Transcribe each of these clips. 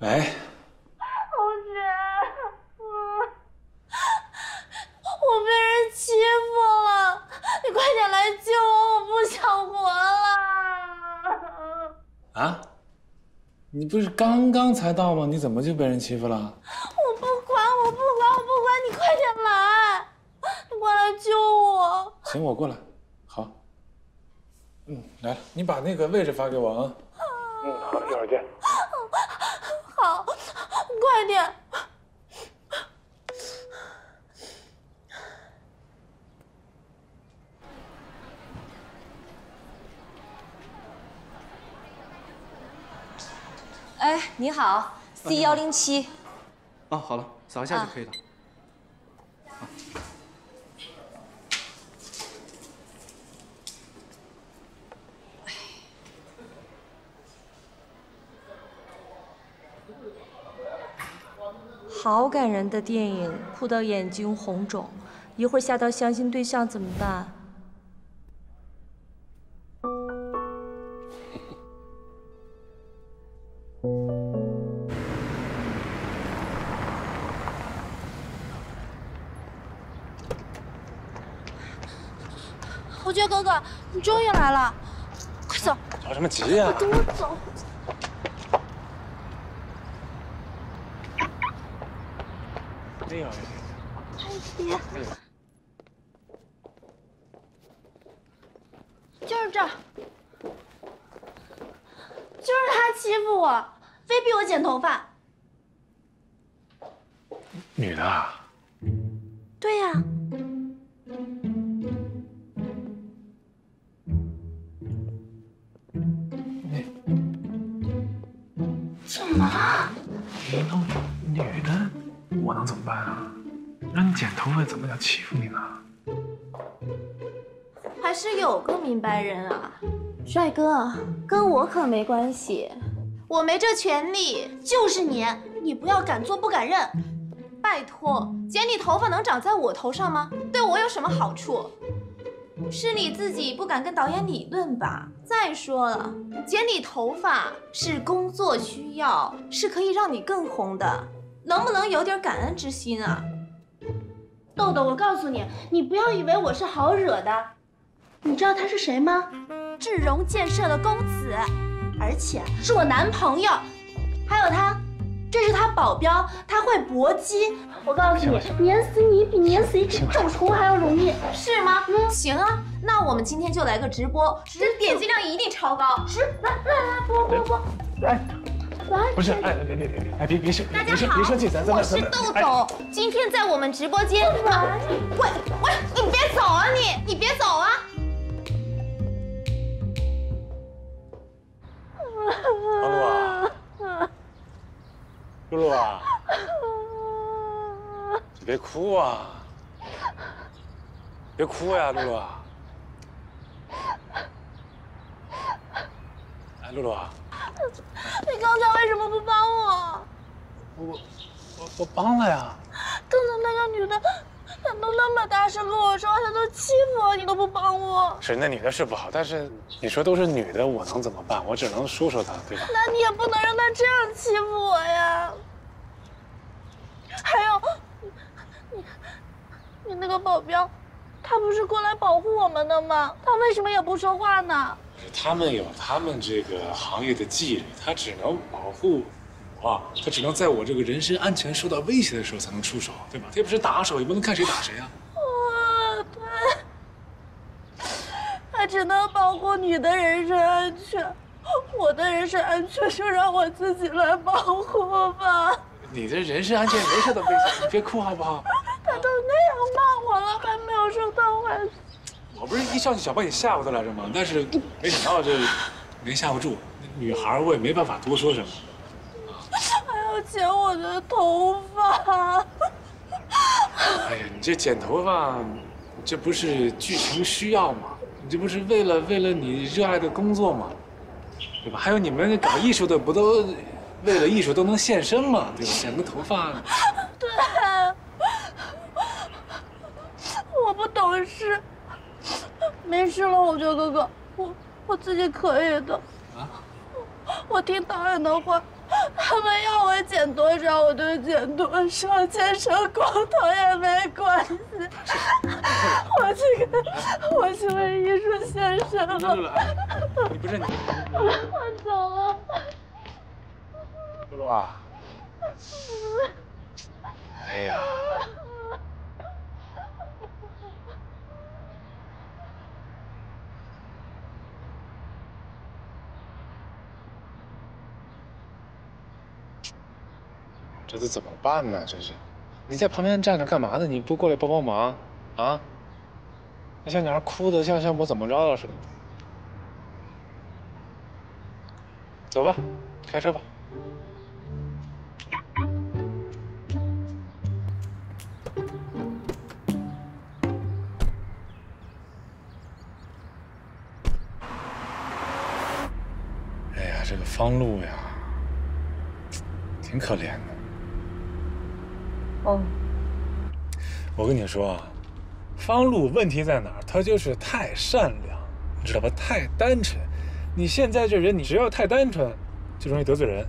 喂，同学，我被人欺负了，你快点来救我，我不想活了。啊？你不是刚刚才到吗？你怎么就被人欺负了？我不管，你快点来，你快来救我。行，我过来。好。来了，你把那个位置发给我啊。好，一会儿见。好，快点。哎，你好 ，C107。哦，好了，扫一下就可以了。好感人的电影，哭到眼睛红肿，一会儿吓到相亲对象怎么办？侯爵哥哥，你终于来了，快走！着什么急呀？跟我走。哎呦！别，就是这儿，就是他欺负我，非逼我剪头发。女的啊？对呀。怎么了？你弄女的，我能怎么办啊？让你剪头发怎么叫欺负你呢？还是有个明白人啊，帅哥，跟我可没关系，我没这权利，就是你，你不要敢做不敢认。拜托，剪你头发能长在我头上吗？对我有什么好处？是你自己不敢跟导演理论吧？再说了，剪你头发是工作需要，是可以让你更红的，能不能有点感恩之心啊？豆豆，我告诉你，你不要以为我是好惹的。你知道他是谁吗？智荣建设的公子，而且是我男朋友。还有他，这是他保镖，他会搏击。我告诉你，碾死你比碾死一只臭虫还要容易，是吗？行啊，那我们今天就来个直播，这点击量一定超高。来，播。来，不是，哎，别生气，咱我是豆豆，今天在我们直播间。喂，你别走啊你别走啊！露露啊，露露啊，你别哭啊，别哭呀，露露啊。哎，露露啊。你刚才为什么不帮我？我帮了呀。刚才那个女的，她都那么大声跟我说话，她都欺负我，你都不帮我。是那女的是不好，但是你说都是女的，我能怎么办？我只能说说她，对吧？那你也不能让她这样欺负我呀。还有，你那个保镖，他不是过来保护我们的吗？他为什么也不说话呢？他们有他们这个行业的纪律，他只能保护我，他只能在我这个人身安全受到威胁的时候才能出手，对吧？他又不是打手，也不能看谁打谁啊。他只能保护你的人身安全，我的人身安全就让我自己来保护吧。你的人身安全没受到威胁，你别哭好不好？他都那样骂我了，还没有受到还。我不是一上去想把你吓唬他来着吗？但是没想到这没吓唬住，女孩我也没办法多说什么。还要剪我的头发。哎呀，你这剪头发，这不是剧情需要吗？你这不是为了你热爱的工作吗？对吧？还有你们搞艺术的不都为了艺术都能献身吗？对吧？剪个头发。对，我不懂事。没事了，我觉得哥哥，我自己可以的。啊？我听导演的话，他们要我减多少我就减多少，减成光头也没关系。我去问艺术先生了。你不是你，我走了。露露啊，哎呀。这都怎么办呢？这是，你在旁边站着干嘛呢？你不过来帮帮忙啊？那小女孩哭的像我怎么着了似的。走吧，开车吧。哎呀，这个方路呀，挺可怜的。哦，我跟你说啊，方路问题在哪儿？他就是太善良，你知道吧？太单纯。你现在这人，你只要太单纯，就容易得罪人。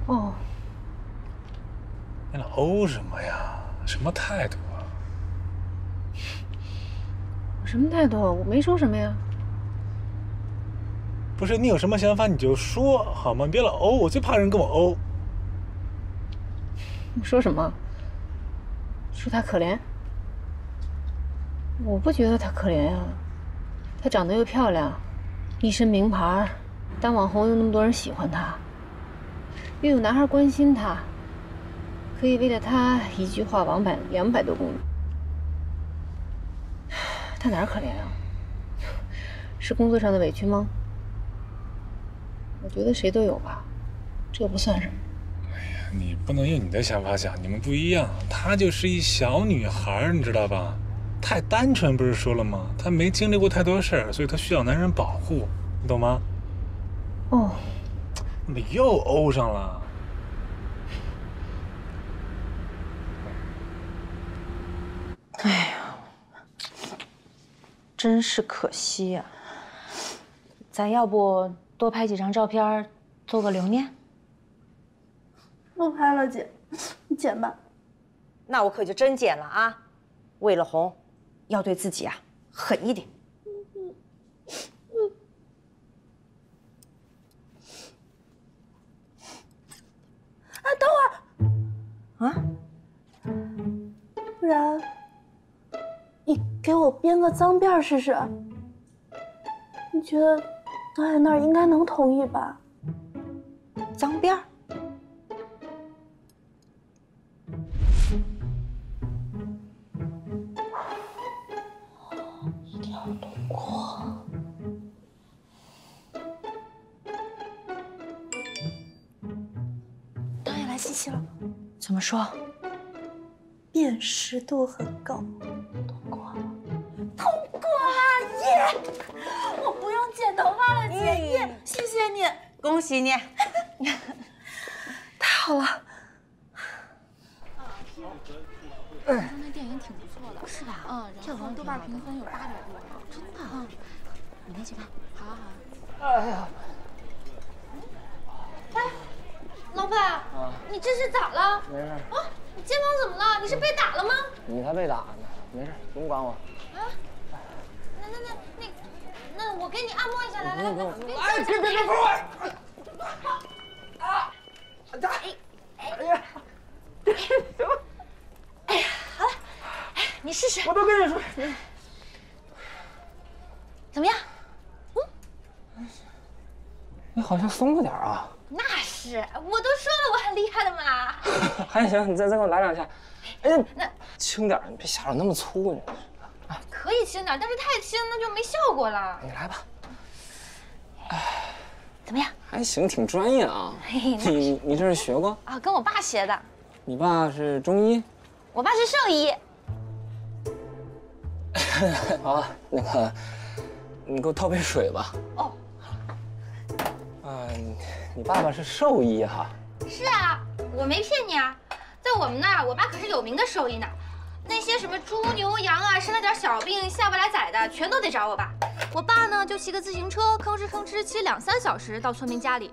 哦，你老欧什么呀？什么态度啊？我什么态度？我没说什么呀。不是你有什么想法你就说好吗？你别老欧，我最怕人跟我欧。你说什么？说他可怜？我不觉得他可怜呀。她长得又漂亮，一身名牌，当网红又那么多人喜欢她，又有男孩关心她，可以为了她一句话往返200多公里。她哪儿可怜啊？是工作上的委屈吗？我觉得谁都有吧，这不算什么。你不能用你的想法想，你们不一样。她就是一小女孩，你知道吧？太单纯，不是说了吗？她没经历过太多事儿，所以她需要男人保护，你懂吗？哦，你又欧上了。哎呀，真是可惜呀。咱要不多拍几张照片，做个留念？不拍了，姐，你剪吧。那我可就真剪了啊！为了红，要对自己啊狠一点。啊，等会儿啊！不然，你给我编个脏辫试试。你觉得导演那儿应该能同意吧？脏辫儿。一定要通过。导演来信息了，怎么说？辨识度很高，通过了，通过了，耶！我不用剪头发了，姐，耶！谢谢你，恭喜你！太好了。那电影挺不错的，是吧？嗯，然后豆瓣评分有8.6，真的。嗯，你先去看。好好好。哎呀！哎，老板，你这是咋了？没事。啊，你肩膀怎么了？你是被打了吗？你才被打呢，没事，不用管我。啊？那我给你按摩一下，来来来，哎，别碰我！啊！哎呀！哎呀，好了，哎，你试试。我都跟你说，怎么样？你好像松了点啊。那是，我都说了我很厉害的嘛。还行，你再给我来2下。哎呀，那轻点，你别下手那么粗你。可以轻点，但是太轻那就没效果了。你来吧。怎么样？还行，挺专业啊。嘿嘿，你这是学过啊？跟我爸学的。你爸是中医？我爸是兽医。好，那个，你给我倒杯水吧。哦。你爸爸是兽医哈？是啊，我没骗你啊，在我们那儿，我爸可是有名的兽医呢。那些什么猪牛羊啊，生了点小病下不来崽的，全都得找我爸。我爸呢，就骑个自行车，吭哧吭哧骑2-3小时到村民家里。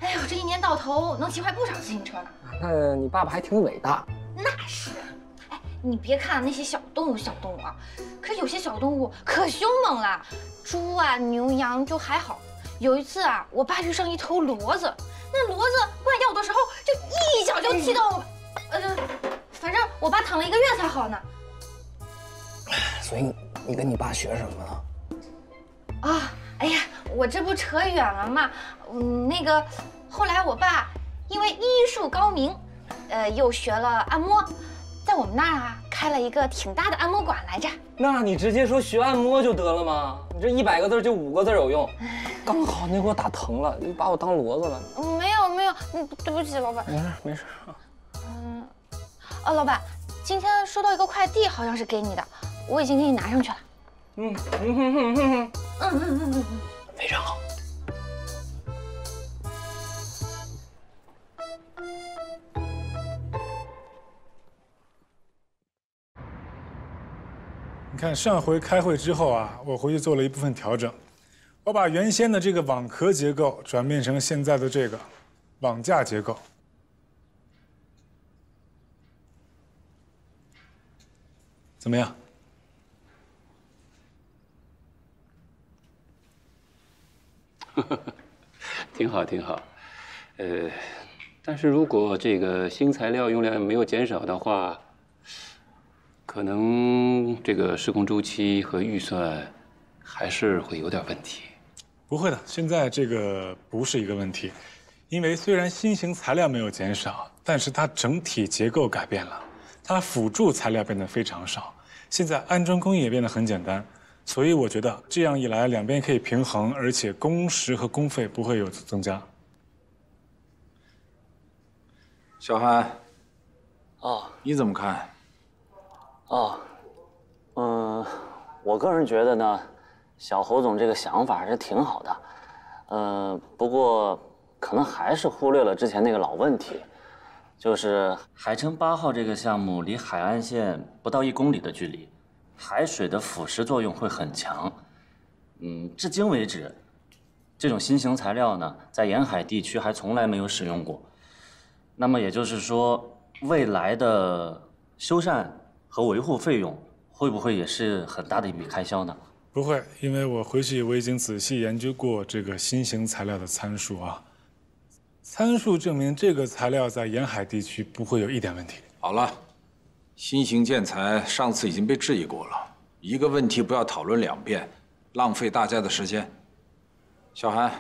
哎呦，这一年到头能骑坏不少自行车呢。那你爸爸还挺伟大。那是。哎，你别看那些小动物啊，可有些小动物可凶猛了。猪啊、牛羊就还好。有一次啊，我爸遇上一头骡子，那骡子灌药的时候就一脚就踢到我，反正我爸躺了1个月才好呢。所以你跟你爸学什么了？啊，哎呀，我这不扯远了吗？那个，后来我爸因为医术高明，又学了按摩，在我们那儿啊开了一个挺大的按摩馆来着。那你直接说学按摩就得了嘛！你这100个字就5个字有用。刚好你给我打疼了，你把我当骡子了。没有，对不起，老板。没事。老板，今天收到一个快递，好像是给你的，我已经给你拿上去了。非常好。你看上回开会之后啊，我回去做了一部分调整，我把原先的这个网壳结构转变成现在的这个网架结构。怎么样？挺好，挺好。但是如果这个新材料用量没有减少的话，可能这个施工周期和预算还是会有点问题。不会的，现在这个不是一个问题，因为虽然新型材料没有减少，但是它整体结构改变了，它辅助材料变得非常少，现在安装工艺也变得很简单，所以我觉得这样一来两边可以平衡，而且工时和工费不会有增加。小韩，哦，你怎么看？我个人觉得呢，小侯总这个想法还是挺好的，不过可能还是忽略了之前那个老问题，就是海城8号这个项目离海岸线不到1公里的距离，海水的腐蚀作用会很强。至今为止，这种新型材料呢，在沿海地区还从来没有使用过。那么也就是说，未来的修缮和维护费用会不会也是很大的一笔开销呢？不会，因为我回去我已经仔细研究过这个新型材料的参数啊，参数证明这个材料在沿海地区不会有一点问题。好了，新型建材上次已经被质疑过了，一个问题不要讨论2遍，浪费大家的时间。小韩，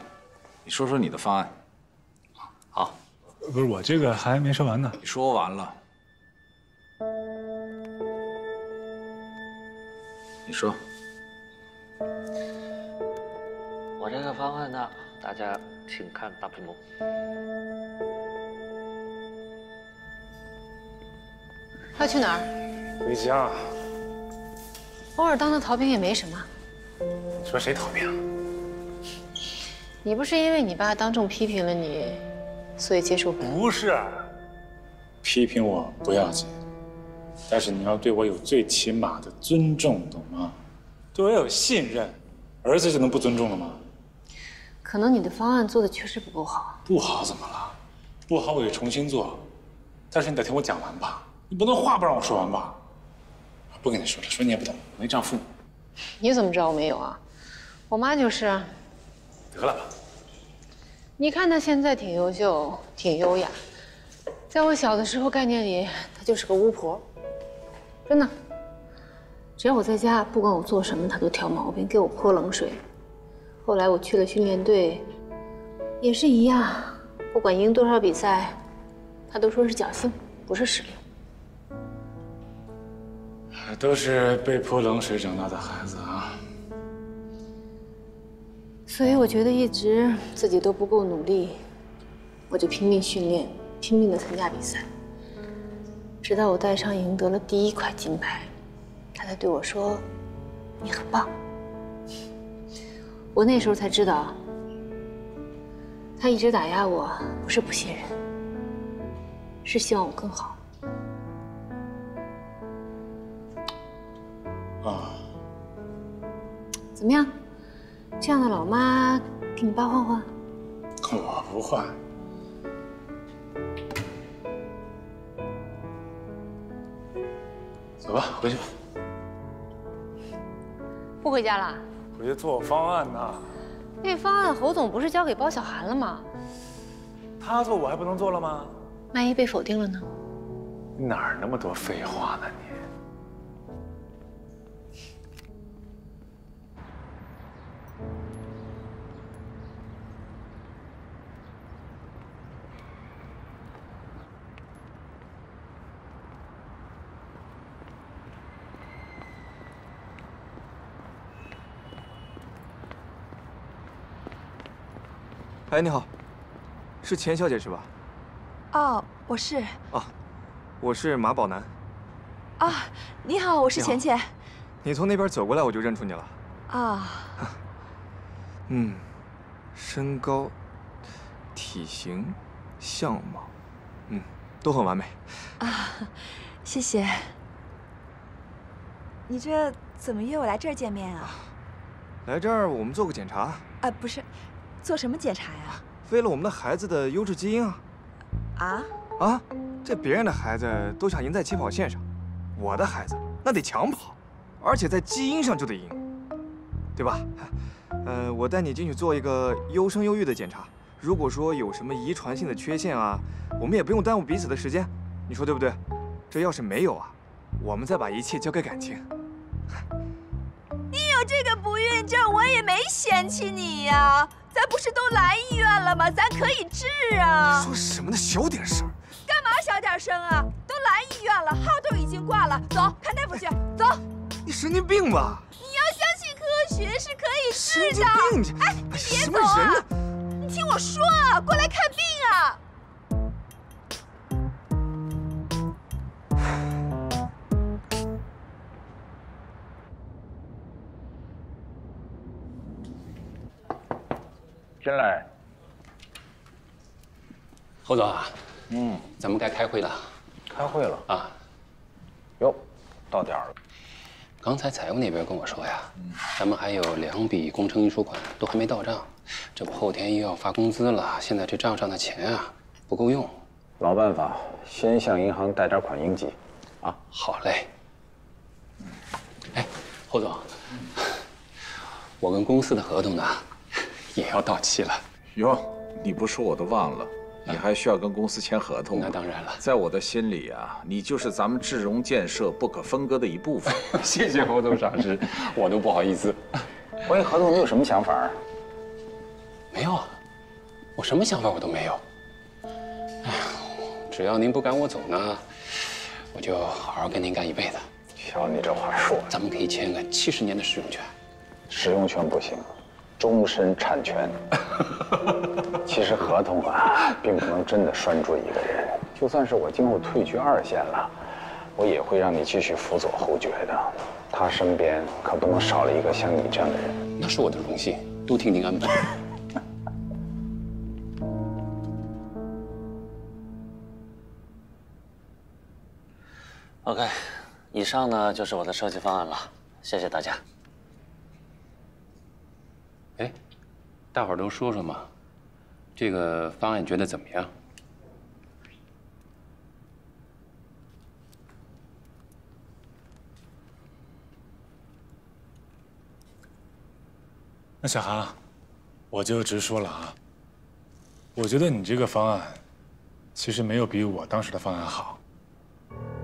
你说说你的方案。好，不是我这个还没说完呢。你说完了。你说。我这个方案呢，大家请看大屏幕。要去哪儿？回家。偶尔当当逃兵也没什么。你说谁逃兵？你不是因为你爸当众批评了你，所以接受不了？不是，批评我不要紧，但是你要对我有最起码的尊重，懂吗？对我有信任，儿子就能不尊重了吗？可能你的方案做的确实不够好。不好怎么了？不好我得重新做，但是你得听我讲完吧，你不能话不让我说完吧？不跟你说了，说你也不懂，没丈夫。你怎么知道我没有啊？我妈就是啊。得了吧。你看她现在挺优秀，挺优雅，在我小的时候概念里，她就是个巫婆。真的，只要我在家，不管我做什么，她都挑毛病，给我泼冷水。后来我去了训练队，也是一样，不管赢多少比赛，她都说是侥幸，不是实力。都是被泼冷水长大的孩子啊。所以我觉得一直自己都不够努力，我就拼命训练，拼命的参加比赛，直到我带伤赢得了第1块金牌，他才对我说：“你很棒。”我那时候才知道，他一直打压我，不是不信任，是希望我更好。啊，怎么样？这样的老妈给你爸换换？我不换，走吧，回去吧。不回家了？回去做方案呢。那方案侯总不是交给包小涵了吗？他做我还不能做了吗？万一被否定了呢？你哪儿那么多废话呢你？哎，你好，是钱小姐是吧？哦，我是。啊，我是马宝南。啊，你好，我是钱钱。你从那边走过来，我就认出你了。啊。身高、体型、相貌，都很完美。啊，谢谢。你这怎么约我来这儿见面啊？来这儿我们做个检查。啊，不是。做什么检查呀？为了我们的孩子的优质基因啊！这别人的孩子都想赢在起跑线上，我的孩子那得抢跑，而且在基因上就得赢，对吧？我带你进去做一个优生优育的检查，如果说有什么遗传性的缺陷啊，我们也不用耽误彼此的时间，你说对不对？这要是没有啊，我们再把一切交给感情。你有这个不孕症，我也没嫌弃你呀。咱不是都来医院了吗？咱可以治啊！说什么呢？小点声！干嘛小点声啊？都来医院了，号都已经挂了，走，看大夫去，走！你神经病吧？你要相信科学是可以治的。神经病！哎，你别走啊！你听我说啊，过来看病啊！进来。侯总啊，咱们该开会了。开会了啊？哟，到点儿了。刚才财务那边跟我说呀，咱们还有2笔工程运输款都还没到账，这不后天又要发工资了，现在这账上的钱啊不够用。老办法，先向银行贷点款应急。啊，好嘞。哎，侯总，我跟公司的合同呢？也要到期了哟，你不说我都忘了，你还需要跟公司签合同。那当然了，在我的心里啊，你就是咱们智荣建设不可分割的一部分。谢谢侯总赏识，我都不好意思。关于合同，你有什么想法？没有啊，我什么想法我都没有。哎呀，只要您不赶我走呢，我就好好跟您干一辈子。瞧你这话说，咱们可以签个70年的使用权。使用权不行。终身产权。其实合同啊，并不能真的拴住一个人。就算是我今后退居2线了，我也会让你继续辅佐侯爵的。他身边可不能少了一个像你这样的人。那是我的荣幸，都听您安排。OK， 以上呢就是我的设计方案了，谢谢大家。哎，大伙儿都说说嘛，这个方案觉得怎么样？那小韩，我就直说了啊，我觉得你这个方案其实没有比我当时的方案好。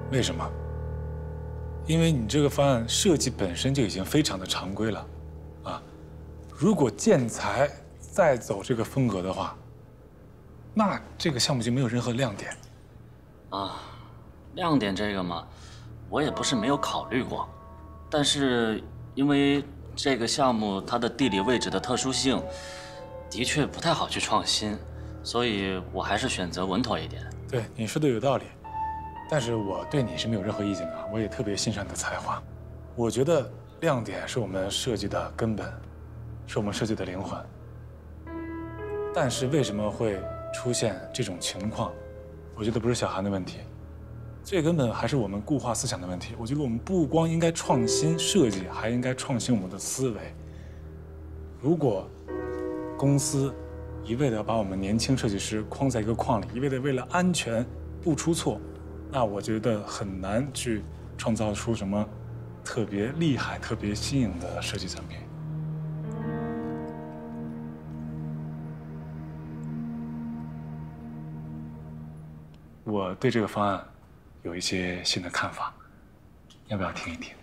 为什么？因为你这个方案设计本身就已经非常的常规了，啊，如果建材再走这个风格的话，那这个项目就没有任何亮点。啊，亮点这个嘛，我也不是没有考虑过，但是因为这个项目它的地理位置的特殊性，的确不太好去创新，所以我还是选择稳妥一点。对，你说的有道理。但是我对你是没有任何意见的，我也特别欣赏你的才华。我觉得亮点是我们设计的根本，是我们设计的灵魂。但是为什么会出现这种情况？我觉得不是小韩的问题，最根本还是我们固化思想的问题。我觉得我们不光应该创新设计，还应该创新我们的思维。如果公司一味的把我们年轻设计师框在一个框里，一味的为了安全不出错，那我觉得很难去创造出什么特别厉害、特别新颖的设计产品。我对这个方案有一些新的看法，要不要听一听？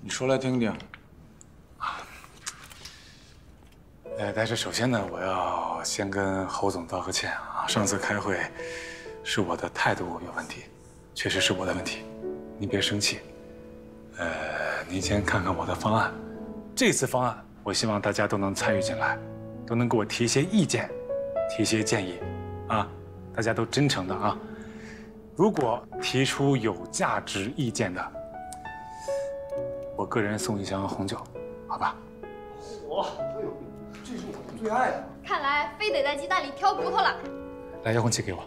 你说来听听。但是首先呢，我要先跟侯总道个歉啊！上次开会是我的态度有问题，确实是我的问题，您别生气。您先看看我的方案，这次方案我希望大家都能参与进来，都能给我提一些意见，提一些建议，啊，大家都真诚的啊。如果提出有价值意见的，我个人送一箱红酒，好吧？这是我的最爱啊！看来非得在鸡蛋里挑骨头了。来，遥控器给我。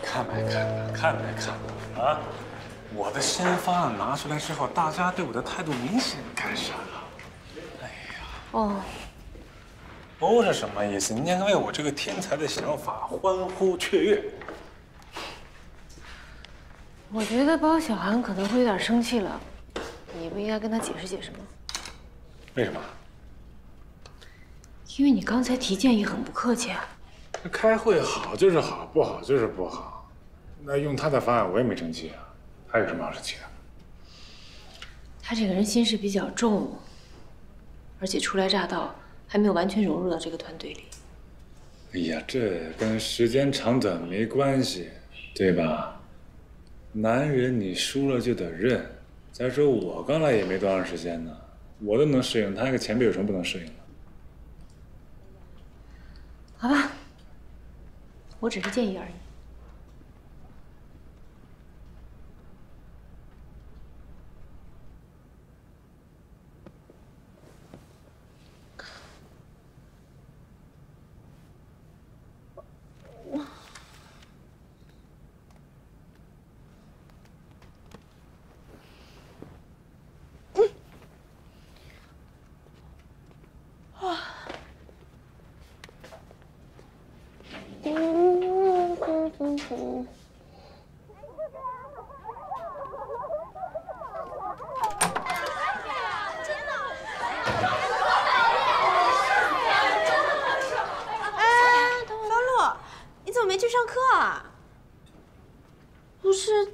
看没看的？看没看的？啊！我的新方案拿出来之后，大家对我的态度明显改善了。哎呀，哦是什么意思？您应该为我这个天才的想法欢呼雀跃。我觉得包小涵可能会有点生气了，你不应该跟他解释解释吗？为什么？因为你刚才提建议很不客气啊。开会好就是好，不好就是不好。那用他的方案我也没生气啊，他有什么好生气的？他这个人心事比较重，而且初来乍到，还没有完全融入到这个团队里。哎呀，这跟时间长短没关系，对吧？男人你输了就得认。再说我刚来也没多长时间呢，我都能适应，他一个前辈有什么不能适应的？好吧，我只是建议而已。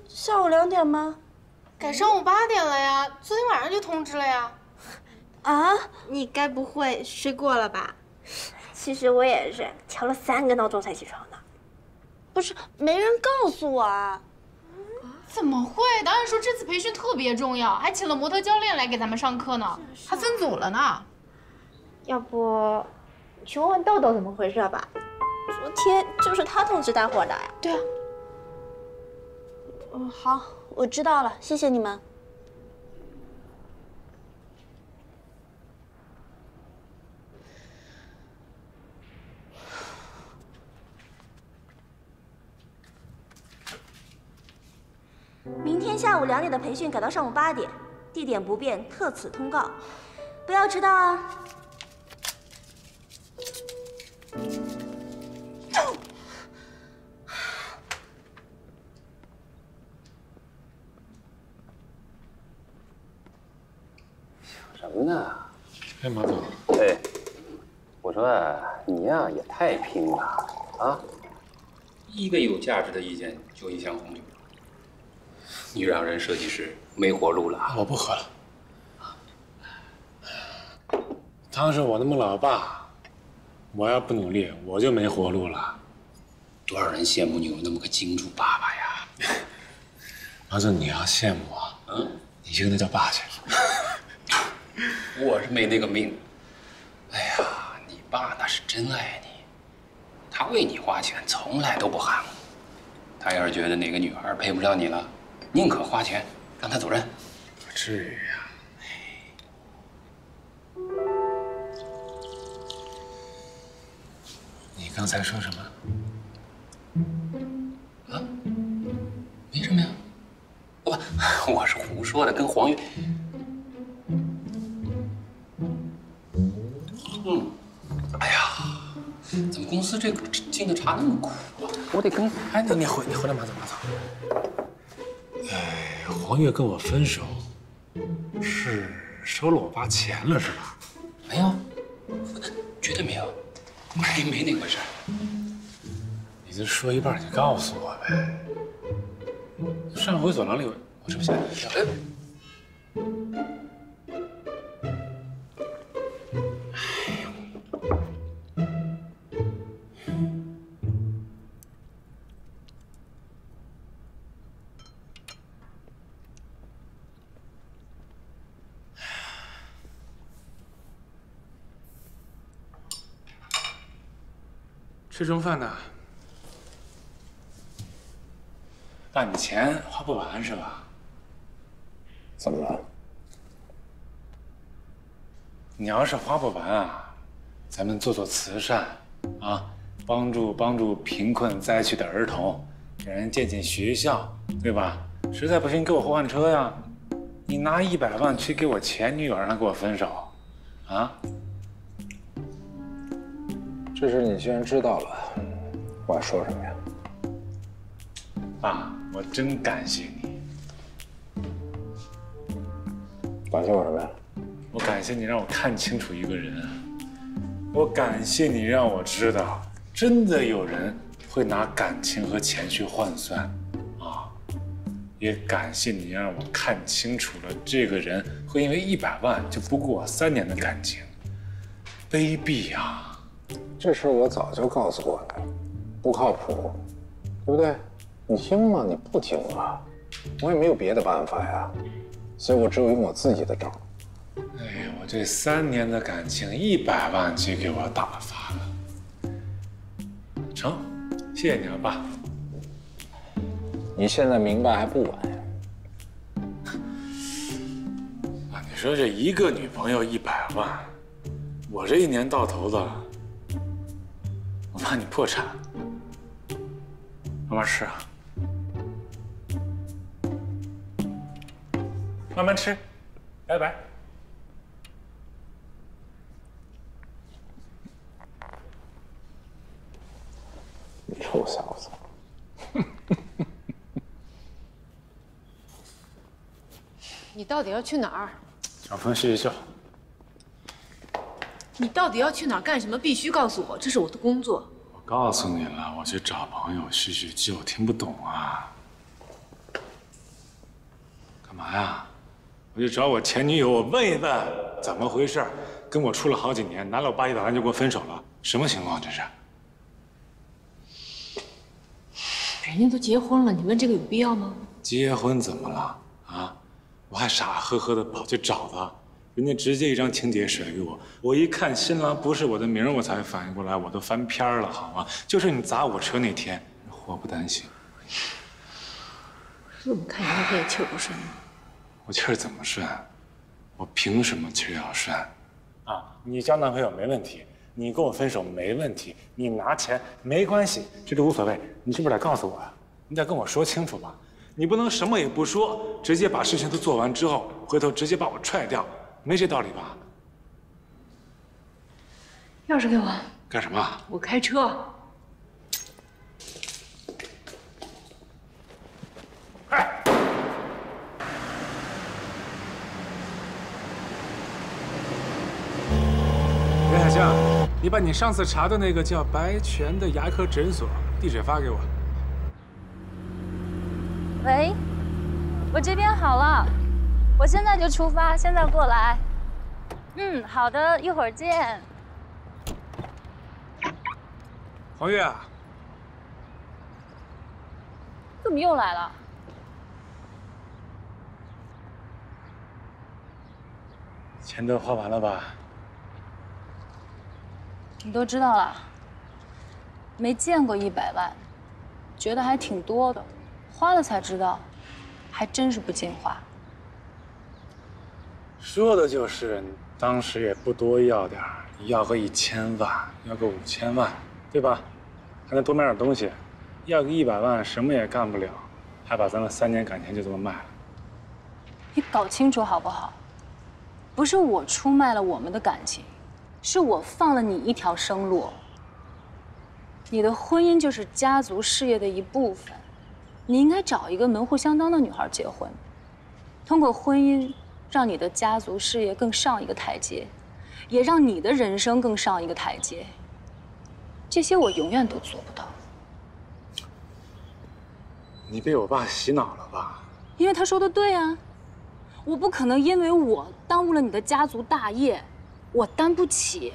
下午2点吗？改上午8点了呀，昨天晚上就通知了呀。啊？你该不会睡过了吧？其实我也是调了3个闹钟才起床的。不是，没人告诉我啊。怎么会？导演说这次培训特别重要，还请了模特教练来给咱们上课呢，还分组了呢。要不，你去问问豆豆怎么回事吧？昨天就是他通知大伙的呀。对啊。好，我知道了，谢谢你们。明天下午2点的培训改到上午8点，地点不变，特此通告，不要迟到啊！什么呢？哎，马总。哎，我说你呀也太拼了啊！一个有价值的意见就一箱红酒，你让人设计师没活路了。我不喝了。汤是我那么老爸，我要不努力，我就没活路了。多少人羡慕你有那么个金主爸爸呀！马总，你要羡慕我，你去跟他叫爸去。我是没那个命。哎呀，你爸那是真爱你，他为你花钱从来都不含糊。他要是觉得哪个女孩配不上你了，宁可花钱让她走人。不至于呀。你刚才说什么？啊？没什么呀。不，我是胡说的，跟黄月。哎呀，怎么公司这个进的茶那么苦啊？我得跟……哎，你回来，马总。黄月跟我分手，是收了我爸钱了是吧？没有，绝对没有，没那回事。你就说一半，你告诉我呗。上回走廊里，我是不是吓你一跳？吃中饭呢？爸，你钱花不完是吧？怎么了？你要是花不完啊，咱们做慈善啊，帮助贫困灾区的儿童，给人建学校，对吧？实在不行，给我换车呀。你拿100万去给我前女友，让她跟我分手，啊？这事你既然知道了，我还说什么呀？爸，我真感谢你。感谢我什么呀？我感谢你让我看清楚一个人，我感谢你让我知道，真的有人会拿感情和钱去换算，啊！也感谢你让我看清楚了，这个人会因为100万就不顾我3年的感情，卑鄙呀！这事我早就告诉过你，不靠谱，对不对？你听吗？你不听啊！我也没有别的办法呀，所以我只有用我自己的招。哎呀，我这3年的感情100万就给我打发了，成，谢谢你啊，爸。你现在明白还不晚呀。啊，你说这一个女朋友100万，我这1年到头的，我怕你破产。慢慢吃啊，慢慢吃，拜拜。你臭小子！你到底要去哪儿？找朋友叙叙旧。你到底要去哪儿干什么？必须告诉我，这是我的工作。我告诉你了，我去找朋友叙叙旧，听不懂啊？干嘛呀？我去找我前女友，我问一问怎么回事，跟我处了好几年，拿了我爸100万就跟我分手了，什么情况这是？人家都结婚了，你问这个有必要吗？结婚怎么了啊？我还傻呵呵的跑去找他，人家直接一张请柬甩给我，我一看新郎不是我的名，我才反应过来，我都翻篇了，好吗？就是你砸我车那天，祸不单行。我怎么看你那天也气儿不顺呢？我气儿怎么顺？我凭什么气儿要顺？啊，你交男朋友没问题，你跟我分手没问题，你拿钱没关系，这都无所谓。你是不是得告诉我呀？你得跟我说清楚吧。你不能什么也不说，直接把事情都做完之后，回头直接把我踹掉，没这道理吧？钥匙给我。干什么？我开车。哎！袁小香，你把你上次查的那个叫白泉的牙科诊所地址发给我。喂，我这边好了，我现在就出发，现在过来。好的，一会儿见。黄月啊，怎么又来了？钱都花完了吧？你都知道了。没见过100万，觉得还挺多的，花了才知道，还真是不经花。说的就是，你当时也不多要点儿，你要个1000万，要个5000万，对吧？还能多买点东西。要个100万，什么也干不了，还把咱们3年感情就这么卖了。你搞清楚好不好？不是我出卖了我们的感情，是我放了你一条生路。你的婚姻就是家族事业的一部分，你应该找一个门户相当的女孩结婚，通过婚姻让你的家族事业更上一个台阶，也让你的人生更上一个台阶。这些我永远都做不到。你被我爸洗脑了吧？因为他说的对啊，我不可能因为我耽误了你的家族大业，我担不起。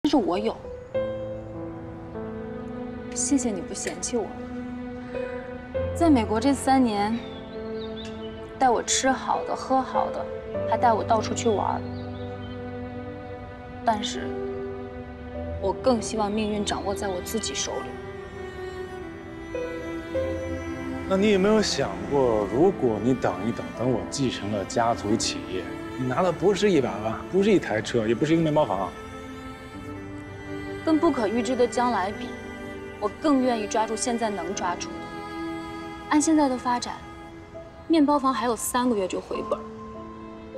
但是我有，谢谢你不嫌弃我。在美国这3年，带我吃好的喝好的，还带我到处去玩。但是，我更希望命运掌握在我自己手里。那你有没有想过，如果你等一等，等我继承了家族企业，你拿的不是100万，不是1台车，也不是一个面包房。跟不可预知的将来比，我更愿意抓住现在能抓住的。按现在的发展，面包房还有3个月就回本，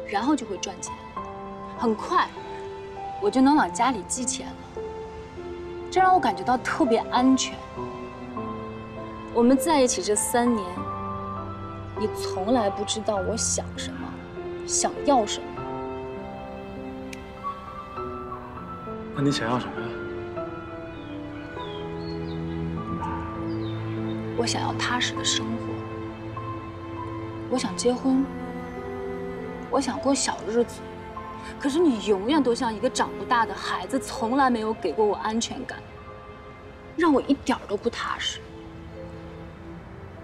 然后就会赚钱，很快我就能往家里寄钱了。这让我感觉到特别安全。我们在一起这3年，你从来不知道我想什么，想要什么。那你想要什么呀？我想要踏实的生活，我想结婚，我想过小日子，可是你永远都像一个长不大的孩子，从来没有给过我安全感，让我一点都不踏实。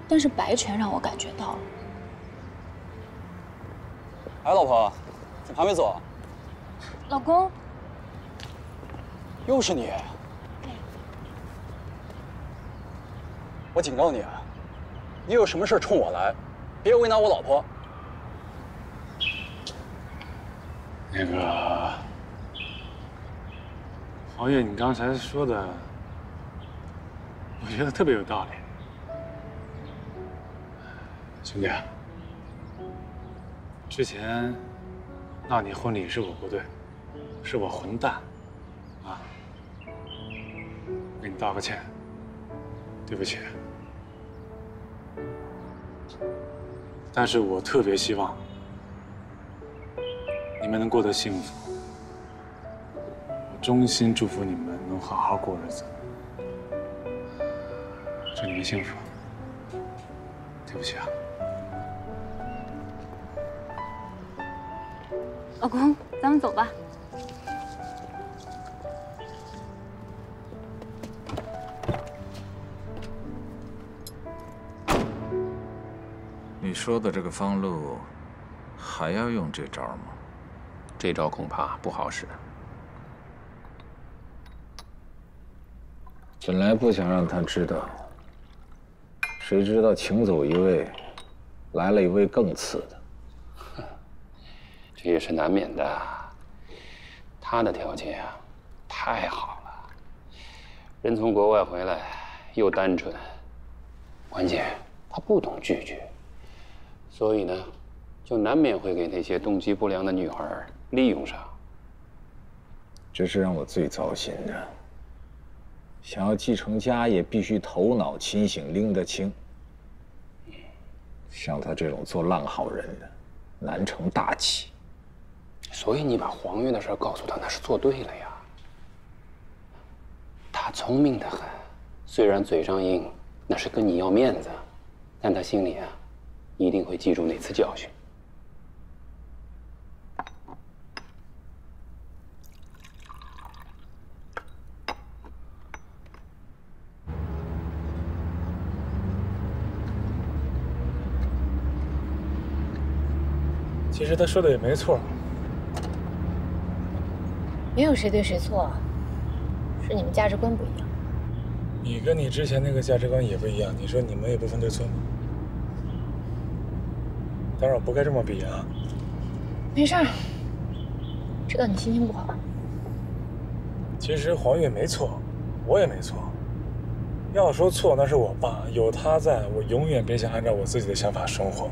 但是白泉让我感觉到了。哎，老婆，怎么还没走？老公，又是你！我警告你，你有什么事冲我来，别为难我老婆。那个，黄月，你刚才说的，我觉得特别有道理。兄弟，之前闹你婚礼是我不对，是我混蛋，啊，给你道个歉，对不起。但是我特别希望你们能过得幸福，我衷心祝福你们能好好过日子，祝你们幸福。对不起啊。老公，咱们走吧。你说的这个方路，还要用这招吗？这招恐怕不好使。本来不想让他知道，谁知道请走一位，来了一位更次的。这也是难免的。他的条件啊，太好了，人从国外回来，又单纯，关键他不懂拒绝，所以呢，就难免会给那些动机不良的女孩利用上。这是让我最糟心的。想要继承家业，必须头脑清醒，拎得清。像他这种做烂好人的，难成大器。所以你把黄月的事告诉他，那是做对了呀。他聪明得很，虽然嘴上硬，那是跟你要面子，但他心里啊，一定会记住那次教训。其实他说的也没错。没有谁对谁错，是你们价值观不一样。你跟你之前那个价值观也不一样，你说你们也不分对错吗？当然我不该这么比啊。没事儿，知道你心情不好。其实黄月没错，我也没错。要说错，那是我爸，有他在，我永远别想按照我自己的想法生活。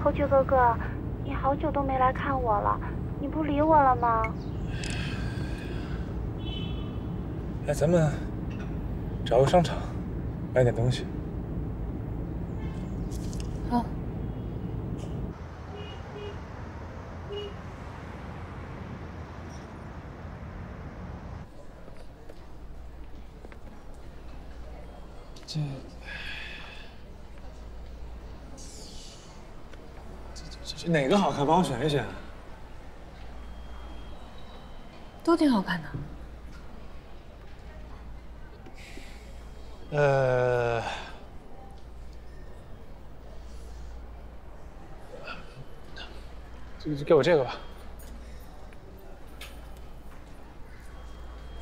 侯爵哥哥，你好久都没来看我了，你不理我了吗？哎，咱们找个商场买点东西。好。这哪个好看？帮我选一选。都挺好看的。就给我这个吧。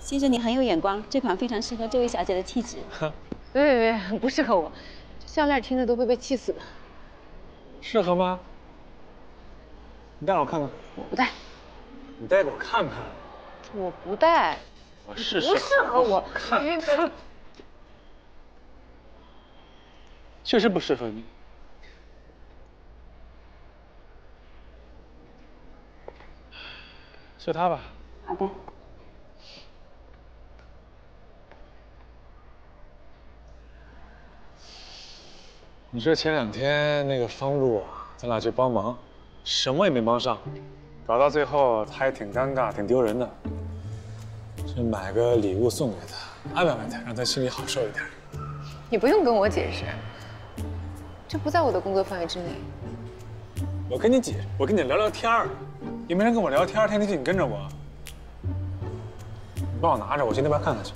先生，你很有眼光，这款非常适合这位小姐的气质。别，不适合我，这项链听着都会被气死的。适合吗？你戴我看看。我不戴。你戴给我看看。我不戴。我试试。不适合我。看。确实不适合你。是它吧？好的。你说前2天那个方路啊，咱俩去帮忙，什么也没帮上，搞到最后他也挺尴尬、挺丢人的。就买个礼物送给他，安慰安慰他，让他心里好受一点。你不用跟我解释，这不在我的工作范围之内。我跟你解释，我跟你聊聊天儿，也没人跟我聊天，天天你跟着我。你帮我拿着，我去那边看看去。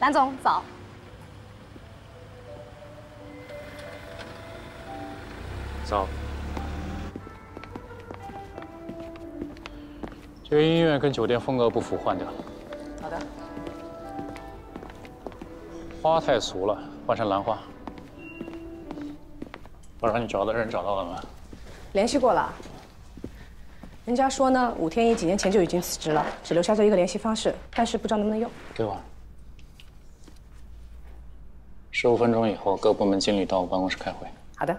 蓝总早。早。这个音乐跟酒店风格不符，换掉。好的。花太俗了，换成兰花。我让你找的人找到了吗？联系过了。人家说呢，武天一几年前就已经辞职了，只留下这一个联系方式，但是不知道能不能用。给我。15分钟以后，各部门经理到我办公室开会。好的。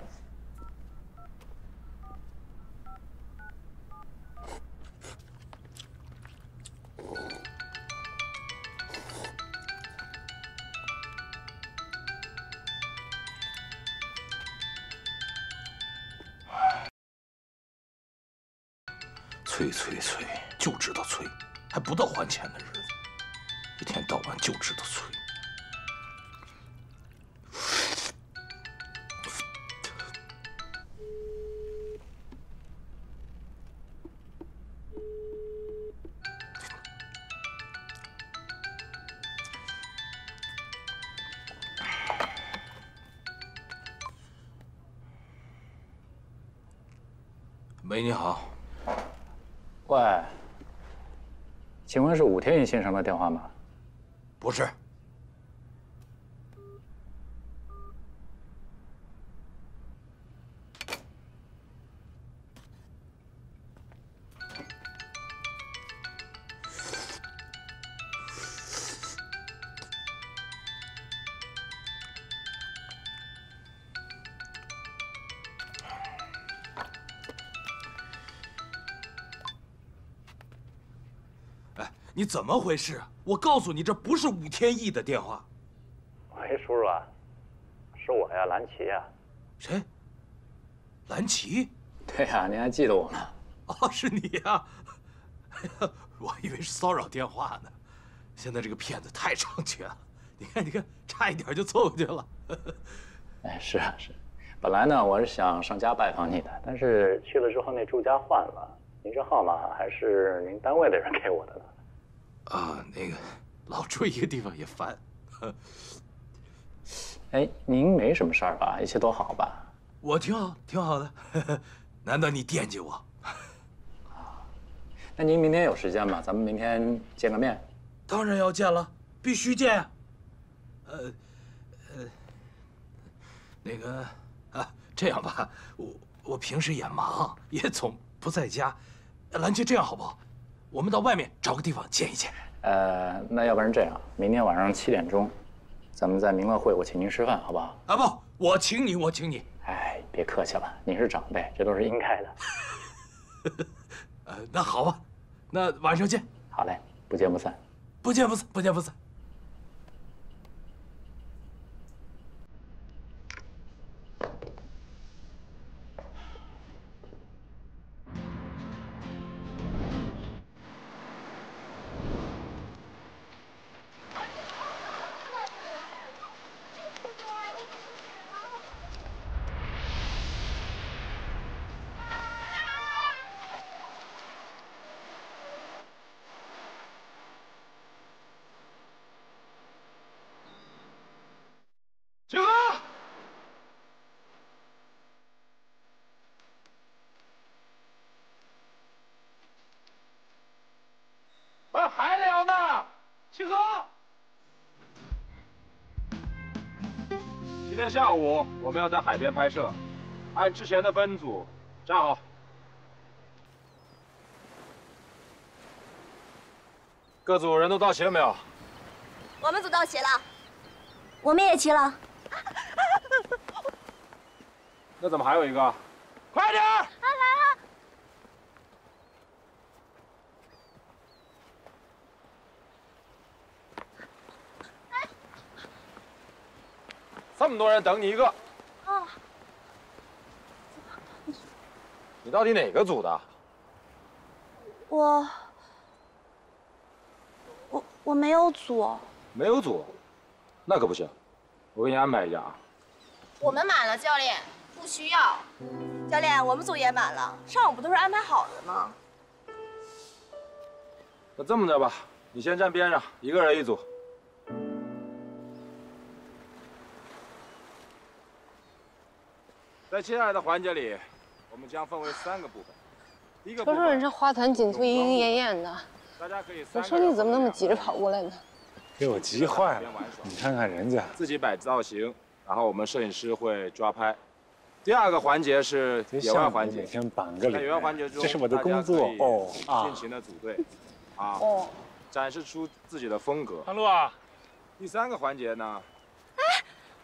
催催催，就知道催，还不到还钱的日子，一天到晚就知道催。喂，你好。喂，请问是武天一先生的电话吗？不是。你怎么回事？我告诉你，这不是武天意的电话。喂，叔叔啊，是我呀，蓝旗呀。谁？蓝旗？对呀，您还记得我吗？哦，是你呀！哎呀，我以为是骚扰电话呢。现在这个骗子太猖獗了，你看，差一点就凑过去了。哎，是啊是。本来呢，我是想上家拜访你的，但是去了之后那住家换了，您这号码还是您单位的人给我的呢。啊，那个老住一个地方也烦。哎，您没什么事儿吧？一切都好吧？我挺好，挺好的。难道你惦记我？那您明天有时间吗？咱们明天见个面。当然要见了，必须见呀。那个啊，这样吧，我平时也忙，也总不在家。兰姐，这样好不好？我们到外面找个地方见一见。那要不然这样，明天晚上7点钟，咱们在民乐会，我请您吃饭，好不好？啊不，我请你，我请你。哎，别客气了，您是长辈，这都是应该的。那好吧，那晚上见。好嘞，不见不散。不见不散，不见不散。青哥，喂，还聊呢？青哥，今天下午我们要在海边拍摄，按之前的分组站好。各组人都到齐了没有？我们组到齐了，我们也齐了。那怎么还有一个？快点！他来了。这么多人等你一个。哦。你到底哪个组的？我没有组。没有组，那可不行，我给你安排一下啊。我们满了，教练，不需要。教练，我们组也满了，上午不都是安排好的吗？那这么着吧，你先站边上，一个人一组。在接下来的环节里，我们将分为3个部分。第一个部分，瞅瞅人这花团锦簇、莺莺燕燕的，大家可以我说你怎么那么急着跑过来呢？给我急坏了！你看看人家自己摆造型，然后我们摄影师会抓拍。第2个环节是野外环节，每天绑个在野外环节中，这是我的工作哦啊！尽情的组队，啊，哦，展示出自己的风格。康路啊！第3个环节呢？哎，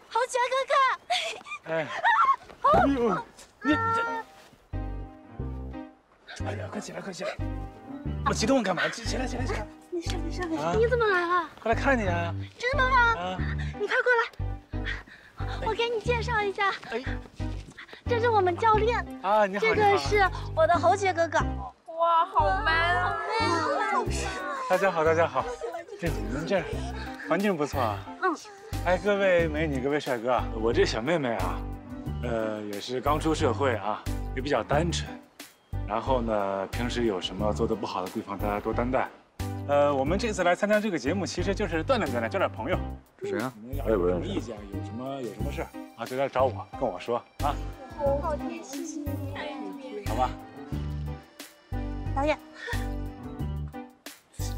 豪杰哥哥！哎，哎呦，你这，哎呀，快起来，快起来！我激动干嘛？起来！没事，你怎么来了？过来看你啊！真的吗？你快过来，我给你介绍一下。哎，这是我们教练啊，你好。这个是我的侯杰哥哥。哇，好 man 啊！大家好，大家好。这你们这环境不错啊。哎，各位美女，各位帅哥啊，我这小妹妹啊，也是刚出社会啊，也比较单纯。然后呢，平时有什么做得不好的地方，大家多担待。我们这次来参加这个节目，其实就是锻炼锻炼，交点朋友。这谁啊？我也不认识。有什么意见，有什么事啊，就来找我，跟我说啊。好贴心。好吧。导演。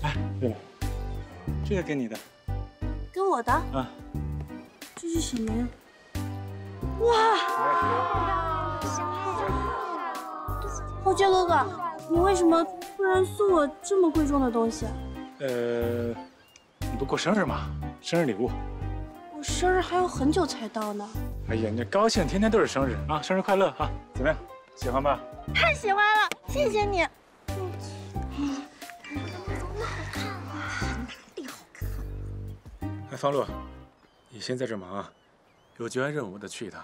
哎，对了，这个给你的。跟我的？啊。这是什么呀？哇！侯爵哥哥，你为什么突然送我这么贵重的东西？你不过生日吗？生日礼物。我生日还有很久才到呢。哎呀，你高兴，天天都是生日啊！生日快乐啊！怎么样，喜欢吧？太喜欢了，谢谢你。哎，方路，你先在这忙啊，有局外任务我得去一趟。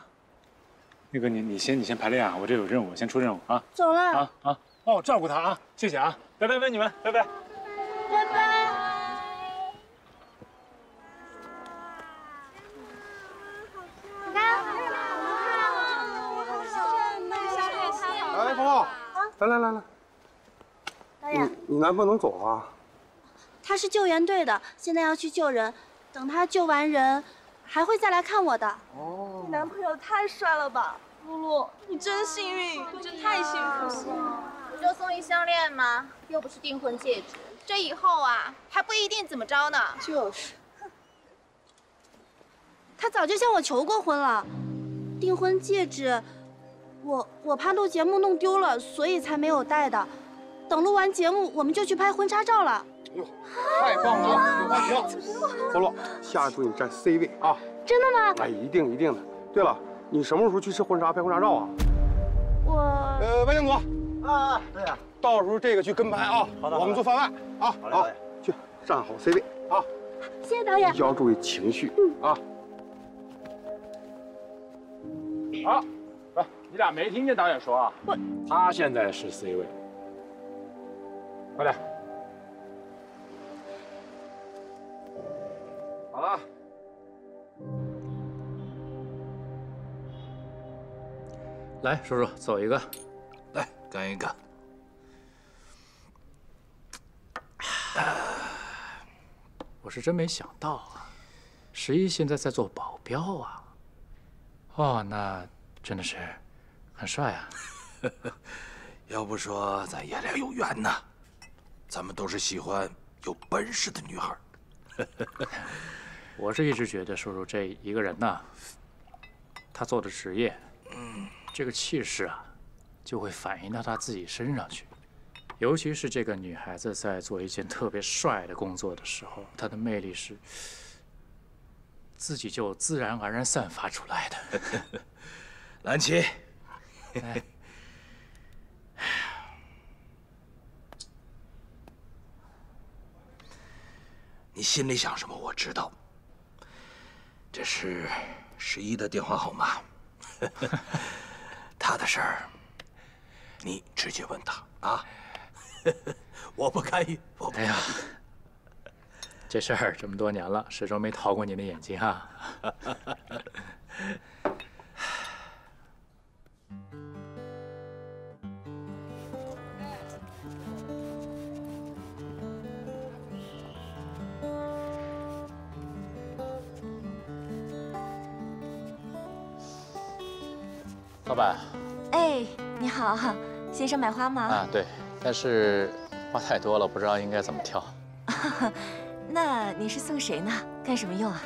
那个你先排练啊，我这有任务，先出任务啊。走了。啊，帮我照顾他啊，谢谢啊，拜拜，美女们，拜拜。拜拜。你看，哎，方路，来，导演，你男朋友能走啊？他是救援队的，现在要去救人，等他救完人，还会再来看我的。哦，你男朋友太帅了吧，露露，你真幸运，真太幸福了。不就送一项链吗？又不是订婚戒指，这以后啊还不一定怎么着呢。就是，他早就向我求过婚了，订婚戒指，我怕录节目弄丢了，所以才没有带的。等录完节目，我们就去拍婚纱照了。哎呦，太棒了啊！行，方路，下次你占 C 位啊。真的吗？哎，一定的。对了，你什么时候去吃婚纱拍婚纱照啊？外景组。对呀。到时候这个去跟拍啊。好的。我们做番外啊。好，去站好 C 位啊。谢谢导演。要注意情绪啊。好，来，你俩没听见导演说啊？他现在是 C 位。快点。好了。来，叔叔走一个，来干一个。我是真没想到啊，11现在在做保镖啊。哦，那真的是很帅啊。要不说咱爷俩有缘呢，咱们都是喜欢有本事的女孩。我是一直觉得叔叔这一个人呐，他做的职业，这个气势啊，就会反映到他自己身上去。尤其是这个女孩子在做一件特别帅的工作的时候，她的魅力是自己就自然而然散发出来的。蓝旗，你心里想什么我知道。这是11的电话号码，他的事儿，你直接问他啊。我不干预，我不干预。哎呀，这事儿这么多年了，始终没逃过你的眼睛啊。老板。哎，你好，先生买花吗？啊，对，但是花太多了，不知道应该怎么挑。那你是送谁呢？干什么用啊？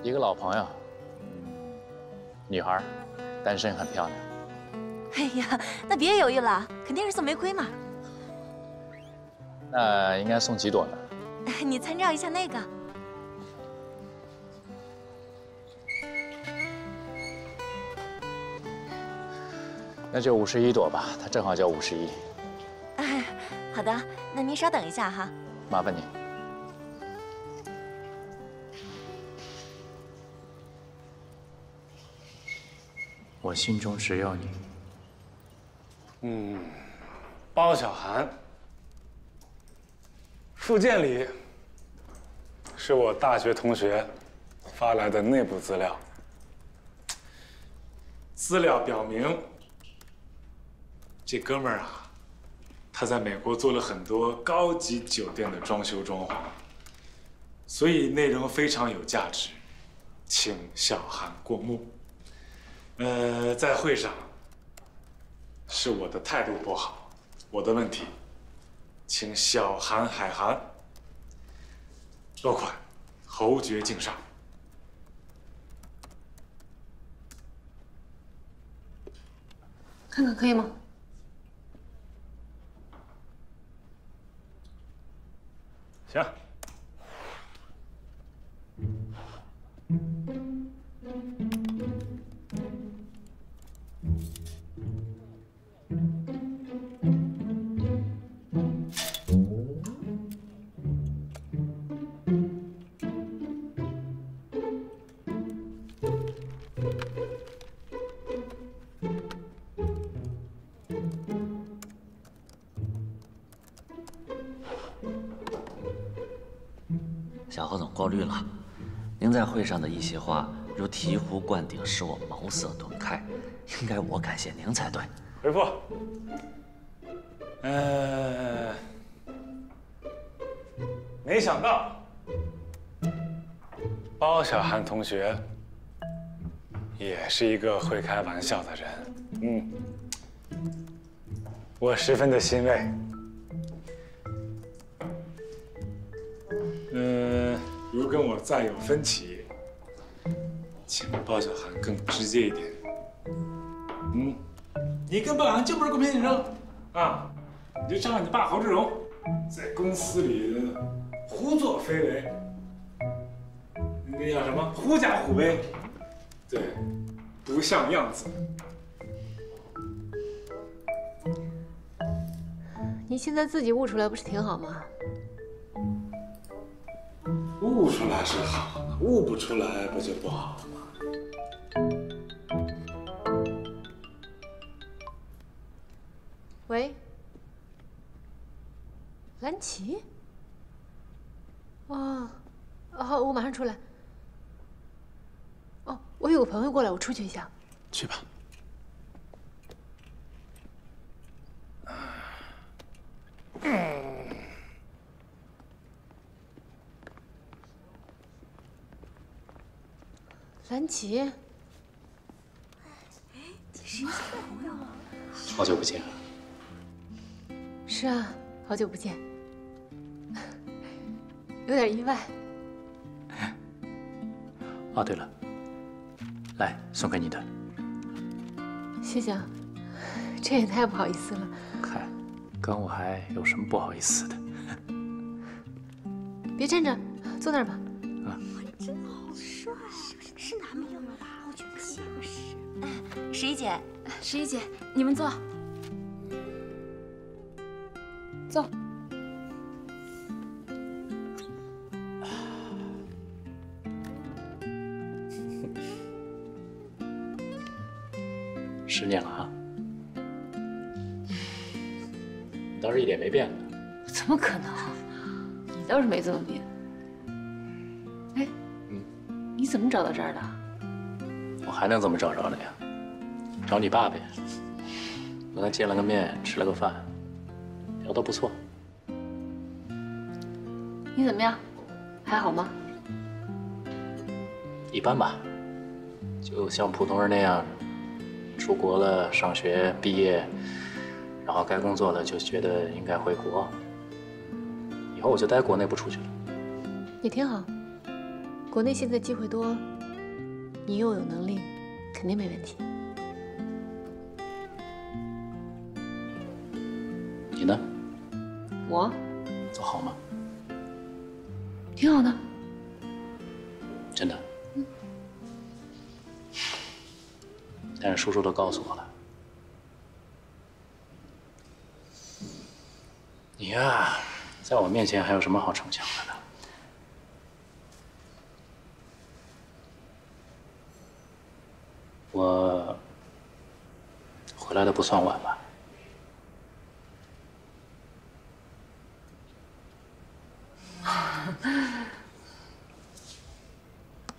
一个老朋友，女孩，单身，很漂亮。哎呀，那别犹豫了，肯定是送玫瑰嘛。那应该送几朵呢？你参照一下那个。那就51朵吧，它正好叫51。哎，好的，那您稍等一下哈。麻烦你。我心中只有你。包小涵，附件里是我大学同学发来的内部资料。资料表明，这哥们儿啊，他在美国做了很多高级酒店的装修装潢，所以内容非常有价值，请小韩过目。在会上是我的态度不好，我的问题，请小韩海涵落款，侯爵敬上。看看可以吗？行。小何总过滤了，您在会上的一席话如醍醐灌顶，使我茅塞顿开，应该我感谢您才对。回复。没想到包小涵同学也是一个会开玩笑的人，我十分的欣慰。如跟我再有分歧，请包小涵更直接一点。你跟包小涵就不是公平竞争啊！你就照你爸侯志荣在公司里胡作非为，那叫什么狐假虎威，对，不像样子。你现在自己悟出来不是挺好吗？悟出来是好，悟不出来不就不好了吗？喂，蓝旗？哦，好，我马上出来。哦，我有个朋友过来，我出去一下。去吧。蓝旗，哎，你是新朋友啊？好久不见。是啊，好久不见，有点意外。哦，对了，来送给你的。谢谢啊，这也太不好意思了。嗨，跟我还有什么不好意思的？别站着，坐那儿吧。真好帅，是男朋友了吧？我觉得像是。十一姐，十一姐，你们坐。坐。10年了啊，你倒是一点没变呢。怎么可能？你倒是没这么变。哎，你怎么找到这儿的？我还能怎么找着的呀？找你爸呗。跟他见了个面，吃了个饭，聊得不错。你怎么样？还好吗？一般吧，就像普通人那样，出国了，上学毕业，然后该工作了，就觉得应该回国。以后我就待国内不出去了。也挺好，国内现在机会多，你又有能力，肯定没问题。你呢？我走好吗？挺好的。真的。但是叔叔都告诉我了，你呀，在我面前还有什么好逞强的呢？我回来的不算晚吧？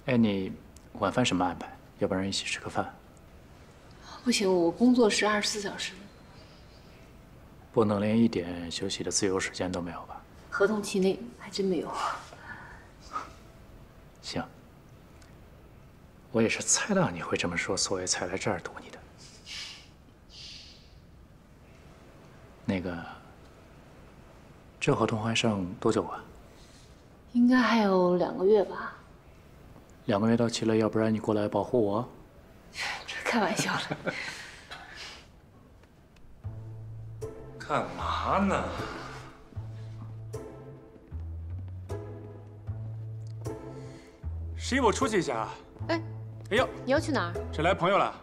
哎，你晚饭什么安排？要不然一起吃个饭？不行，我工作是24小时，不能连一点休息的自由时间都没有吧？合同期内还真没有。行，我也是猜到你会这么说，所以才来这儿堵你的。那个，这合同还剩多久啊？应该还有2个月吧。2个月到期了，要不然你过来保护我？开玩笑了。干嘛呢？十一，我出去一下。哎呦，你要去哪儿？这来朋友了。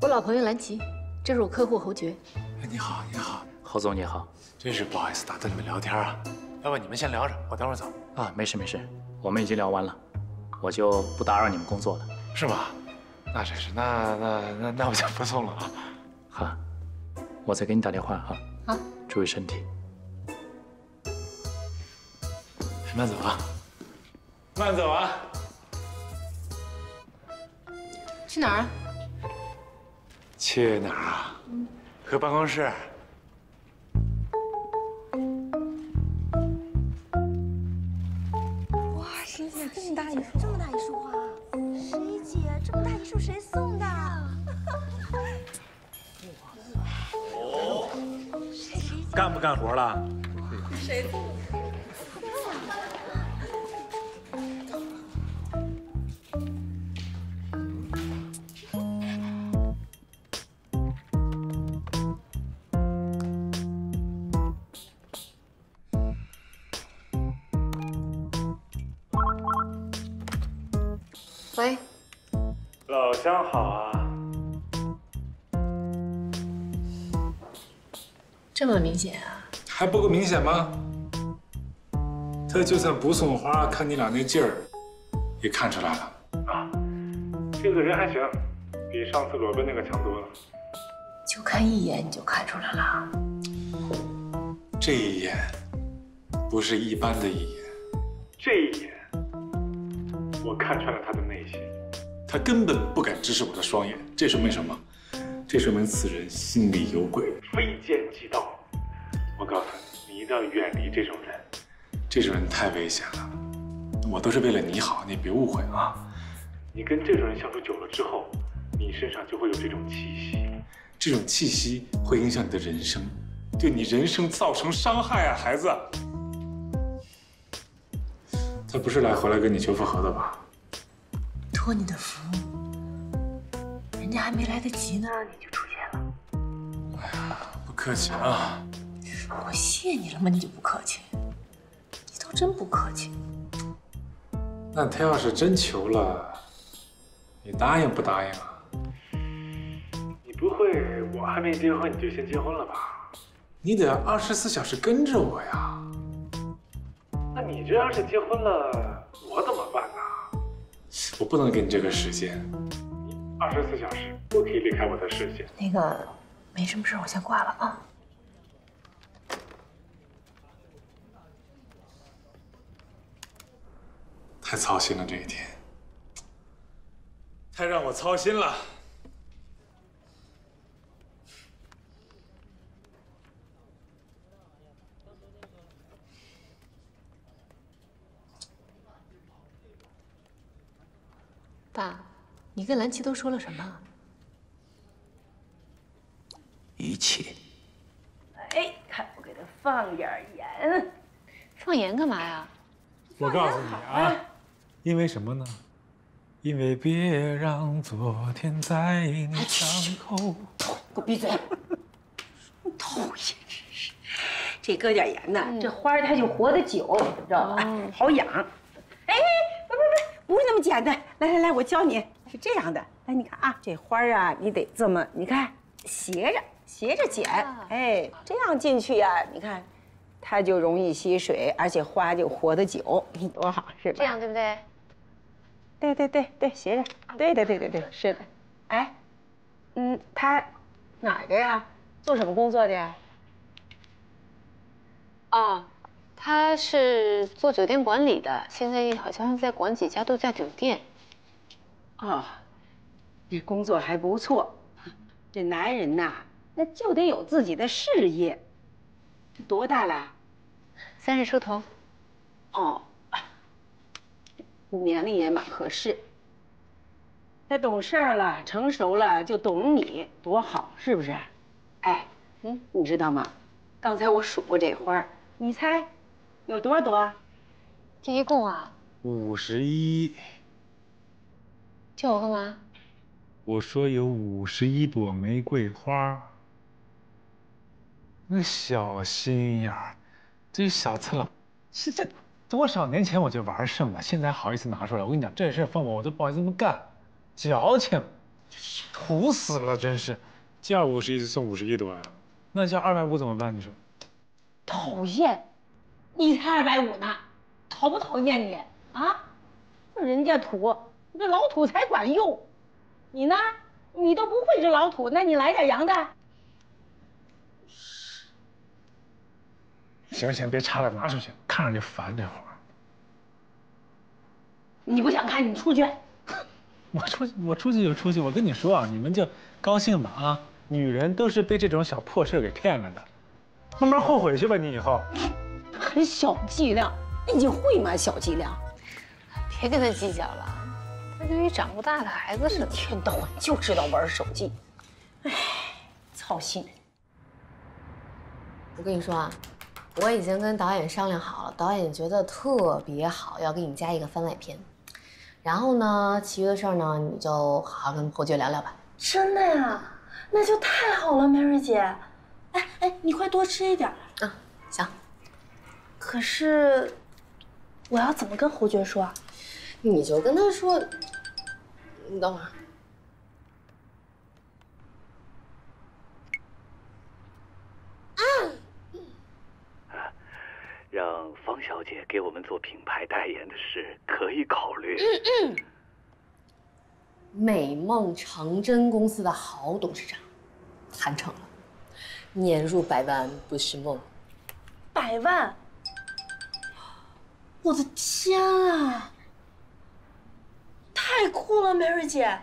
我老朋友蓝旗，这是我客户侯爵。哎，你好，你好，侯总你好，真是不好意思打断你们聊天啊。要不你们先聊着，我等会儿走。啊，没事没事，我们已经聊完了，我就不打扰你们工作了。是吗？那真是，那我就不送了啊。好，我再给你打电话啊。好，注意身体。慢走啊，慢走啊。去哪儿啊？去哪儿啊？回办公室。哇，十一姐这么大一束，这么大一束花，十一姐这么大一束谁送的？干不干活了？谁送的？喂，老乡好啊。这么明显啊？还不够明显吗？他就算不送花，看你俩那劲儿，也看出来了。啊，这个人还行，比上次裸奔那个强多了。就看一眼你就看出来了？这一眼，不是一般的一眼，这一眼，我看穿了他的内心。他根本不敢直视我的双眼，这说明什么？这说明此人心里有鬼，非奸即盗。我告诉你，你一定要远离这种人，这种人太危险了。我都是为了你好，你别误会啊。你跟这种人相处久了之后，你身上就会有这种气息，这种气息会影响你的人生，对你人生造成伤害啊，孩子。他不是回来跟你求复合的吧？托你的福，人家还没来得及呢，你就出现了。哎呀，不客气啊。我谢你了吗？你就不客气？你倒真不客气。那他要是真求了，你答应不答应啊？你不会我还没结婚你就先结婚了吧？你得24小时跟着我呀。那你这要是结婚了，我怎么办呢？我不能给你这个时间，你24小时不可以离开我的视线。那个，没什么事，我先挂了啊。太操心了这一天，太让我操心了。爸，你跟蓝琪都说了什么？一切。哎，看我给他放点盐。放盐干嘛呀？我告诉你啊，因为什么呢？因为别让昨天在你伤口。给我闭嘴！讨厌，真是。这搁点盐呢，这花它就活得久，知道吧？好养。哎，不是那么简单。来，我教你，是这样的。来，你看啊，这花啊，你得这么，你看斜着剪，哎，这样进去呀，你看。它就容易吸水，而且花就活得久，多好，是吧？这样对不对？对，斜着，对，是的。哎，他哪儿的呀？做什么工作的呀？哦，他是做酒店管理的，现在好像在管几家度假酒店。哦，这工作还不错。这男人呐，那就得有自己的事业。这多大了？30出头。哦，年龄也蛮合适。他懂事了，成熟了，就懂你，多好，是不是？哎，你知道吗？刚才我数过这花儿，你猜有多少朵？这一共啊，51。叫我干嘛？我说有51朵玫瑰花。那小心眼儿，这小次郎，是这多少年前我就玩剩了，现在好意思拿出来？我跟你讲，这事放我都不好意思这么干，矫情，土死了，真是。叫51送51朵呀，那叫250怎么办？你说？讨厌，你才250呢，讨不讨厌你啊？人家土，这老土才管用，你呢？你都不会这老土，那你来点洋的。行，别插了，拿出去，看着就烦这会儿。你不想看，你出去。我出去就出去，我跟你说啊，你们就高兴吧啊！女人都是被这种小破事给骗了的，慢慢后悔去吧，你以后。很小伎俩，你会吗？小伎俩。别跟他计较了，他就与长不大的孩子似的，一天到晚就知道玩手机，哎，操心。我跟你说啊，我已经跟导演商量好了，导演觉得特别好，要给你加一个番外篇。然后呢，其余的事儿呢，你就好好跟侯爵聊聊吧。真的呀？那就太好了，Mary 姐。哎，你快多吃一点啊。行。可是，我要怎么跟侯爵说啊？你就跟他说，你等会儿。让方小姐给我们做品牌代言的事可以考虑。美梦成真公司的郝董事长谈成了，年入100万不是梦。100万！我的天啊！太酷了，Mary 姐，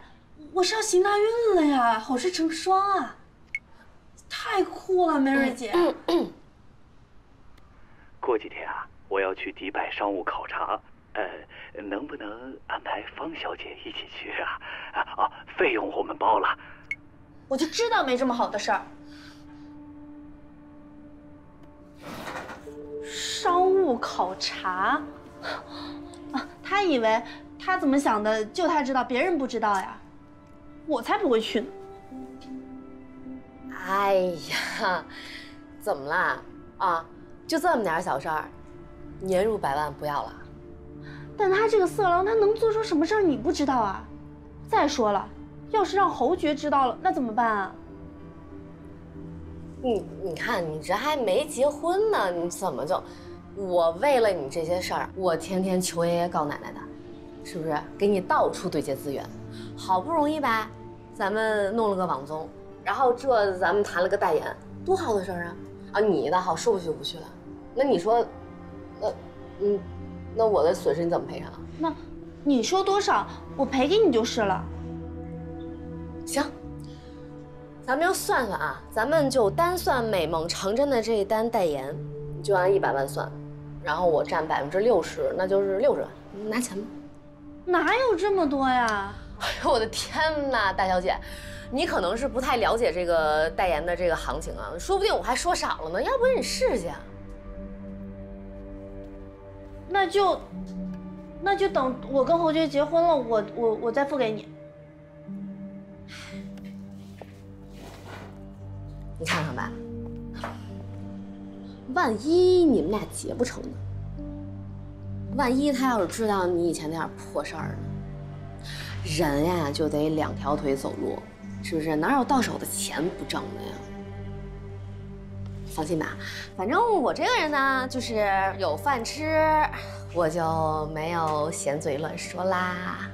我是要行大运了呀，好事成双啊！太酷了，Mary 姐。过几天啊，我要去迪拜商务考察，能不能安排方小姐一起去啊？费用我们包了。我就知道没这么好的事儿。商务考察，啊，他以为他怎么想的就他知道，别人不知道呀。我才不会去呢。哎呀，怎么啦？啊？就这么点小事儿，年入100万不要了？但他这个色狼，他能做出什么事儿你不知道啊？再说了，要是让侯爵知道了，那怎么办啊？你看你这还没结婚呢，你怎么就……我为了你这些事儿，我天天求爷爷告奶奶的，是不是？给你到处对接资源，好不容易吧，咱们弄了个网综，然后这咱们谈了个代言，多好的事儿啊！啊，你的好说不去就不去了，那你说，那我的损失你怎么赔偿？那你说多少，我赔给你就是了。行，咱们要算算啊，咱们就单算美梦成真的这一单代言，就按100万算，然后我占60%，那就是60万，拿钱吧。哪有这么多呀？哎呦我的天哪，大小姐！你可能是不太了解这个代言的这个行情啊，说不定我还说少了呢。要不然你试去啊？那就等我跟侯爵结婚了，我再付给你。你看看吧，万一你们俩结不成呢？万一他要是知道你以前那点破事儿呢？人呀就得2条腿走路。是不是哪有到手的钱不挣的呀？放心吧，反正我这个人呢，就是有饭吃，我就没有闲嘴乱说啦。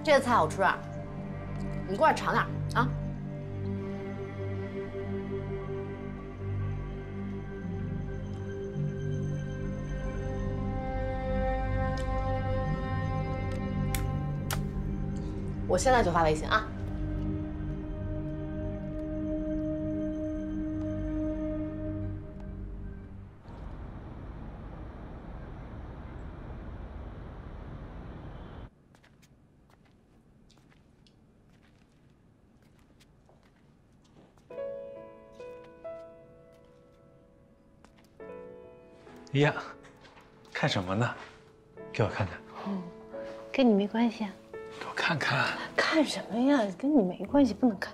这个菜好吃啊，你过来尝点啊。我现在就发微信啊。哎呀，看什么呢？给我看看。跟你没关系啊。给我看看。看什么呀？跟你没关系，不能看。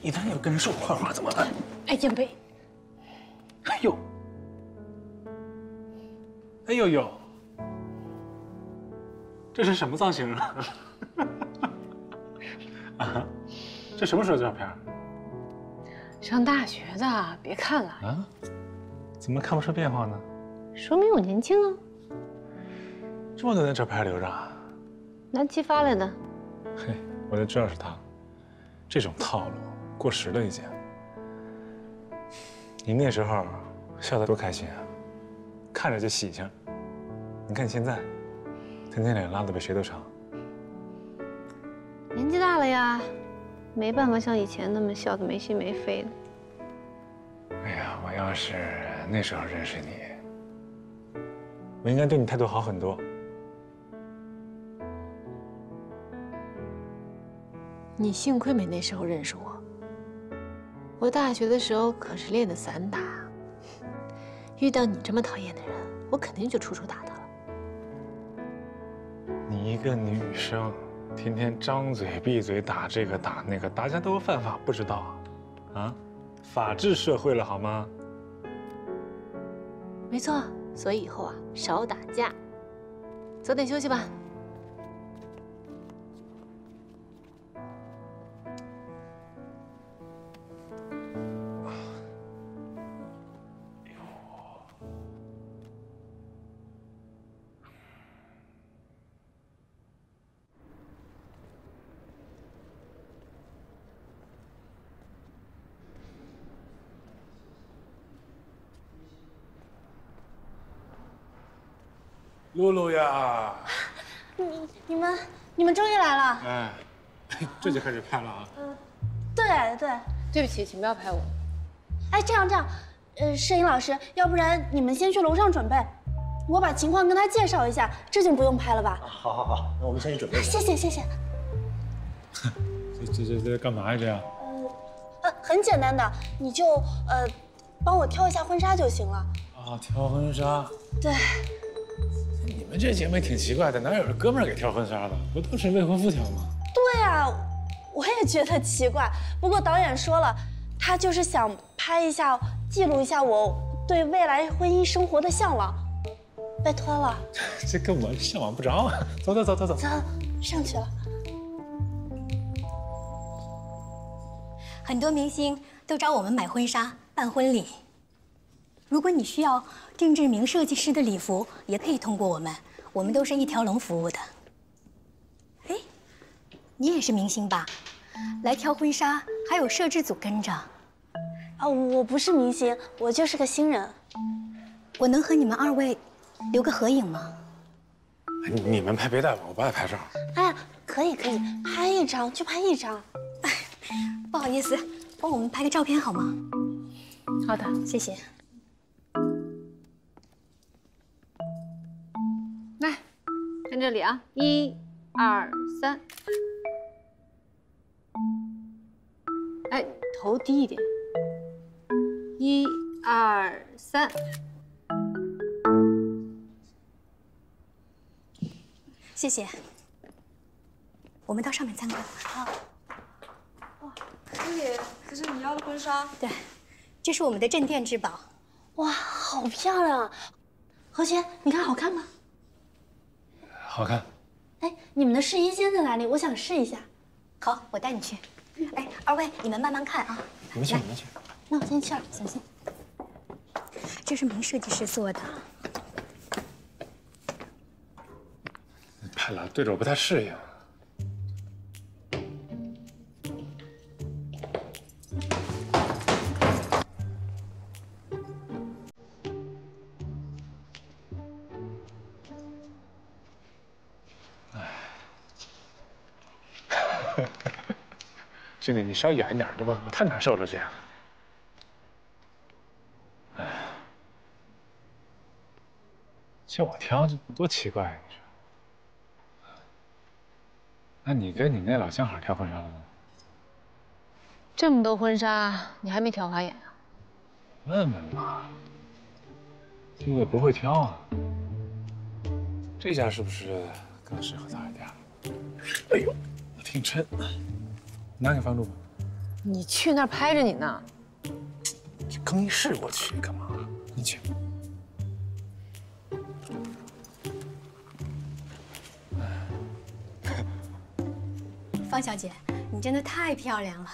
一旦要跟人说坏话怎么办？哎，燕贝。哎呦。哎呦呦。这是什么造型啊？啊，这什么时候照片？上大学的，别看了。啊？怎么看不出变化呢？说明我年轻啊。这么多年照片留着啊？南七发来的。嘿，我就知道是他。这种套路过时了已经。你那时候笑得多开心啊，看着就喜庆。你看你现在，天天脸拉得比谁都长。年纪大了呀，没办法像以前那么笑得没心没肺的。哎呀，我要是那时候认识你，我应该对你态度好很多。你幸亏没那时候认识我。我大学的时候可是练的散打，遇到你这么讨厌的人，我肯定就楚楚打他了。你一个女生，天天张嘴闭嘴打这个打那个，大家都犯法不知道啊？啊，法治社会了好吗？没错，所以以后啊少打架，早点休息吧。露露呀！你们终于来了。哎，这就开始拍了啊？对，对不起，请不要拍我。哎，这样，摄影老师，要不然你们先去楼上准备，我把情况跟他介绍一下，这就不用拍了吧？好，那我们先去准备。谢谢。这干嘛呀？这样？很简单的，你就帮我挑一下婚纱就行了。啊，挑婚纱。对。你们这姐妹挺奇怪的，哪有哥们儿给挑婚纱的？不都是未婚夫挑吗？对啊，我也觉得奇怪。不过导演说了，他就是想拍一下，记录一下我对未来婚姻生活的向往。拜托了。这跟我向往不着啊！走，上去了。很多明星都找我们买婚纱、办婚礼。如果你需要定制名设计师的礼服，也可以通过我们，我们都是一条龙服务的。哎，你也是明星吧？来挑婚纱还有摄制组跟着。啊，我不是明星，我就是个新人。我能和你们2位留个合影吗？你们拍别带我，我不爱拍照。哎呀，可以，拍一张就拍一张。不好意思，帮我们拍个照片好吗？好的，谢谢。来，看这里啊，1、2、3。哎，头低一点。1、2、3。谢谢。我们到上面参观。好。哇，师姐，这是你要的婚纱？对，这是我们的镇店之宝。哇，好漂亮啊！何洁，你看好看吗？好看。哎，你们的试衣间在哪里？我想试一下。好，我带你去。哎，2位，你们慢慢看啊。你们去。那我先去了，小心。这是名设计师做的。拍了对着我不太适应。真的，你稍远一点，对吧？我太难受了这样。哎，叫我挑，这多奇怪啊！你说。那你跟你那老相好挑婚纱了吗？这么多婚纱，你还没挑花眼啊？问问嘛，就我也不会挑啊。这家是不是更适合他一点？哎呦，挺沉，拿给方路吧。你去那儿拍着你呢。这更衣室我去干嘛？你去。方小姐，你真的太漂亮了，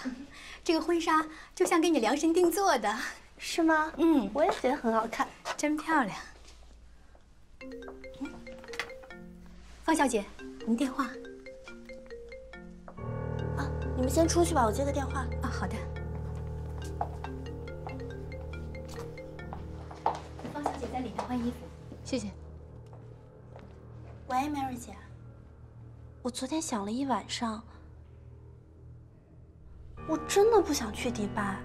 这个婚纱就像给你量身定做的，是吗？嗯，我也觉得很好看，真漂亮。方小姐，您电话。啊，你们先出去吧，我接个电话。啊，好的。方小姐在里头换衣服，谢谢。喂，Mary 姐，我昨天想了一晚上。我真的不想去迪拜，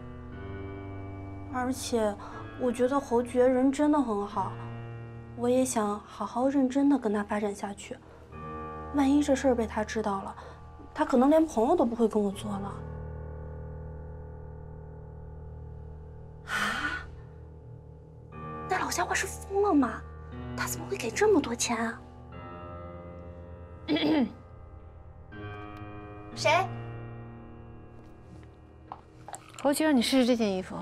而且我觉得侯爵人真的很好，我也想好好认真的跟他发展下去。万一这事儿被他知道了，他可能连朋友都不会跟我做了。啊？那老家伙是疯了吗？他怎么会给这么多钱啊？谁？侯局让你试试这件衣服。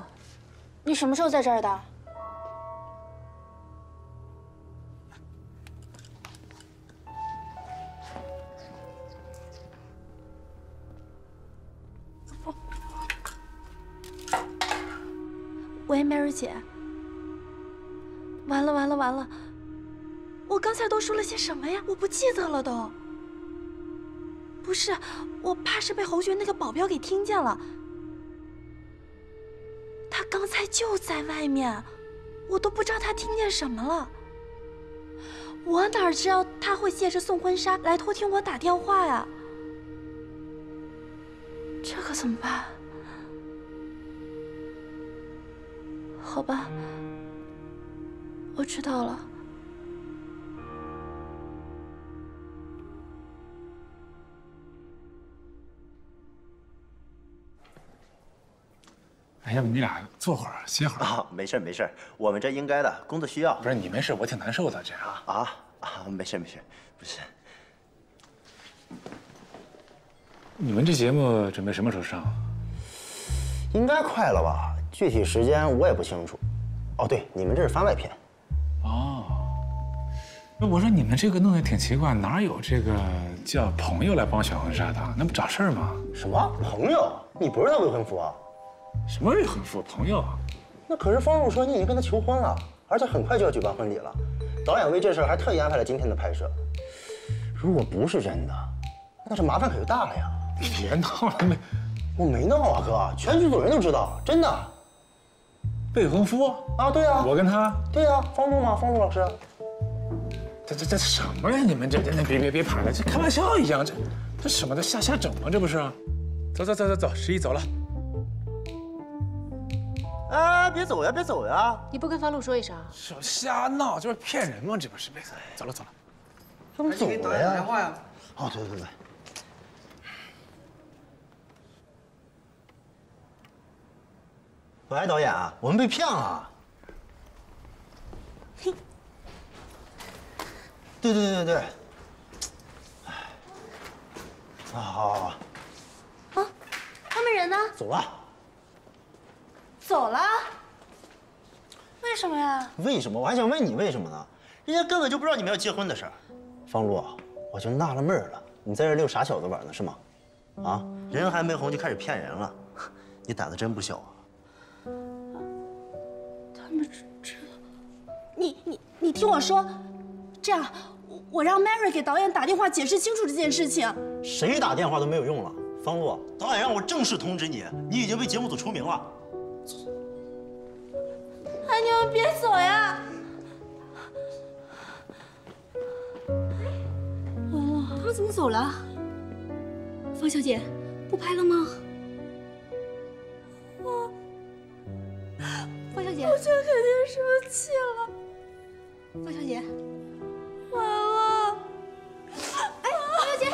你什么时候在这儿的？喂，Mary 姐。完了完了完了！我刚才都说了些什么呀？我不记得了都。不是，我怕是被侯爵那个保镖给听见了。他刚才就在外面，我都不知道他听见什么了。我哪知道他会借着送婚纱来偷听我打电话呀？这可怎么办？好吧，我知道了。哎，要不你俩坐会儿歇会儿啊？没事没事，我们这应该的，工作需要。不是你没事，我挺难受的这样。没事没事，不是。你们这节目准备什么时候上？应该快了吧？具体时间我也不清楚。哦，对，你们这是番外篇。哦，那我说你们这个弄得挺奇怪，哪有这个叫朋友来帮选婚纱的？那不找事儿吗？什么朋友？你不是他未婚夫啊？什么未婚夫？朋友？那可是方璐说你已经跟他求婚了，而且很快就要举办婚礼了。导演为这事儿还特意安排了今天的拍摄。如果不是真的，那这麻烦可就大了呀！你别闹了，我没闹啊，哥，全剧组人都知道，真的。未婚夫？啊，对啊，我跟他？对啊，方璐吗？方璐老师。这什么呀？你们这别拍了，这开玩笑一样，这什么的瞎整吗？这不是？走，11走了。哎，别走呀，别走呀！你不跟方璐说一声？少瞎闹，这不是骗人吗？这不是？别走了。怎么走了呀？打电话呀？哦，对。喂，导演啊，我们被骗了。对。好。啊，他们人呢？走了。走了？为什么呀？为什么？我还想问你为什么呢？人家根本就不知道你们要结婚的事儿。方璐，我就纳了闷了，你在这遛傻小子玩呢是吗？啊，人还没红就开始骗人了，你胆子真不小啊！他们知道？你听我说，这样我让 Mary 给导演打电话解释清楚这件事情。谁打电话都没有用了。方璐，导演让我正式通知你，你已经被节目组除名了。哎，你们别走呀！他们怎么走了？方小姐，不拍了吗？气了。方小姐，完了！哎，方小姐，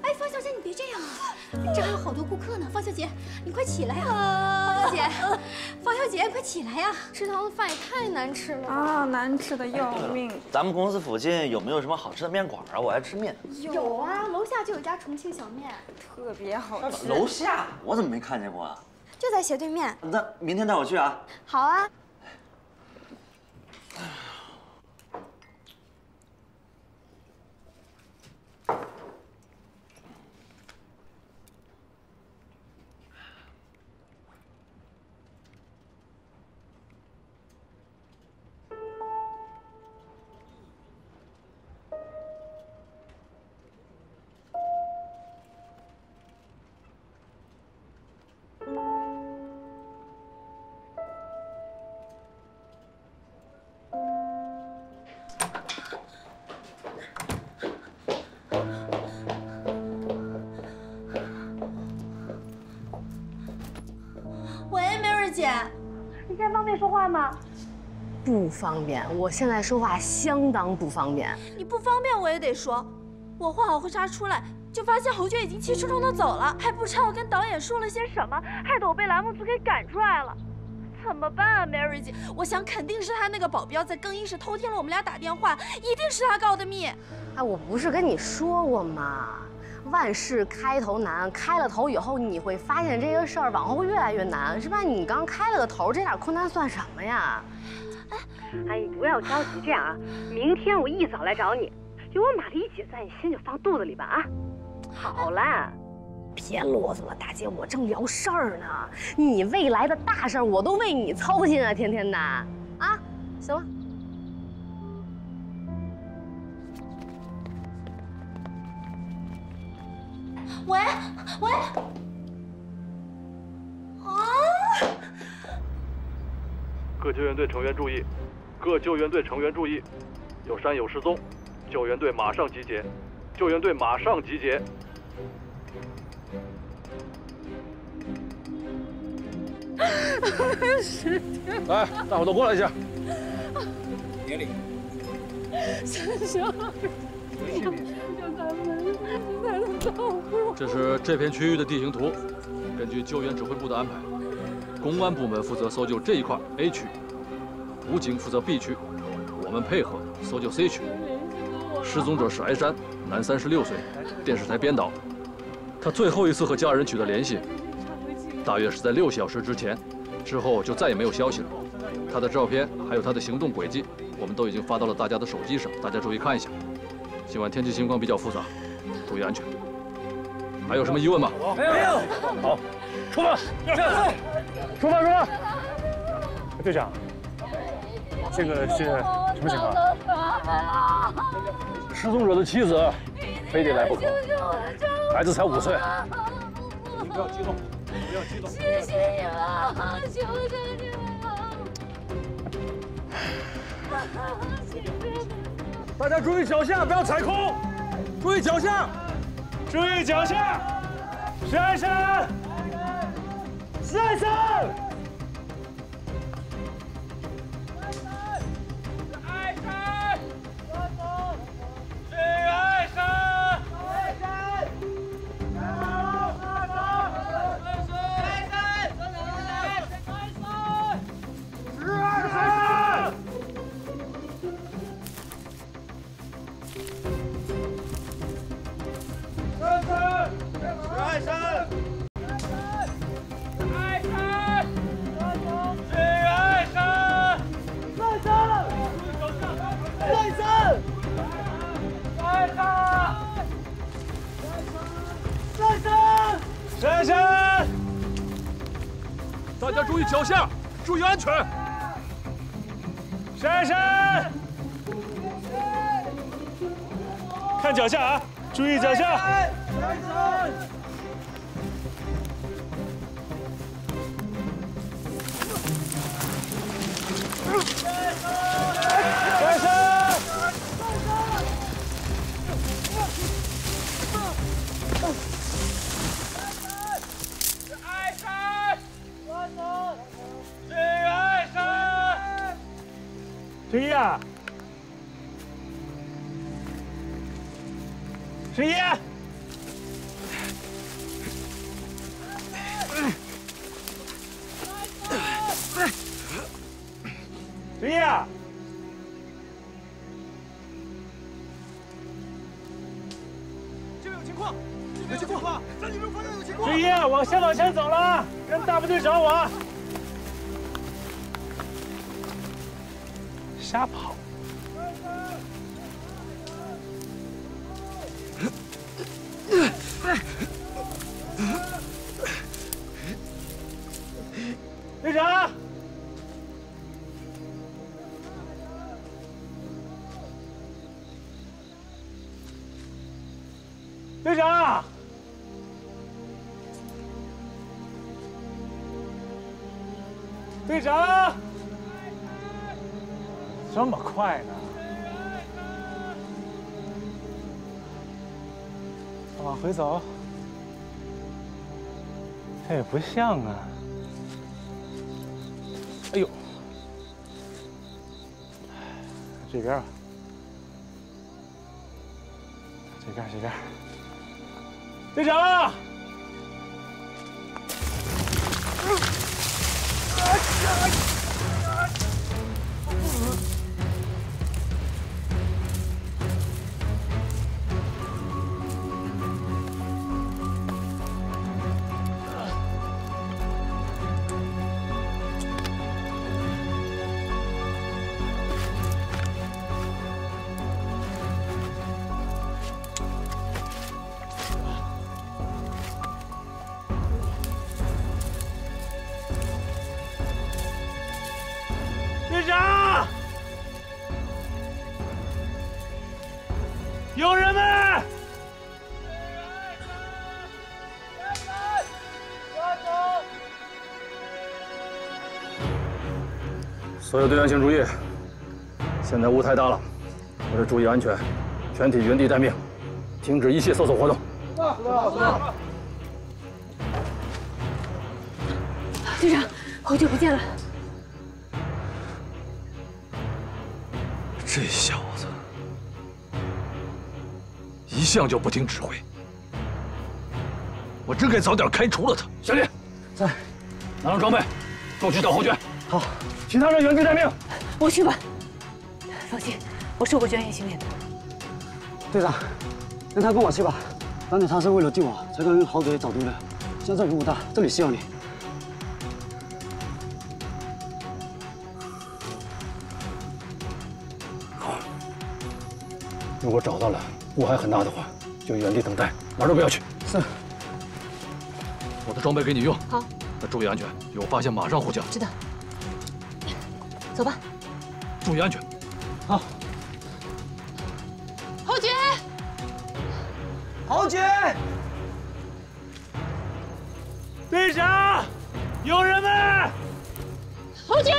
哎，方小姐，你别这样啊，这还有好多顾客呢。方小姐，你快起来呀！方小姐，方小姐，快起来呀！食堂的饭也太难吃了啊，难吃的要命。咱们公司附近有没有什么好吃的面馆啊？我爱吃面。有啊，楼下就有一家重庆小面，特别好吃。楼下我怎么没看见过啊？就在斜对面。那明天带我去啊。好啊。喂，梅蕊姐，你现在方便说话吗？不方便，我现在说话相当不方便。你不方便我也得说，我画好婚纱出来，就发现侯娟已经气冲冲的走了，还不知道跟导演说了些什么，害得我被栏目组给赶出来了。怎么办啊，Mary 姐？我想肯定是他那个保镖在更衣室偷听了我们俩打电话，一定是他告的密。哎，我不是跟你说过吗？万事开头难，开了头以后，你会发现这个事儿往后越来越难，是吧？你刚开了个头，这点困难算什么呀？哎，你不要着急，这样啊，明天我一早来找你，有我玛丽姐在，你心就放肚子里吧啊。好了。别啰嗦了，大姐，我正聊事儿呢。你未来的大事儿，我都为你操心啊，天天的。啊，行了。喂，喂，啊！各救援队成员注意，各救援队成员注意，有山友失踪，救援队马上集结，救援队马上集结。来，大伙都过来一下。年龄。这是这片区域的地形图，根据救援指挥部的安排，公安部门负责搜救这一块 A 区，武警负责 B 区，我们配合搜救 C 区。失踪者是艾山，男，36岁，电视台编导。他最后一次和家人取得联系，大约是在6小时之前，之后就再也没有消息了。他的照片还有他的行动轨迹，我们都已经发到了大家的手机上，大家注意看一下。今晚天气情况比较复杂，注意安全。还有什么疑问吗？没有。好，出发！出发！队长，这个是什么情况？失踪者的妻子非得来不可，孩子才5岁。你不要激动，不要激动。谢谢你了，求求你了！大家注意脚下，不要踩空，注意脚下，注意脚下。是艾山，是艾山。珊珊，大家注意脚下，注意安全。珊珊，看脚下啊，注意脚下。珊珊，珊珊。十一，十一，这边有情况，有情况，在你们方向有情况。十一，我先往前走了，让大部队找我。瞎跑。 队长，队长，队长，这么快呢？往回走，这也不像啊。 哎呦，这边啊，这边，队长，队长，有人没？ 所有队员请注意，现在雾太大了，为了注意安全，全体原地待命，停止一切搜索活动。队长，侯爵不见了。这小子一向就不听指挥，我真该早点开除了他。小李，在，拿上装备，共去找侯爵。好，其他人原地待命。我去吧。放心，我受过专业训练的。队长，让他跟我去吧。当年他是为了救我，才跟豪杰走丢的。现在雨雾大，这里需要你。好，如果找到了雾还很大的话，就原地等待，哪儿都不要去。是。我的装备给你用。好。那注意安全，有发现马上呼叫。知道。走吧。注意安全。好。侯爵。侯爵。队长，有人没？侯爵。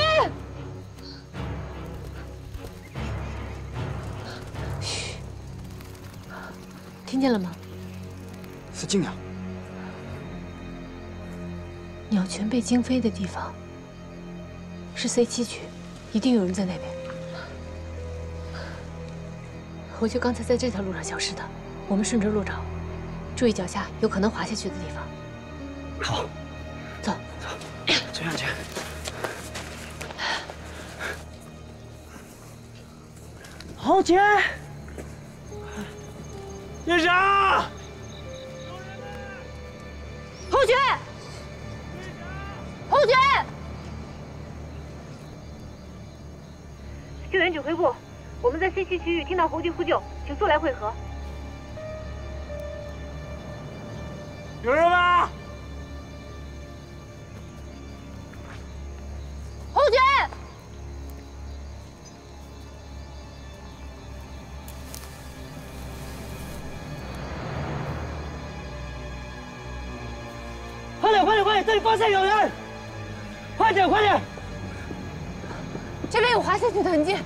嘘，听见了吗？是静鸟。鸟泉被惊飞的地方是 C7区，一定有人在那边。侯爵刚才在这条路上消失的，我们顺着路找，注意脚下有可能滑下去的地方。好，走，注意安全。侯爵，队长，侯爵，侯爵，救援指挥部，我们在 C7区域听到侯爵呼救，请速来会合。有人吗？侯爵，快点，快点，快点！这里方向有人，快点，快点！这边有滑下去的痕迹。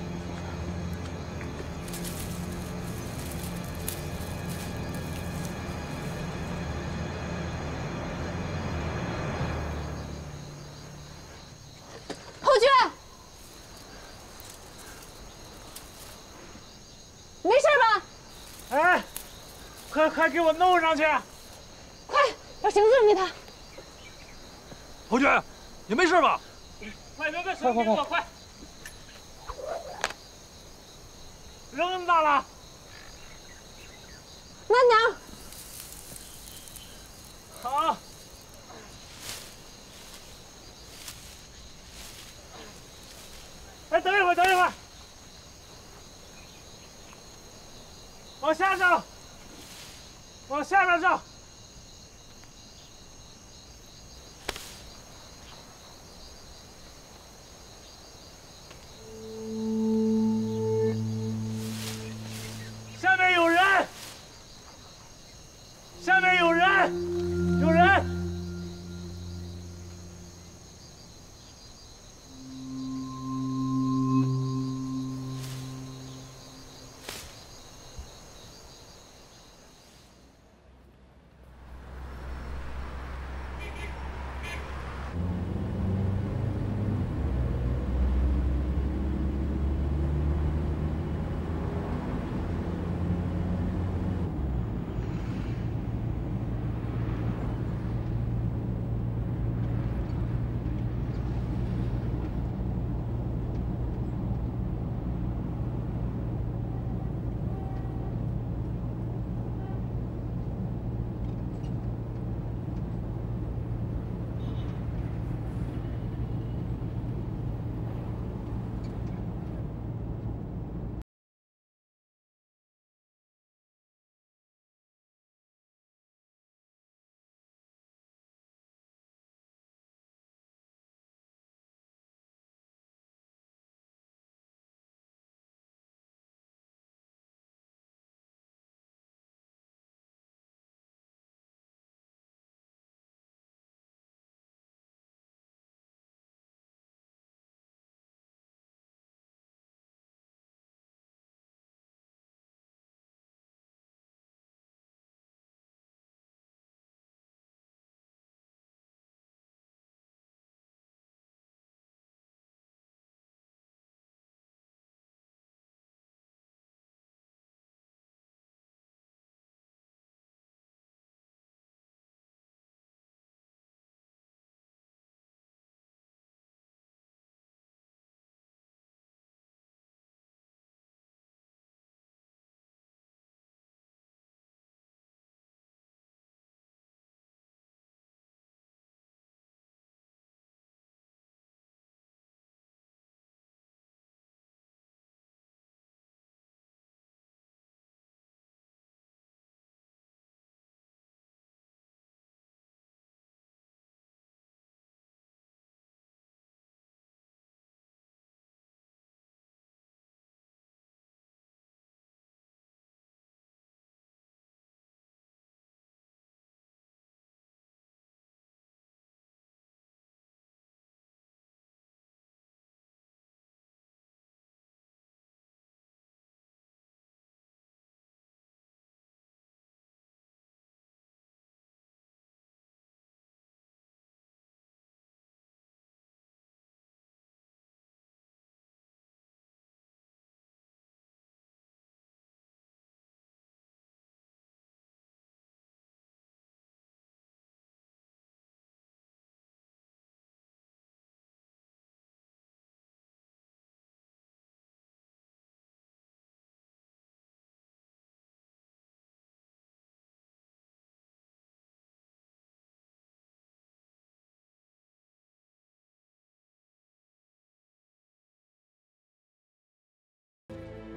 侯爵，没事吧？哎，快给我弄上去！快，把绳子扔给他。侯爵，你没事吧？快扔个绳给我，快！扔那么大了？慢点。好。哎，等一会儿，等一会儿。往下扔，往下面扔。下面有人，下面有人，有人。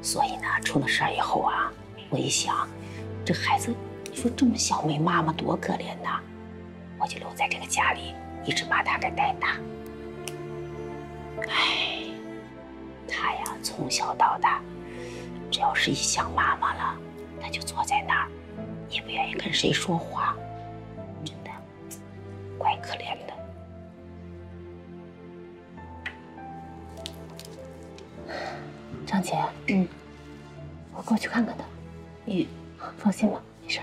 所以呢，出了事儿以后啊，我一想，这孩子，你说这么小没妈妈多可怜呐，我就留在这个家里，一直把他给带大。哎，他呀，从小到大，只要是一想妈妈了，他就坐在那儿，也不愿意跟谁说话，真的，怪可怜的。张姐，我过去看看他。放心吧，没事。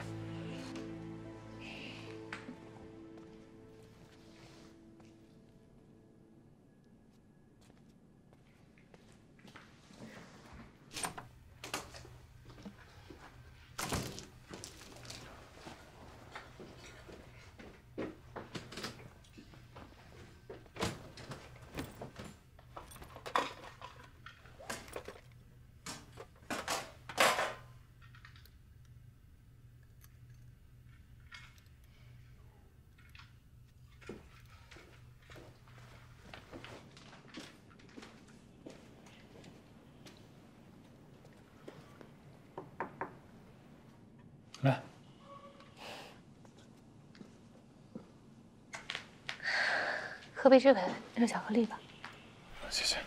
来，喝杯这个热巧克力吧。谢谢。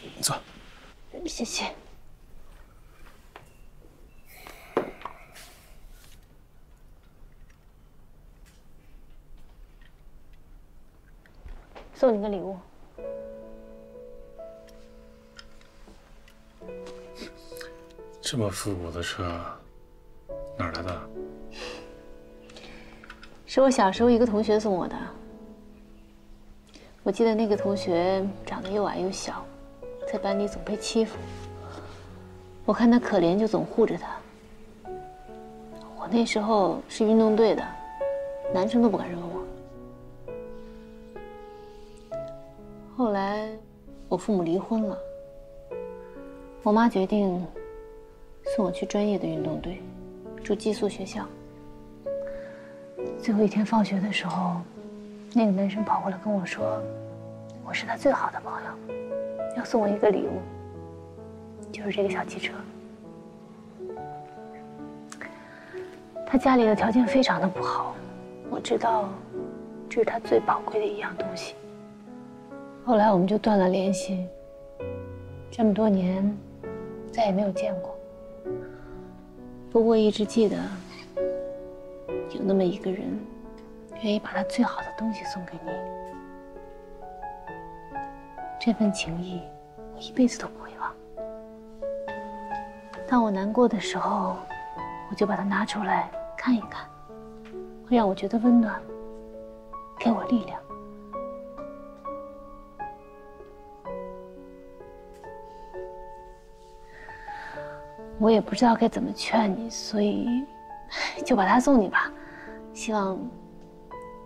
你坐。谢谢。送你个礼物。这么复古的车，哪儿来的？是我小时候一个同学送我的。我记得那个同学长得又矮又小，在班里总被欺负。我看他可怜，就总护着他。我那时候是运动队的，男生都不敢惹我。后来我父母离婚了，我妈决定送我去专业的运动队，住寄宿学校。最后一天放学的时候，那个男生跑过来跟我说，我是他最好的朋友，要送我一个礼物，就是这个小汽车。他家里的条件非常的不好，我知道这是他最宝贵的一样东西。后来我们就断了联系，这么多年再也没有见过。不过一直记得有那么一个人，愿意把他最好的东西送给你。这份情谊，我一辈子都不会忘。当我难过的时候，我就把它拿出来看一看，会让我觉得温暖，给我力量。我也不知道该怎么劝你，所以就把它送你吧，希望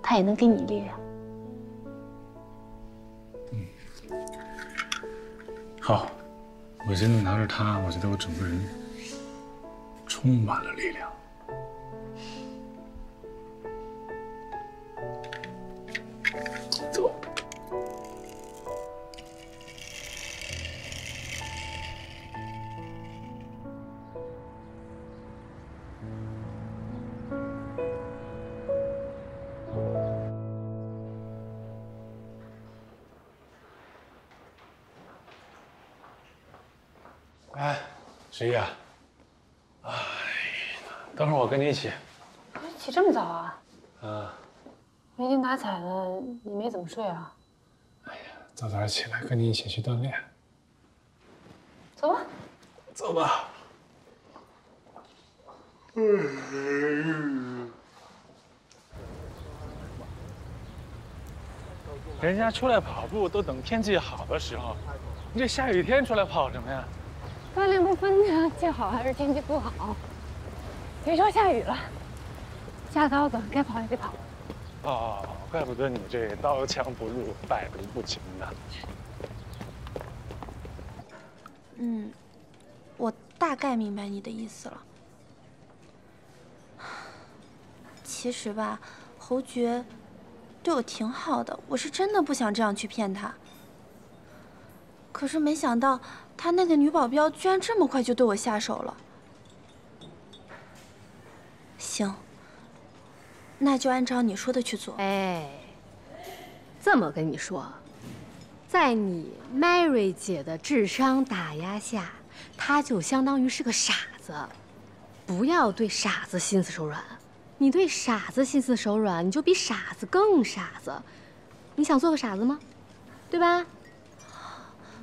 它也能给你力量。好，我现在拿着它，我觉得我整个人充满了力量。走。哎，十一啊，哎，等会儿我跟你一起。起这么早啊？嗯，我已经打彩了，你没怎么睡啊？早点起来，跟你一起去锻炼。走吧。走吧。人家出来跑步都等天气好的时候，你这下雨天出来跑什么呀？锻炼不分天气好还是天气不好。别说下雨了，下刀子该跑也得跑。哦，怪不得你这刀枪不入，百毒不侵呢。嗯，我大概明白你的意思了。其实吧，侯爵对我挺好的，我是真的不想这样去骗他。可是没想到，他那个女保镖居然这么快就对我下手了。行，那就按照你说的去做。哎，这么跟你说，在你 Mary 姐的智商打压下，她就相当于是个傻子。不要对傻子心慈手软，你对傻子心慈手软，你就比傻子更傻子。你想做个傻子吗？对吧？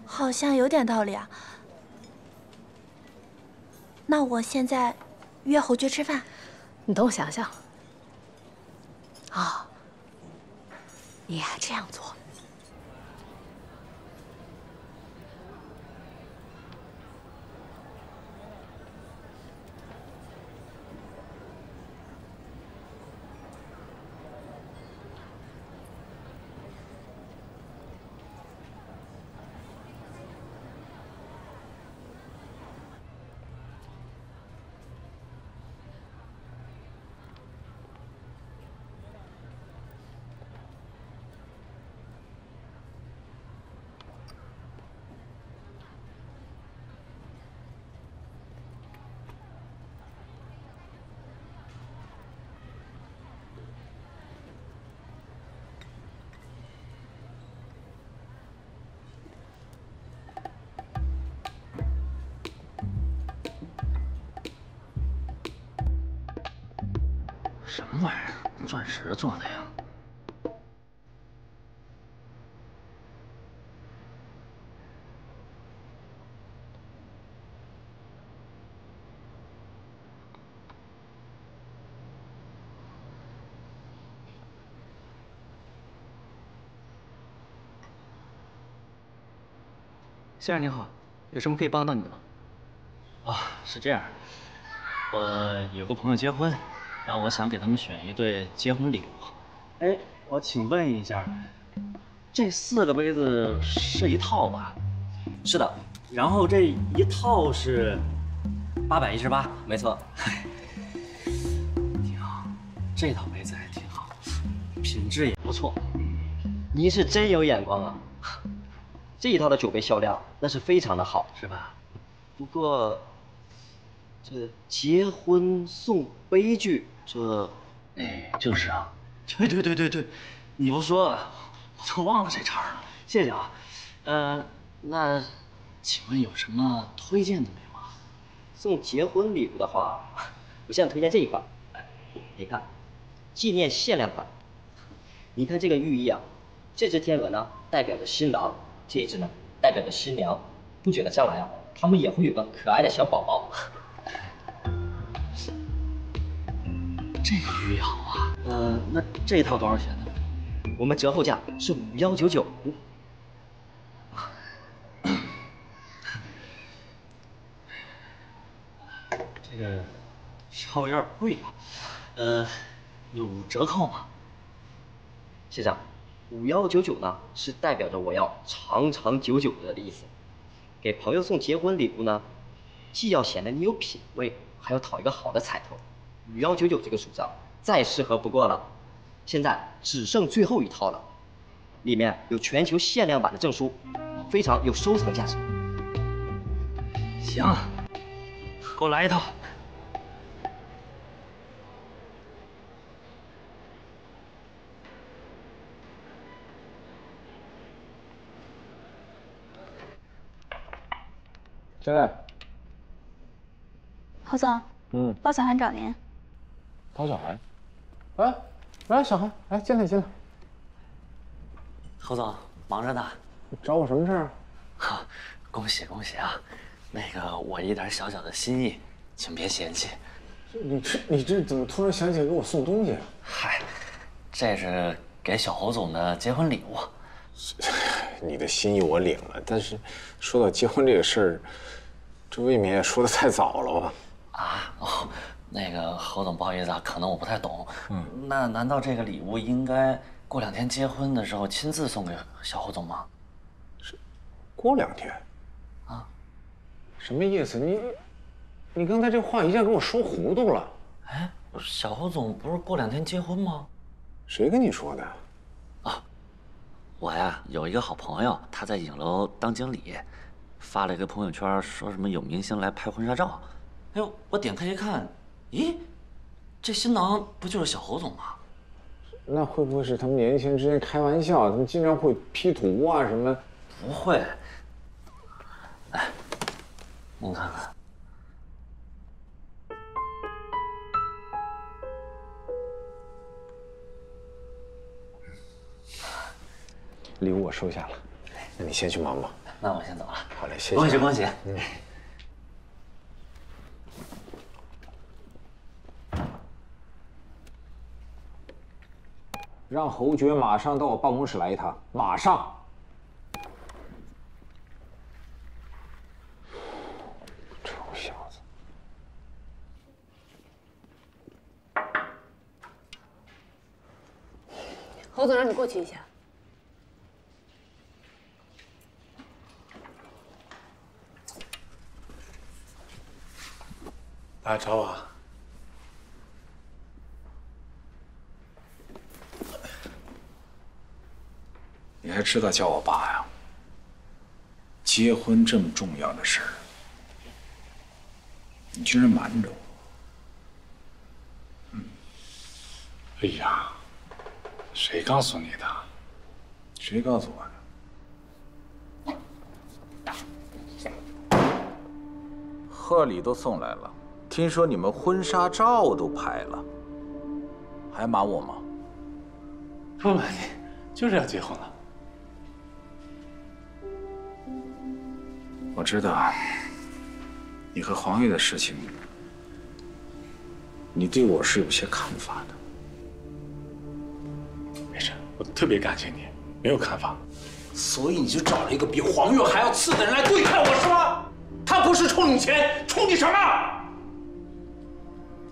好像有点道理啊。那我现在约侯爵吃饭。你等我想想。啊，你呀这样做。什么玩意儿？钻石做的呀？先生您好，有什么可以帮到你的吗？啊，是这样，我有个朋友结婚，然后我想给他们选一对结婚礼物。哎，我请问一下，这4个杯子是一套吧？是的。然后这一套是818，没错。挺好，这套杯子还挺好，品质也不错。您是真有眼光啊！这一套的酒杯销量那是非常的好，是吧？不过，这结婚送杯具，这，哎，就是啊。对，你不说，我都忘了这茬了。谢谢啊。那，请问有什么推荐的没有啊？送结婚礼物的话，我现在推荐这一款。你看，纪念限量版。你看这个寓意啊，这只天鹅呢代表着新郎。这一只呢，代表着新娘，不久的将来啊，他们也会有个可爱的小宝宝。这个寓意好啊。那这一套多少钱呢？我们折后价是5199。这个稍微有点贵啊。有折扣吗？先生，5199呢是代表着我要长长久久的意思。给朋友送结婚礼物呢，既要显得你有品味，还要讨一个好的彩头。5199这个数字再适合不过了。现在只剩最后一套了，里面有全球限量版的证书，非常有收藏价值。行，给我来一套。进来。侯总，包小涵找您。包小涵，哎，来，小涵，来进来。侯总，忙着呢。找我什么事儿？恭喜啊！那个我一点小小的心意，请别嫌弃。你这怎么突然想起来给我送东西？嗨，这是给小侯总的结婚礼物。你的心意我领了，但是说到结婚这个事儿，这未免也说的太早了吧？那个侯总，不好意思啊，可能我不太懂。那难道这个礼物应该过2天结婚的时候亲自送给小侯总吗？是，过2天？啊？什么意思？你刚才这话一下给我说糊涂了。哎，小侯总不是过2天结婚吗？谁跟你说的？我呀有一个好朋友，他在影楼当经理，发了一个朋友圈，说什么有明星来拍婚纱照。哎呦，我点开一看，咦，这新郎不就是小侯总吗？那会不会是他们年轻人之间开玩笑？他们经常会 P 图啊什么？不会。哎，您看看。礼物我收下了，那你先去忙吧。那我先走了。好嘞，谢谢。恭喜。让侯爵马上到我办公室来一趟，马上。臭小子！侯总让你过去一下。来找我。你还知道叫我爸呀？结婚这么重要的事儿，你居然瞒着我。哎呀，谁告诉你的？谁告诉我的？贺礼都送来了，听说你们婚纱照都拍了。还瞒我吗？不瞒你，就是要结婚了。我知道，你和黄玉的事情，你对我是有些看法的。没事，我特别感谢你，没有看法。所以你就找了一个比黄玉还要次的人来对抗我是吗？他不是冲你钱，冲你什么？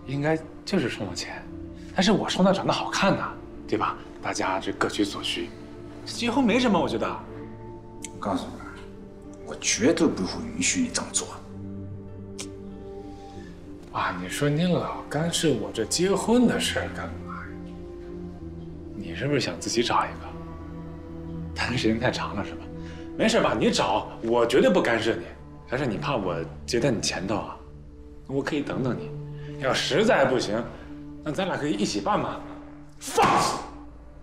应该就是冲我钱，但是我冲他长得好看呐，对吧？大家这各取所需，结婚没什么，我觉得。我告诉你，我绝对不会允许你这么做。啊，你说你老干涉我这结婚的事儿干嘛呀？你是不是想自己找一个？谈的时间太长了是吧？没事吧？你找我绝对不干涉你，但是你怕我接在你前头啊？我可以等等你，要实在不行，那咱俩可以一起办嘛。放肆！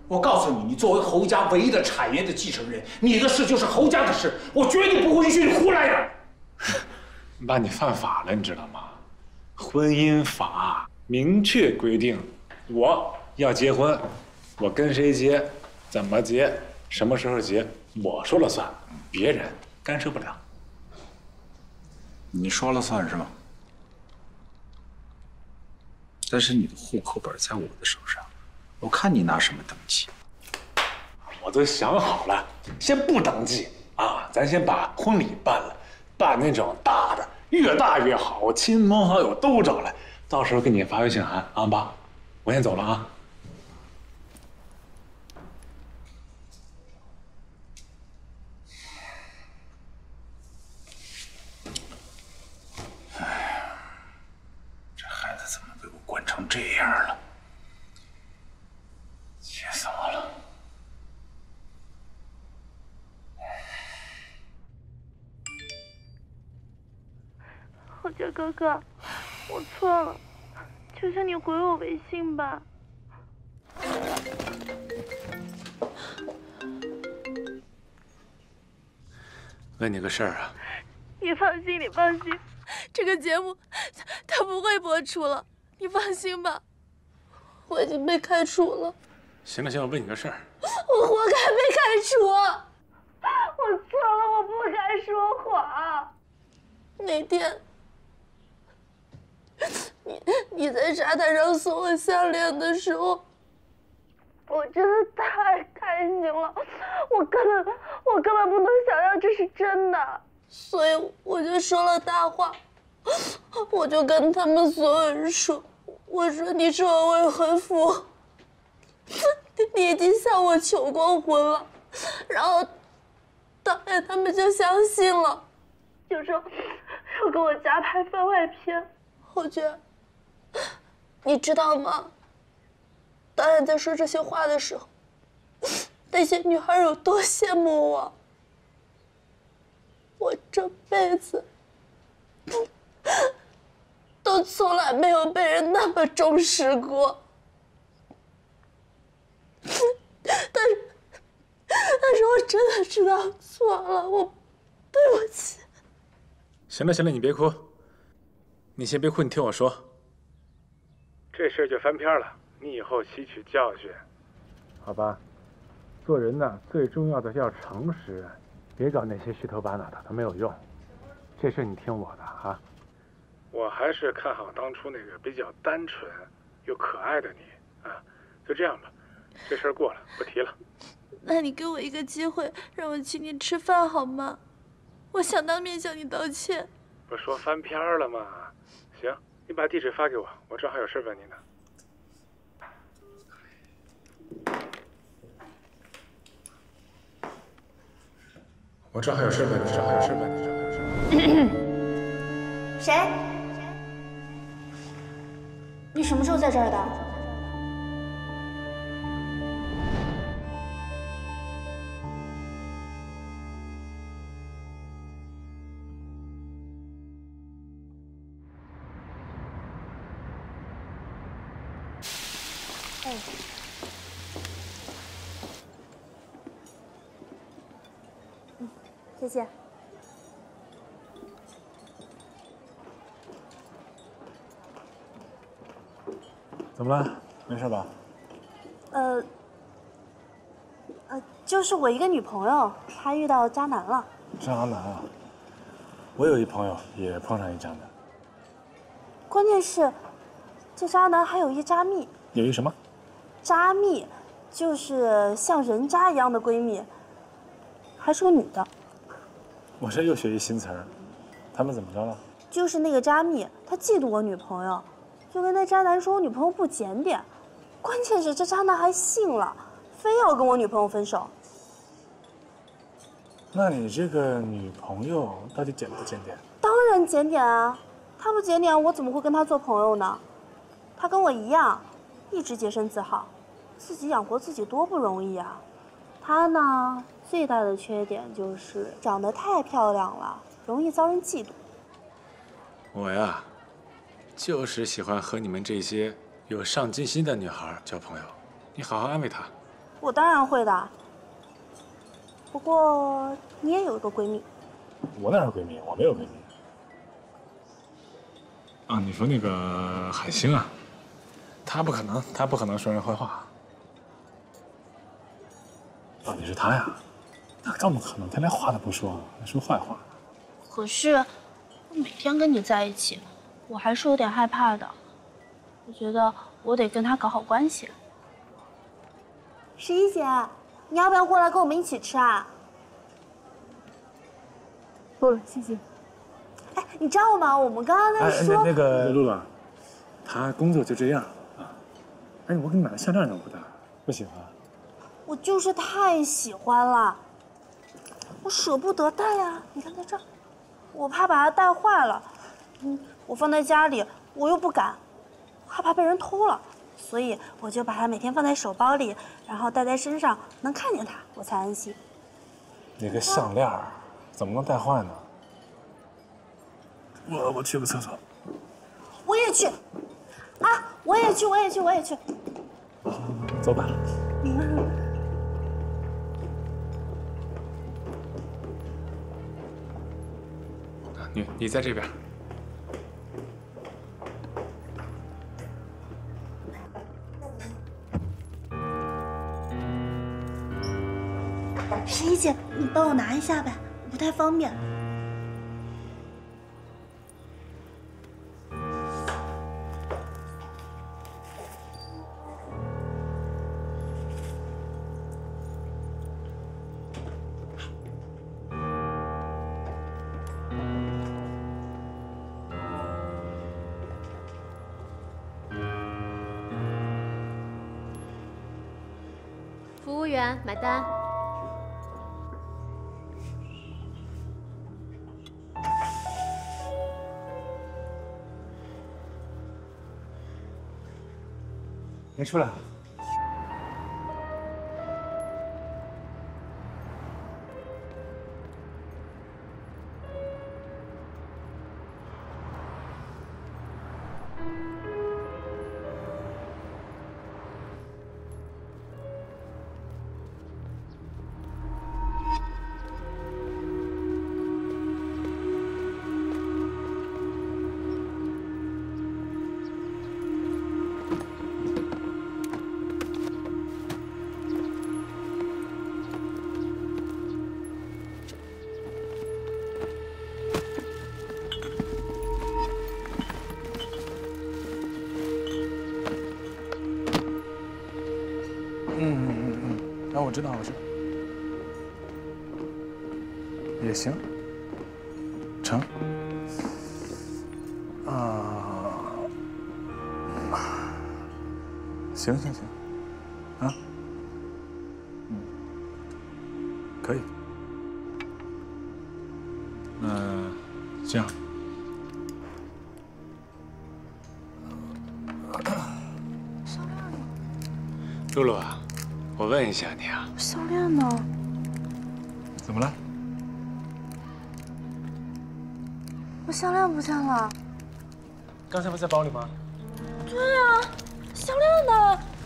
我告诉你，你作为侯家唯一的产业的继承人，你的事就是侯家的事，我绝对不会允许你胡来的。爸，你犯法了，你知道吗？婚姻法明确规定，我要结婚，我跟谁结，怎么结，什么时候结，我说了算，别人干涉不了。你说了算是吗？但是你的户口本在我的手上，我看你拿什么登记？我都想好了，先不登记啊，咱先把婚礼办了，办那种大的，越大越好，亲朋好友都找来，到时候给你发微信函啊，爸，我先走了啊。惯成这样了，气死我了！浩杰哥哥，我错了，求求你回我微信吧。问你个事儿啊。你放心，你放心，这个节目它不会播出了。你放心吧，我已经被开除了。行了行了，我问你个事儿。我活该被开除，我错了，我不该说谎。那天，你在沙滩上送我项链的时候，我真的太开心了，我根本不能想象这是真的，所以我就说了大话。我就跟他们所有人说，我说你是我未婚夫，你已经向我求过婚了，然后导演他们就相信了，就说要给我加拍番外篇。侯娟，你知道吗？导演在说这些话的时候，那些女孩有多羡慕我。我这辈子都从来没有被人那么重视过，但是我真的知道错了，我对不起。行了行了，你别哭，你先别哭，你听我说。这事儿就翻篇了，你以后吸取教训，好吧？做人呢，最重要的要诚实，别搞那些虚头巴脑的，都没有用。这事你听我的啊。我还是看好当初那个比较单纯又可爱的你啊，就这样吧，这事儿过了，不提了。那你给我一个机会，让我请你吃饭好吗？我想当面向你道歉。不说翻篇了吗？行，你把地址发给我，我正好有事问你呢。我正好有事问你，正好有事问你，正好有事问你。谁？你什么时候在这儿的？谢谢。怎么了？没事吧？就是我一个女朋友，她遇到渣男了。渣男啊！我有一朋友也碰上一渣男。关键是，这渣男还有一渣蜜。有一什么？渣蜜，就是像人渣一样的闺蜜，还是个女的。我这又学一新词儿，他们怎么着了？就是那个渣蜜，她嫉妒我女朋友，就跟那渣男说我女朋友不检点。关键是这渣男还信了，非要跟我女朋友分手。那你这个女朋友到底检不检点？当然检点啊，她不检点，我怎么会跟她做朋友呢？她跟我一样，一直洁身自好，自己养活自己多不容易啊。她呢，最大的缺点就是长得太漂亮了，容易遭人嫉妒。我呀，就是喜欢和你们这些有上进心的女孩交朋友。你好好安慰她。我当然会的。不过你也有一个闺蜜。我哪有闺蜜？我没有闺蜜。啊，你说那个海星啊，他不可能说人坏话。到底是他呀？那更不可能，他连话都不说，还说坏话。可是我每天跟你在一起，我还是有点害怕的。我觉得我得跟他搞好关系。十一姐，你要不要过来跟我们一起吃啊？不了，谢谢。哎，你知道吗？我们刚刚在说那个露露，他工作就这样啊。哎，我给你买的项链怎么不戴？不喜欢？我就是太喜欢了，我舍不得戴呀。你看在这儿，我怕把它戴坏了。我放在家里，我又不敢，害怕被人偷了，所以我就把它每天放在手包里，然后戴在身上，能看见它，我才安心。你个项链怎么能戴坏呢？我去个厕所。我也去，啊，我也去。走吧。你在这边。十一姐，你帮我拿一下呗，不太方便。服务员，买单。没出来。我知道，也行，成。行，啊，可以。这样。露露啊，我问一下你啊，项链呢？怎么了？我项链不见了。刚才不在包里吗？对啊，项链呢？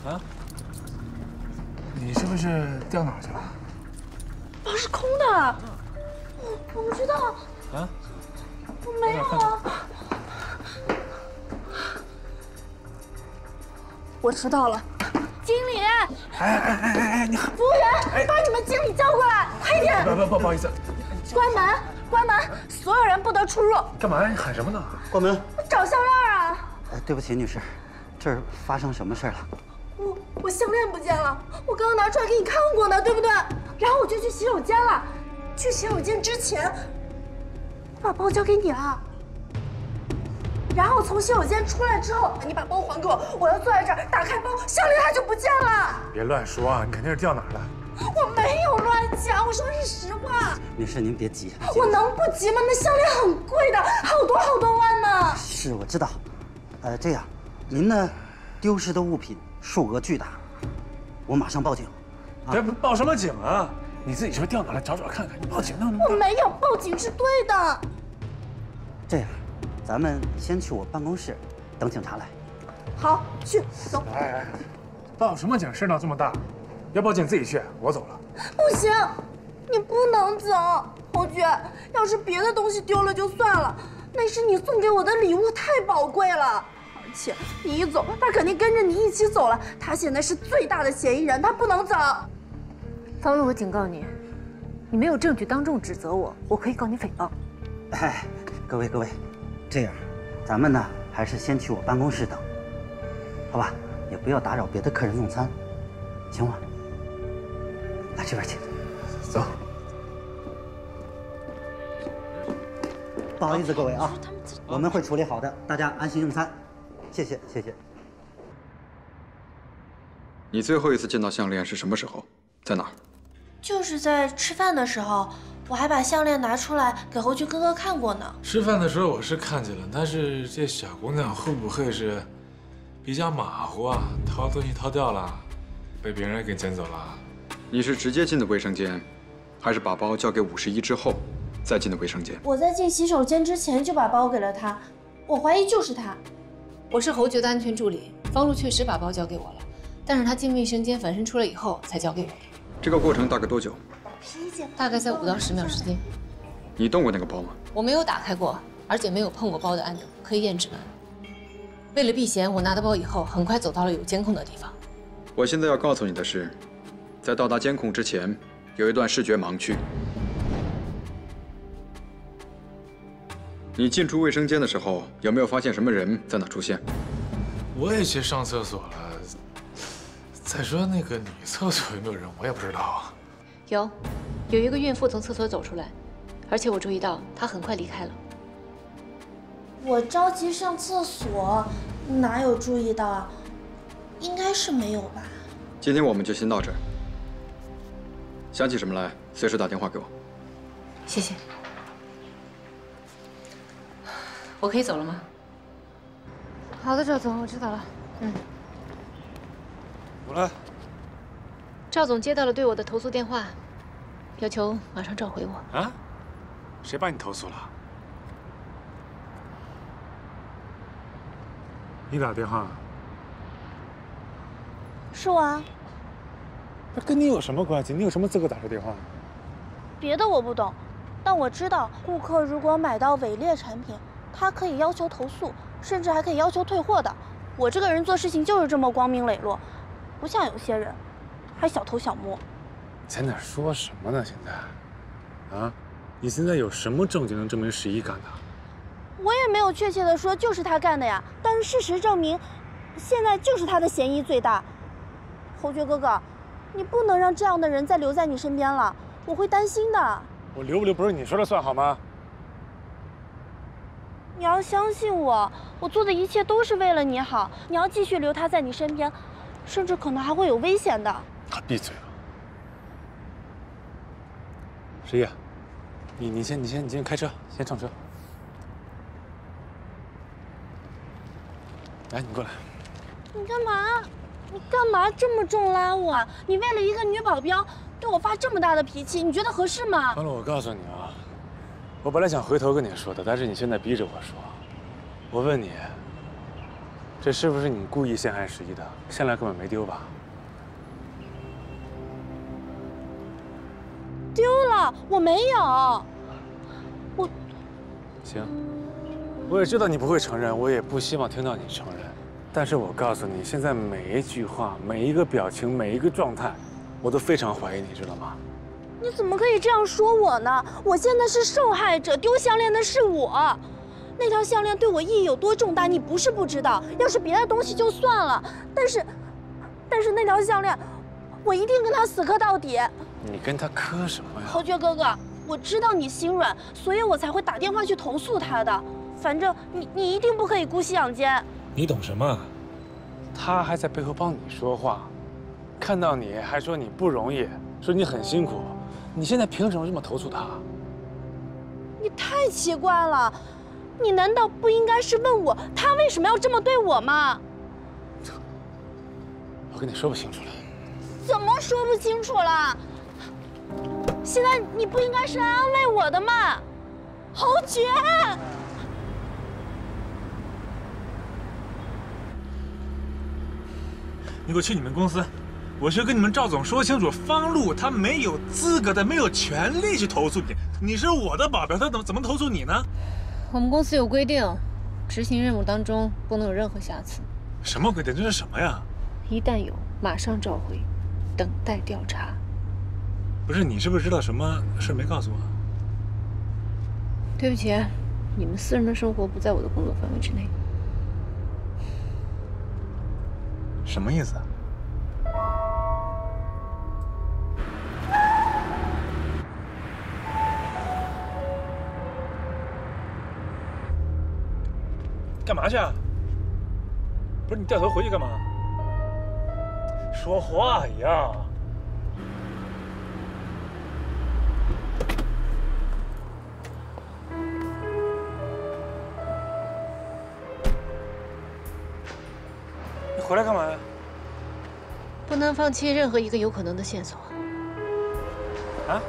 啊？你是不是掉哪儿去了？包是空的。我不知道。啊？我没有啊。我知道了。经理，哎，你服务员，把你们经理叫过来，快点！不好意思，关门，关门，所有人不得出入。干嘛呀？你喊什么呢？关门！找项链啊！对不起，女士，这儿发生什么事了？我项链不见了，我刚刚拿出来给你看过呢，对不对？然后我就去洗手间了，去洗手间之前，我把包交给你了。然后从洗手间出来之后，你把包还给我，我要坐在这儿打开包，项链它就不见了。别乱说啊，你肯定是掉哪儿了。我没有乱讲，我说的是实话。女士，您别急。我能不急吗？那项链很贵的，好多万呢。是，我知道。这样，您呢，丢失的物品数额巨大，我马上报警。别报什么警啊？你自己说掉哪了，找看看。你报警那么我没有报警是对的。这样，咱们先去我办公室，等警察来。好，去走。哎，报什么警？事闹这么大，要报警自己去，我走了。不行，你不能走，侯局。要是别的东西丢了就算了，那是你送给我的礼物，太宝贵了。而且你一走，他肯定跟着你一起走了。他现在是最大的嫌疑人，他不能走。方路，我警告你，你没有证据当众指责我，我可以告你诽谤。哎，各位，这样，咱们呢还是先去我办公室等，好吧？也不要打扰别的客人用餐，行吗？来这边请。走。不好意思，各位啊，我们会处理好的，大家安心用餐。谢谢。你最后一次见到项链是什么时候？在哪儿？就是在吃饭的时候，我还把项链拿出来给侯局哥哥看过呢。吃饭的时候我是看见了，但是这小姑娘会不会是比较马虎啊？掏东西掏掉了，被别人给捡走了？你是直接进的卫生间，还是把包交给51之后再进的卫生间？我在进洗手间之前就把包给了他，我怀疑就是他。我是侯爵的安全助理，方路确实把包交给我了，但是他进卫生间反身出来以后才交给我的。这个过程大概多久？大概在5到10秒时间。你动过那个包吗？我没有打开过，而且没有碰过包的按钮，可以验指纹。为了避嫌，我拿到包以后，很快走到了有监控的地方。我现在要告诉你的是，在到达监控之前，有一段视觉盲区。你进出卫生间的时候，有没有发现什么人在那出现？我也去上厕所了。再说那个女厕所有没有人，我也不知道啊。有一个孕妇从厕所走出来，而且我注意到她很快离开了。我着急上厕所，哪有注意到啊？应该是没有吧。今天我们就先到这儿。想起什么来，随时打电话给我。谢谢。我可以走了吗？好的，赵总，我知道了。我来。赵总接到了对我的投诉电话，要求马上召回我。啊？谁把你投诉了？你打电话？是我啊。那跟你有什么关系？你有什么资格打这电话？别的我不懂，但我知道，顾客如果买到伪劣产品，他可以要求投诉，甚至还可以要求退货的。我这个人做事情就是这么光明磊落，不像有些人，还小偷小摸。在哪说什么呢？现在，啊，你现在有什么证据能证明11干的？我也没有确切的说就是他干的呀，但是事实证明，现在就是他的嫌疑最大。侯爵哥哥，你不能让这样的人再留在你身边了，我会担心的。我留不留不是你说了算好吗？你要相信我，我做的一切都是为了你好。你要继续留他在你身边，甚至可能还会有危险的。闭嘴了，11，你先开车，先上车。来，你过来。你干嘛？你干嘛这么重拉我？你为了一个女保镖对我发这么大的脾气，你觉得合适吗？完了，我告诉你啊。我本来想回头跟你说的，但是你现在逼着我说。我问你，这是不是你故意陷害11的？项链根本没丢吧？丢了，我没有。行，我也知道你不会承认，我也不希望听到你承认。但是我告诉你，现在每一句话、每一个表情、每一个状态，我都非常怀疑你，知道吗？你怎么可以这样说我呢？我现在是受害者，丢项链的是我。那条项链对我意义有多重大，你不是不知道。要是别的东西就算了，但是那条项链，我一定跟他死磕到底。你跟他磕什么呀？侯爵哥哥，我知道你心软，所以我才会打电话去投诉他的。反正你一定不可以姑息养奸。你懂什么？他还在背后帮你说话，看到你还说你不容易，说你很辛苦。你现在凭什么这么投诉他？你太奇怪了，你难道不应该是问我他为什么要这么对我吗？我跟你说不清楚了。怎么说不清楚了？现在你不应该是来安慰我的吗？侯爵，你给我去你们公司。我是跟你们赵总说清楚，方璐他没有资格的，没有权利去投诉你。你是我的保镖，他怎么投诉你呢？我们公司有规定，执行任务当中不能有任何瑕疵。什么规定？这是什么呀？一旦有，马上召回，等待调查。不是你是不是知道什么事没告诉我？对不起，你们私人的生活不在我的工作范围之内。什么意思啊？干嘛去啊？不是你掉头回去干嘛？说话呀！你回来干嘛呀？不能放弃任何一个有可能的线索。啊？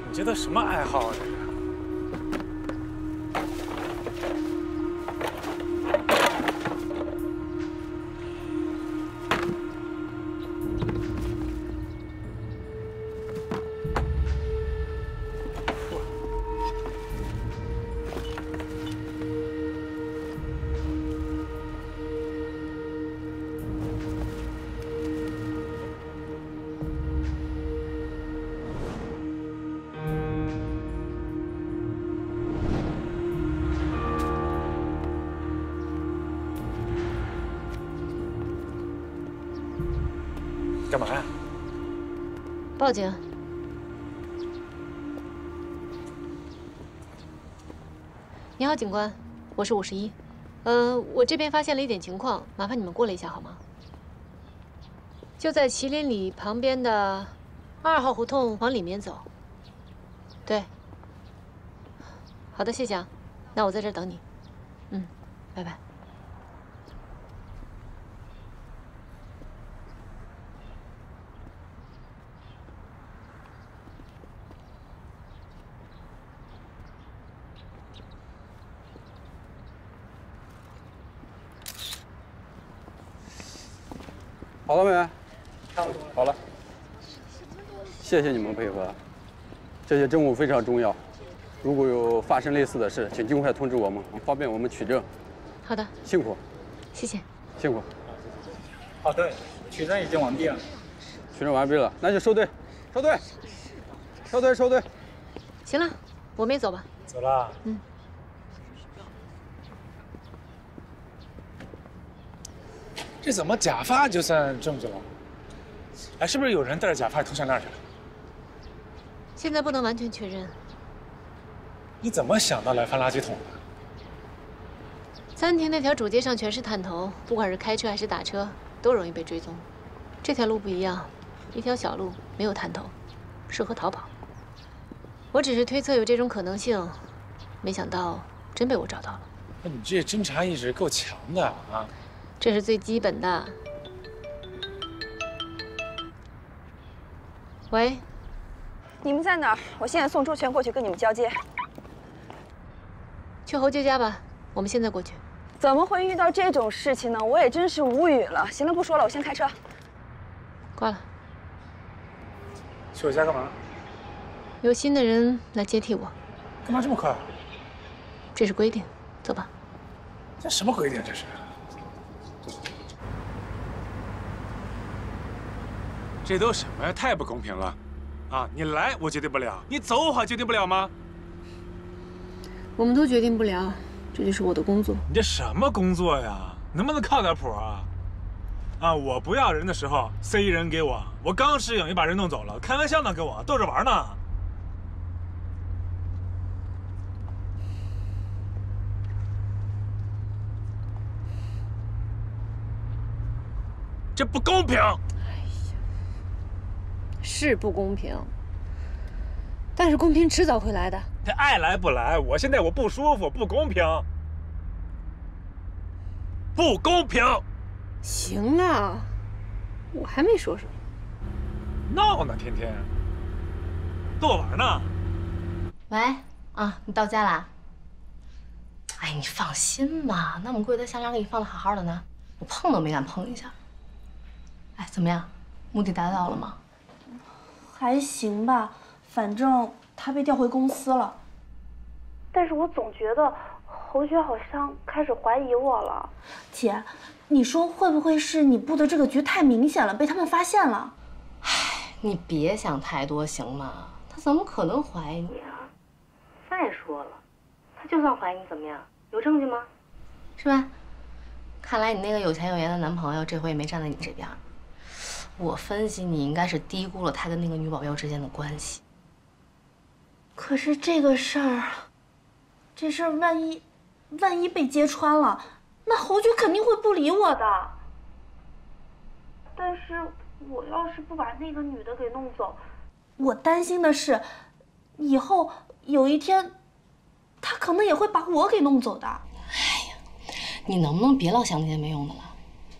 你这都什么爱好啊？这个。干嘛呀？报警。你好，警官，我是51。我这边发现了一点情况，麻烦你们过来一下好吗？就在麒麟里旁边的2号胡同往里面走。对。好的，谢谢啊。那我在这儿等你。拜拜。好了没？好了。谢谢你们配合，这些证物非常重要。如果有发生类似的事，请尽快通知我们，方便我们取证。好的。辛苦。谢谢。辛苦。好的，取证已经完毕了。取证完毕了，那就收队，收队，收队，收队。行了，我们也走吧。走了。嗯。这怎么假发就算证据了？哎，是不是有人带着假发偷项链去了？现在不能完全确认。你怎么想到来翻垃圾桶的？餐厅那条主街上全是探头，不管是开车还是打车，都容易被追踪。这条路不一样，一条小路，没有探头，适合逃跑。我只是推测有这种可能性，没想到真被我找到了。那你这侦查意识够强的啊！这是最基本的。喂，你们在哪儿？我现在送周全过去跟你们交接。去侯爵家吧，我们现在过去。怎么会遇到这种事情呢？我也真是无语了。行了，不说了，我先开车。挂了。去我家干嘛？有新的人来接替我。干嘛这么快？这是规定，走吧。这什么规定？这是？这都什么呀？太不公平了！啊，你来我决定不了，你走我还决定不了吗？我们都决定不了，这就是我的工作。你这什么工作呀？能不能靠点谱啊？啊，我不要人的时候塞人给我，我刚适应又把人弄走了，开玩笑呢，跟我逗着玩呢。这不公平！是不公平，但是公平迟早会来的。这爱来不来，我现在我不舒服，不公平，不公平！行了，我还没说什么。闹呢，天天逗我玩呢。喂，啊，你到家啦？哎，你放心吧，那么贵的项链给你放的好好的呢，我碰都没敢碰一下。哎，怎么样？目的达到了吗？还行吧，反正他被调回公司了。但是我总觉得侯爵好像开始怀疑我了。姐，你说会不会是你布的这个局太明显了，被他们发现了？唉，你别想太多行吗？他怎么可能怀疑你啊？再说了，他就算怀疑你怎么样？有证据吗？是吧？看来你那个有钱有颜的男朋友这回也没站在你这边。我分析你应该是低估了他跟那个女保镖之间的关系。可是这事儿万一被揭穿了，那侯爵肯定会不理我的。但是我要是不把那个女的给弄走，我担心的是，以后有一天，他可能也会把我给弄走的。哎呀，你能不能别老想那些没用的了？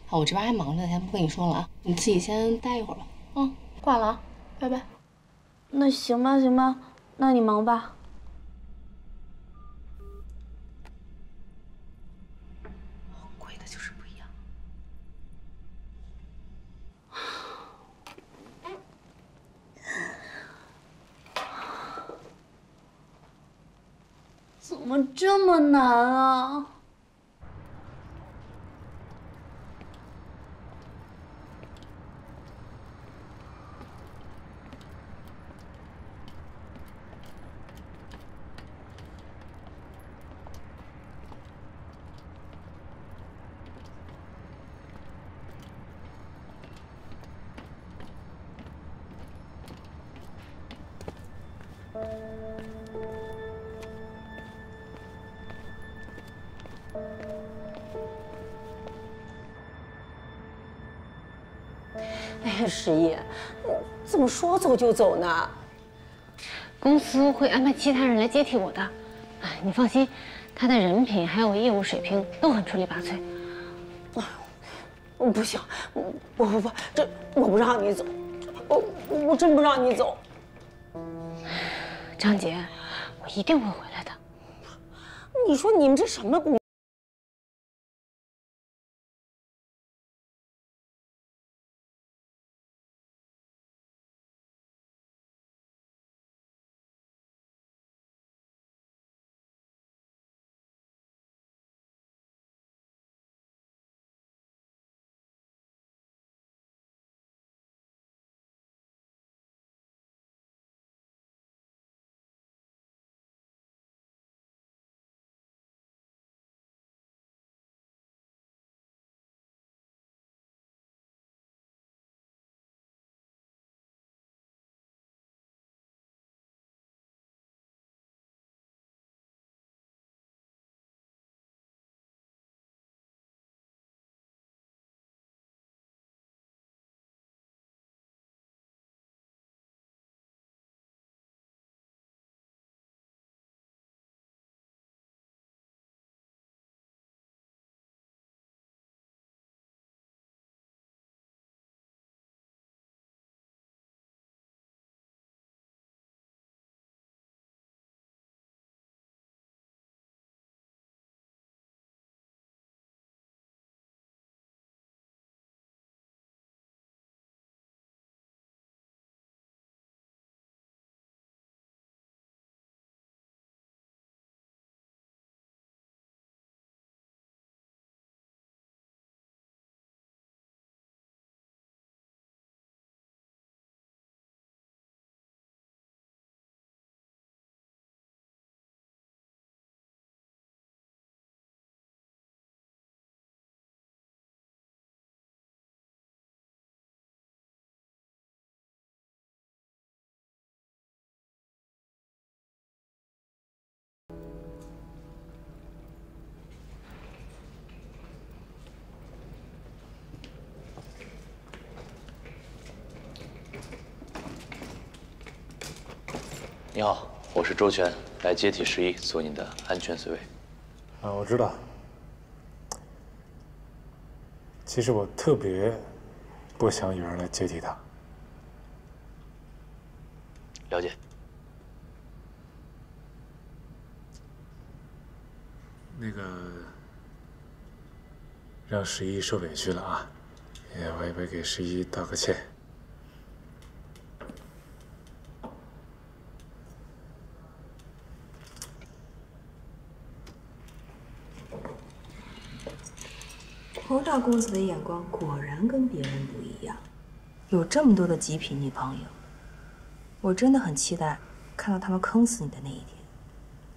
啊，我这边还忙着，先不跟你说了啊，你自己先待一会儿吧。嗯，挂了啊，拜拜。那行吧，行吧，那你忙吧。贵的就是不一样。怎么这么难啊？哎，十一，怎么说走就走呢？公司会安排其他人来接替我的。哎，你放心，他的人品还有业务水平都很出类拔萃。不行，不，这我不让你走，我真不让你走。张姐，我一定会回来的。你说你们这什么公你好，我是周全，来接替11，做您的安全随位。啊，我知道。其实我特别不想有人来接替他。了解。那个，让11受委屈了啊！我也给11道个歉。侯大公子的眼光果然跟别人不一样，有这么多的极品女朋友，我真的很期待看到他们坑死你的那一天，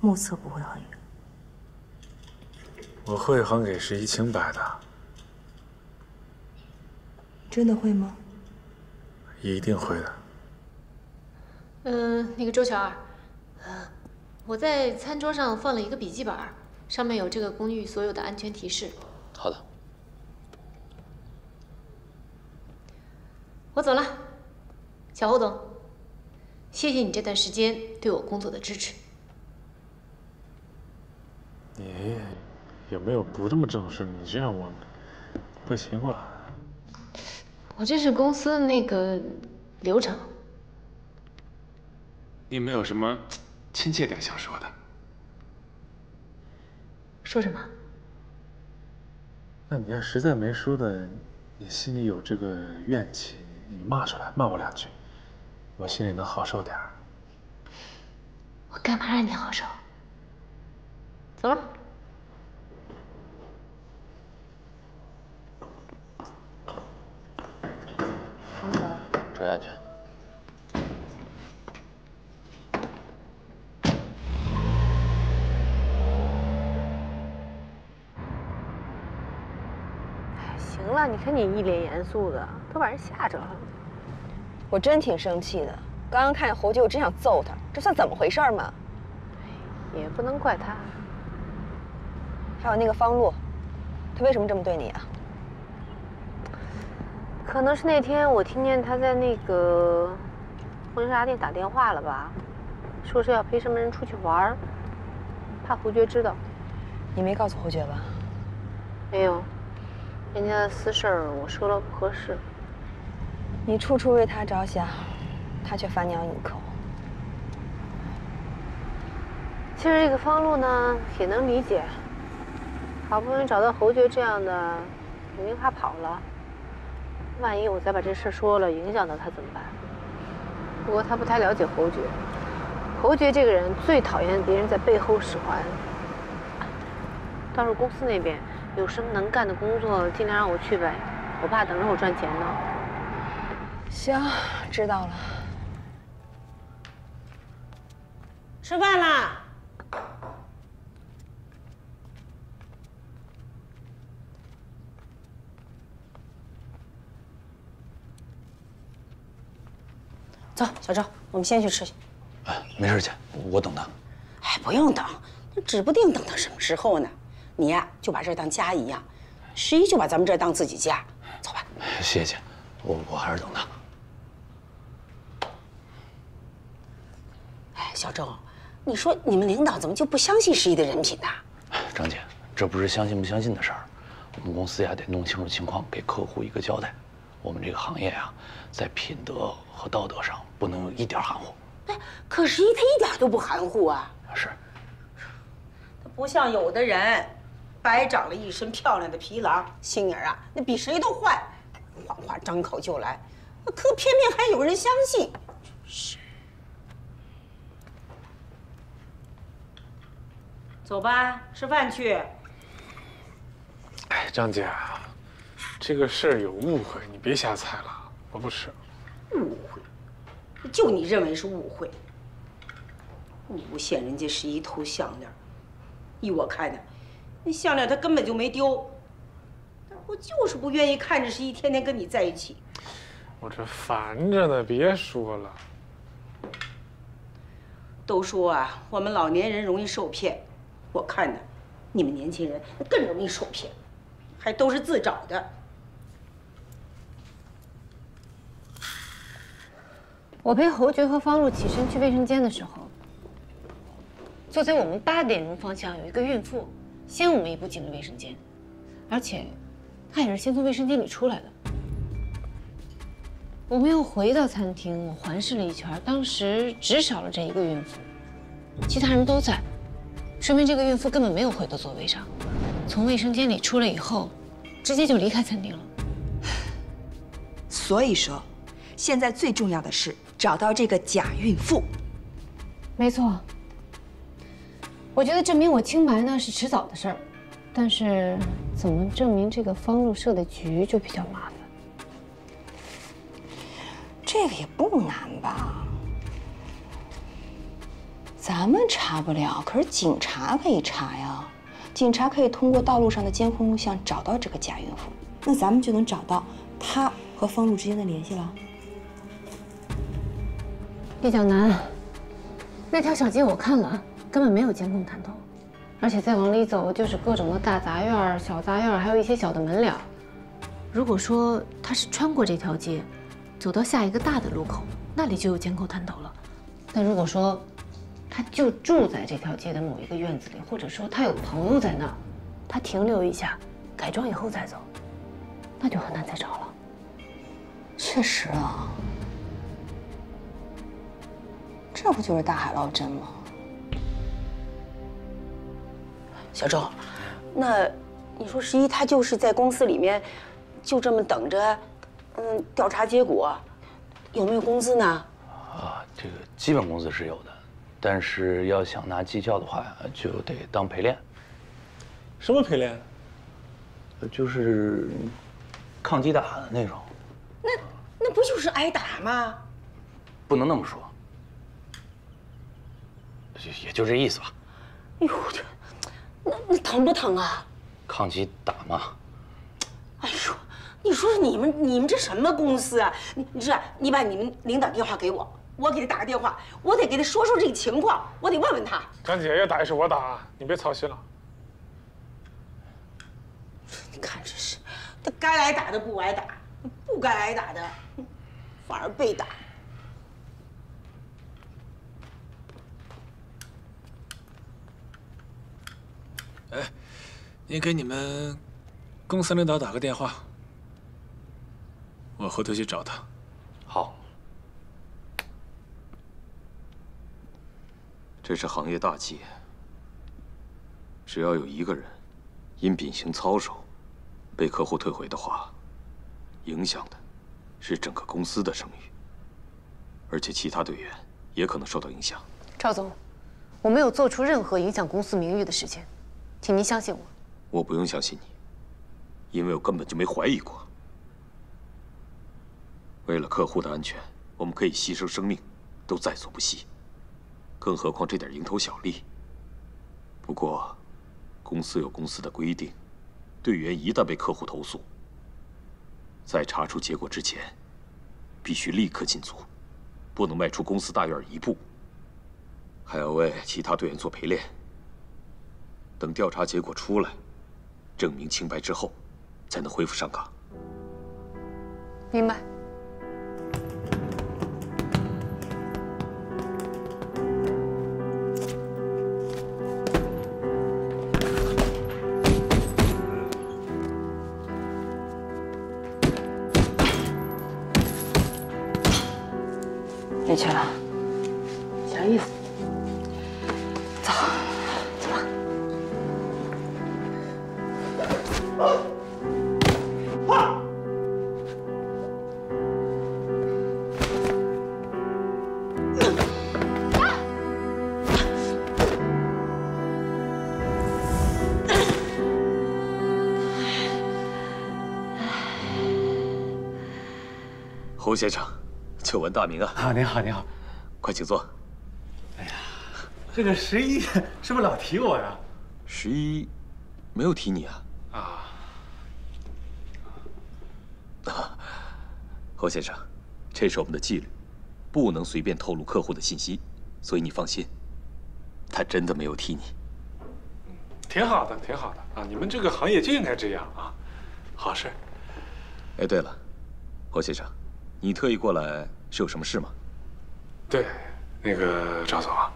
目测不会很远。我会还给11清白的。真的会吗？一定会的。那个周乔儿，我在餐桌上放了一个笔记本，上面有这个公寓所有的安全提示。好的。我走了，小侯总，谢谢你这段时间对我工作的支持。你有没有不这么正式？你这样我不习惯。我这是公司的那个流程。你有没有什么亲切点想说的？说什么？那你要实在没说的，你心里有这个怨气，你骂出来，骂我2句，我心里能好受点儿。我干嘛让你好受？走了。注意安全。行了，你看你一脸严肃的，都把人吓着了。我真挺生气的，刚刚看见侯局，我真想揍他，这算怎么回事嘛？也不能怪他。还有那个方璐，他为什么这么对你啊？可能是那天我听见他在那个婚纱店打电话了吧，说是要陪什么人出去玩，怕侯爵知道。你没告诉侯爵吧？没有，人家的私事儿我说了不合适。你处处为他着想，他却反咬你一口。其实这个方璐呢也能理解，好不容易找到侯爵这样的，肯定怕跑了。万一我再把这事说了，影响到他怎么办？不过他不太了解侯爵，侯爵这个人最讨厌别人在背后使唤。倒是公司那边有什么能干的工作，尽量让我去呗，我爸等着我赚钱呢。行，知道了。吃饭啦！走，小周，我们先去吃去。哎，没事，姐，我等他。哎，不用等，指不定等到什么时候呢。你呀，就把这儿当家一样，11就把咱们这儿当自己家。走吧。谢谢姐，我还是等他。哎，小周，你说你们领导怎么就不相信11的人品呢？张姐，这不是相信不相信的事儿，我们公司呀得弄清楚情况，给客户一个交代。我们这个行业呀，在品德和道德上不能有一点含糊。哎，可11他一点都不含糊啊。是。他不像有的人，白长了一身漂亮的皮囊，心眼啊，那比谁都坏，谎话张口就来，可偏偏还有人相信。是。走吧，吃饭去。哎，张姐，这个事儿有误会，你别瞎猜了，我不吃。误会？就你认为是误会？诬陷人家11偷项链，依我看呢，那项链他根本就没丢。我就是不愿意看着11天天跟你在一起。我这烦着呢，别说了。都说啊，我们老年人容易受骗。我看呢，你们年轻人更容易受骗，还都是自找的。我陪侯爵和方璐起身去卫生间的时候，坐在我们8点钟方向有一个孕妇，先我们一步进了卫生间，而且她也是先从卫生间里出来的。我们又回到餐厅，我环视了一圈，当时只少了这一个孕妇，其他人都在，说明这个孕妇根本没有回到座位上，从卫生间里出来以后，直接就离开餐厅了。所以说，现在最重要的是找到这个假孕妇。没错，我觉得证明我清白呢是迟早的事儿，但是怎么证明这个方路设的局就比较麻烦。这个也不难吧？咱们查不了，可是警察可以查呀。警察可以通过道路上的监控录像找到这个假孕妇，那咱们就能找到她和方路之间的联系了。叶小楠，那条小街我看了，根本没有监控探头，而且再往里走就是各种的大杂院、小杂院，还有一些小的门脸。如果说他是穿过这条街，走到下一个大的路口，那里就有监控探头了。但如果说他就住在这条街的某一个院子里，或者说他有朋友在那儿，他停留一下，改装以后再走，那就很难再找了。确实啊，这不就是大海捞针吗？小周，那你说11他就是在公司里面，就这么等着，调查结果，有没有工资呢？啊，这个基本工资是有的，但是要想拿绩效的话，就得当陪练。什么陪练？就是抗击打的那种。那不就是挨打吗？不能那么说，也就这意思吧。哎呦，那疼不疼啊？抗击打嘛。哎呦，你说你们这什么公司啊？你把你们领导电话给我，我给他打个电话，我得给他说这个情况，我得问问他。张姐要打也是我打，你别操心了。你看这是，他该挨打的不挨打，不该挨打的反而被打。哎，你给你们公司领导打个电话，我回头去找他。好。这是行业大忌，只要有一个人因秉行操守被客户退回的话，影响的是整个公司的声誉，而且其他队员也可能受到影响。赵总，我没有做出任何影响公司名誉的事情，请您相信我。我不用相信你，因为我根本就没怀疑过。为了客户的安全，我们可以牺牲生命，都在所不惜。更何况这点蝇头小利。不过，公司有公司的规定，队员一旦被客户投诉，在查出结果之前，必须立刻进组，不能迈出公司大院一步。还要为其他队员做陪练。等调查结果出来，证明清白之后，才能恢复上岗。明白。别去了，啥意思？走，走吧。侯先生，久闻大名啊！啊，您好，您好，快请坐。哎呀，这个11是不是老提我呀？11没有提你啊。侯先生，这是我们的纪律，不能随便透露客户的信息，所以你放心，他真的没有提你。挺好的，挺好的啊！你们这个行业就应该这样啊，好事。哎，对了，侯先生，你特意过来是有什么事吗？对，那个赵总啊，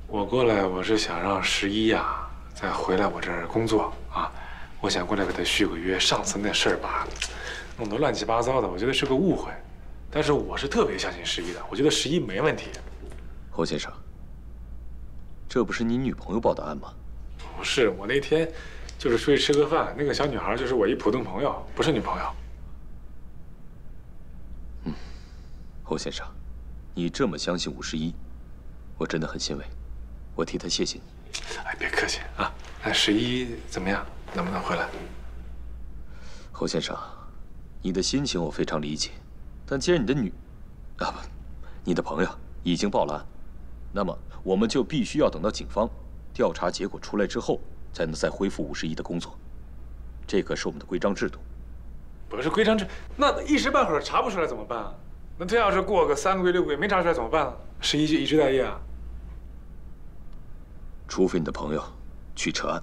我过来我是想让11呀再回来我这儿工作啊，我想过来给他续个约。上次那事儿吧，弄得乱七八糟的，我觉得是个误会。但是我是特别相信11的，我觉得11没问题。侯先生，这不是你女朋友报的案吗？不是，我那天就是出去吃个饭，那个小女孩就是我一普通朋友，不是女朋友。侯先生，你这么相信51，我真的很欣慰，我替他谢谢你。哎，别客气啊。那11怎么样？能不能回来？侯先生，你的心情我非常理解，但既然你的你的朋友已经报了案，那么我们就必须要等到警方调查结果出来之后，才能再恢复51的工作。这个是我们的规章制度。不是规章制，那一时半会儿查不出来怎么办啊？那他要是过个3个月6个月没查出来怎么办啊？11就一直待业啊？除非你的朋友去撤案。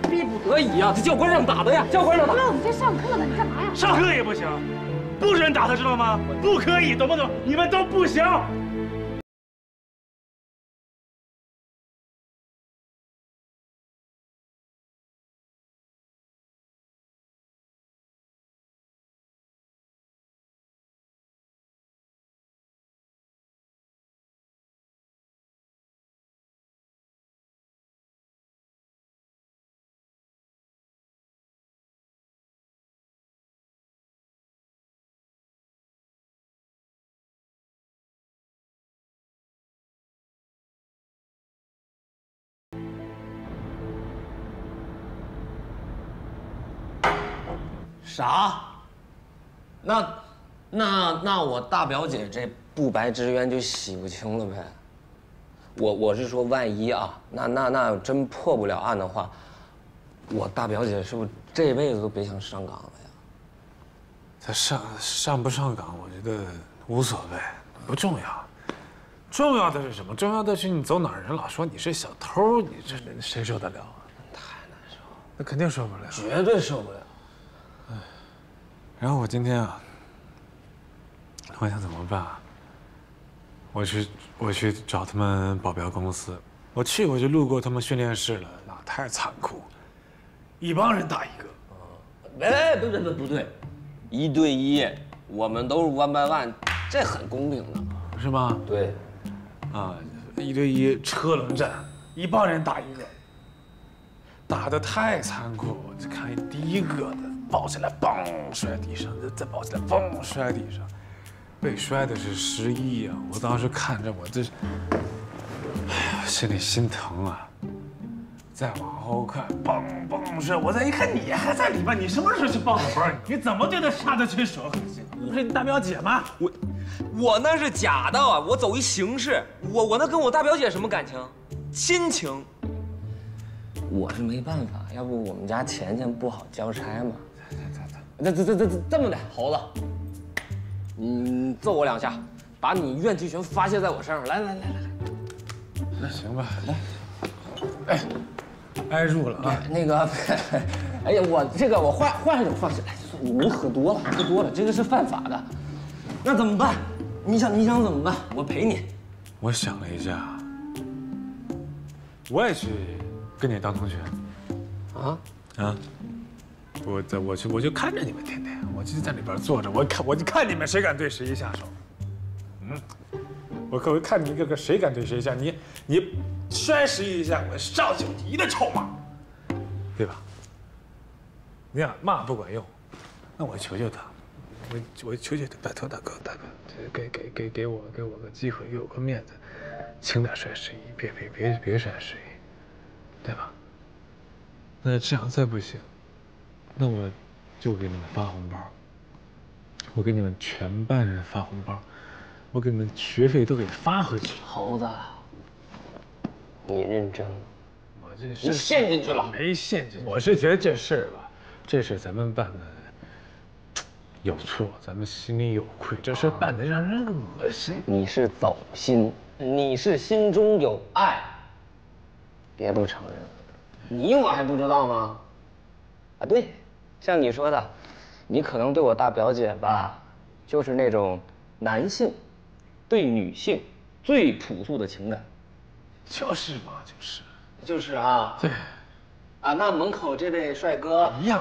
逼不得已呀，这教官让打的呀，教官让打。我们在上课呢，你干嘛呀？上课也不行，不准打他，知道吗？不可以，懂不懂？你们都不行。啥？那我大表姐这不白之冤就洗不清了呗？我是说，万一啊，那要真破不了案的话，我大表姐是不是这辈子都别想上岗了呀？他上不上岗，我觉得无所谓，不重要。重要的是什么？重要的是你走哪儿，人老说你是小偷，你这谁受得了啊？太难受了，那肯定受不了，绝对受不了。然后我今天啊，我想怎么办啊？我去找他们保镖公司，我就路过他们训练室了，那太残酷，一帮人打一个。哎，不对，1对1，我们都是1 by 1，这很公平的，是吗？对，啊，1对1车轮战，一帮人打一个，打得太残酷。我就看第一个的抱起来，嘣摔地上，再抱起来，嘣摔地上，被摔的是11呀！我当时看着我这，哎呀，心里心疼啊。再往后看，嘣嘣摔，我再一看你还在里边，你什么时候去报的班？你怎么对他杀得去手？不是你大表姐吗？我那是假的啊！我走一形式，我那跟我大表姐什么感情？亲情。我是没办法，要不我们家钱不好交差嘛。这么的，猴子，你揍我2下，把你怨气全发泄在我身上。来。那行吧，来，挨住了啊。那个，哎呀，我换一种方式。哎，你喝多了，这个是犯法的。那怎么办？你想怎么办？我陪你。我想了一下，我也去跟你当同学。啊！我就看着你们天天，我就在里边坐着，我就看你们谁敢对谁下手。我可会看你一个个谁敢对谁下，你摔谁一下，我上9级的臭骂，对吧？你俩骂不管用，那我求求他，我求求他，拜托大哥，给我个机会，给我个面子，轻点摔谁一，别摔谁一，对吧？那这样再不行，那我就给你们发红包，我给你们全班人发红包，我给你们学费都给发回去。猴子，你认真了？我这你陷进去了？没陷进去。我是觉得这事儿吧，这事咱们办的有错，咱们心里有愧，这事办得让人恶心。你是走心，你是心中有爱，别不承认。你我还不知道吗？啊，对，像你说的，你可能对我大表姐吧，就是那种男性对女性最朴素的情感。就是嘛，就是啊。对。啊，那门口这位帅哥一样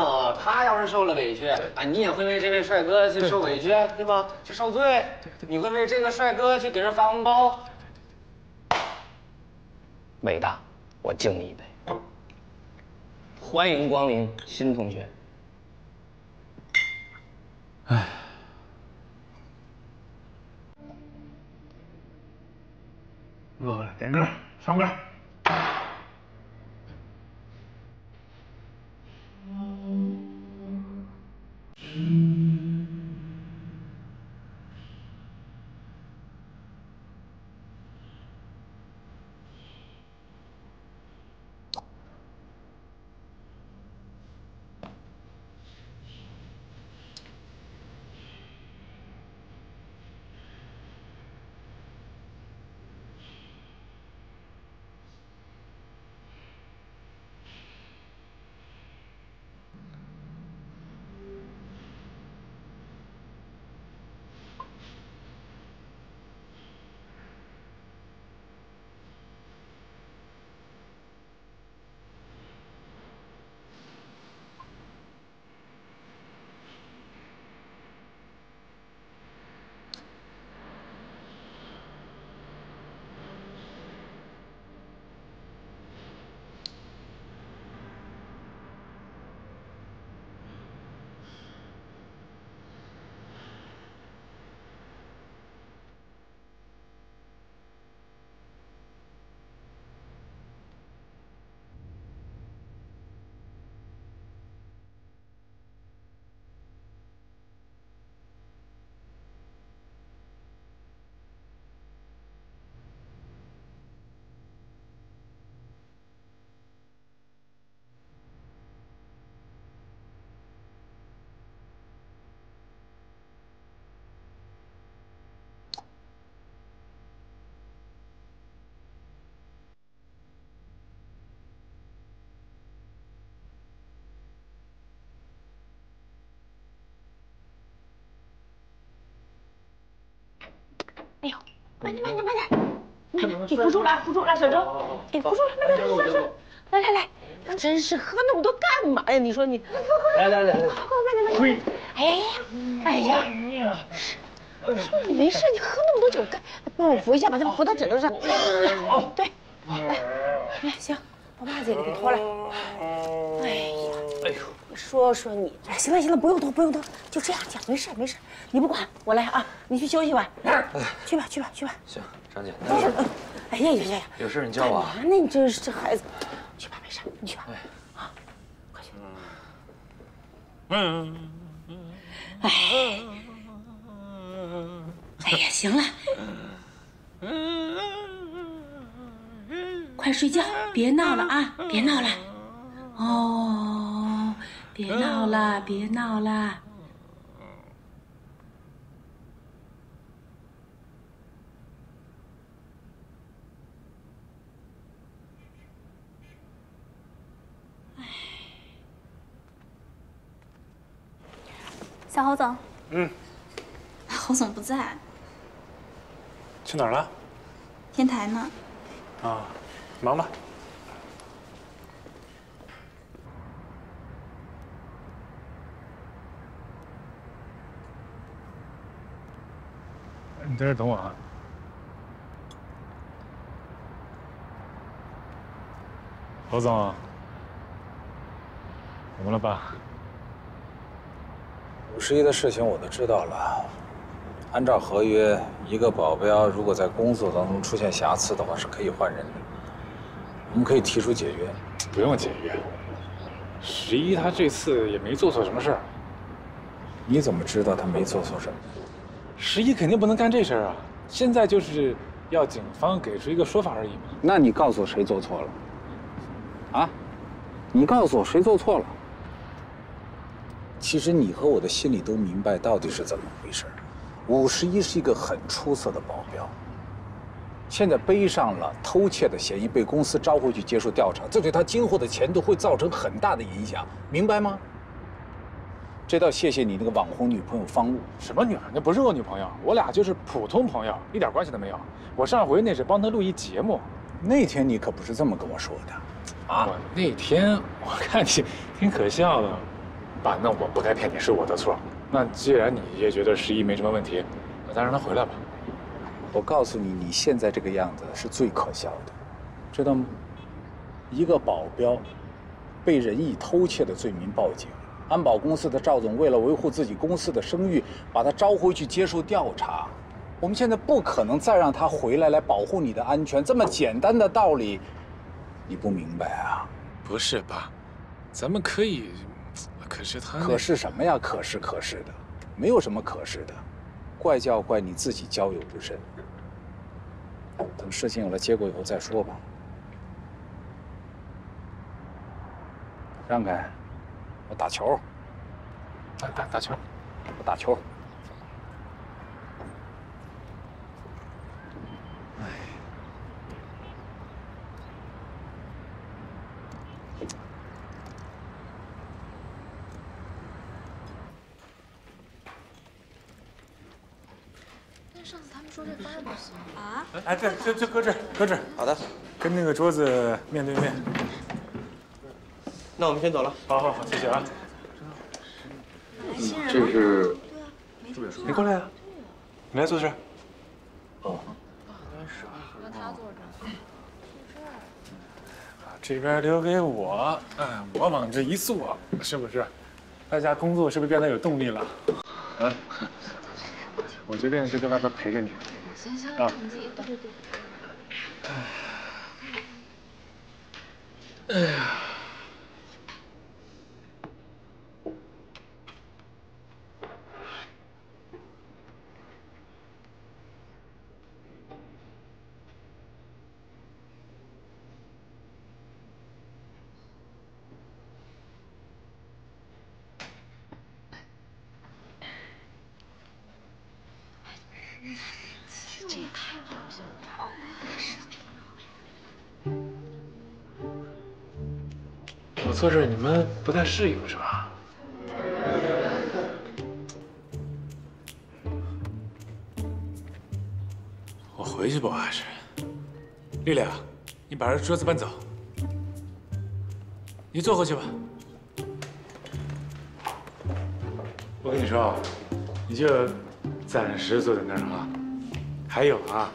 啊，他要是受了委屈，啊，你也会为这位帅哥去受委屈，对吧？去受罪。你会为这个帅哥去给人发红包。伟大，我敬你一杯。欢迎光临，新同学。哎，饿了，点歌，唱歌。哎呦，慢点，你扶住了，小周，你扶住了，来，真是喝那么多干嘛呀？你说你，来，快，哎呀，你没事，你喝那么多酒干？帮我扶一下，把他扶到枕头上。对，来，行，把袜子也给脱了。哎呦，说你，行了，不用脱，就这样，没事，你不管，我来啊，你去休息吧，去吧。行，张姐，哎呀，有事你叫我。干嘛呢？你这孩子，去吧，没事，你去吧。啊，快去。哎呀，行了。快睡觉，别闹了啊，别闹了。哦，别闹了，别闹了。小侯总。嗯。侯总不在。去哪儿了？天台呢。啊，忙吧。你在这等我啊。侯总，怎么了爸？51的事情我都知道了。按照合约，一个保镖如果在工作当中出现瑕疵的话，是可以换人的。我们可以提出解约。不用解约。11他这次也没做错什么事儿。你怎么知道他没做错什么？11肯定不能干这事儿啊！现在就是要警方给出一个说法而已嘛。那你告诉我谁做错了？啊？你告诉我谁做错了？其实你和我的心里都明白到底是怎么回事。51是一个很出色的保镖，现在背上了偷窃的嫌疑，被公司召回去接受调查，这对他今后的前途会造成很大的影响，明白吗？这倒谢谢你那个网红女朋友方露。什么女儿？那不是我女朋友，我俩就是普通朋友，一点关系都没有。我上回那是帮她录一节目，那天你可不是这么跟我说的，啊？我那天我看你挺可笑的，爸，那我不该骗你，是我的错。那既然你也觉得11没什么问题，那咱让他回来吧。我告诉你，你现在这个样子是最可笑的，知道吗？一个保镖被人以偷窃的罪名报警，安保公司的赵总为了维护自己公司的声誉，把他召回去接受调查。我们现在不可能再让他回来保护你的安全，这么简单的道理，你不明白啊？不是爸，咱们可以。可是他可是什么呀？可是的，没有什么可是的，怪就怪你自己交友不慎。等事情有了结果以后再说吧。让开，我打球。打球，我打球。上次他们说这班不行啊！哎，这搁这儿，搁这儿。好的，跟那个桌子面对面。那我们先走了。好，谢谢啊。这是你过来啊，你来坐这儿。哦。让他坐这儿。这边留给我，我往这一坐，是不是？大家工作是不是变得有动力了？啊。我决定就在外边陪着你。行，啊，你自己等。哎呀，这也太好笑了。我坐这儿你们不太适应是吧？我回去吧，还是。丽丽啊，你把这桌子搬走，你坐回去吧。我跟你说啊，你就暂时坐在那儿啊。还有啊，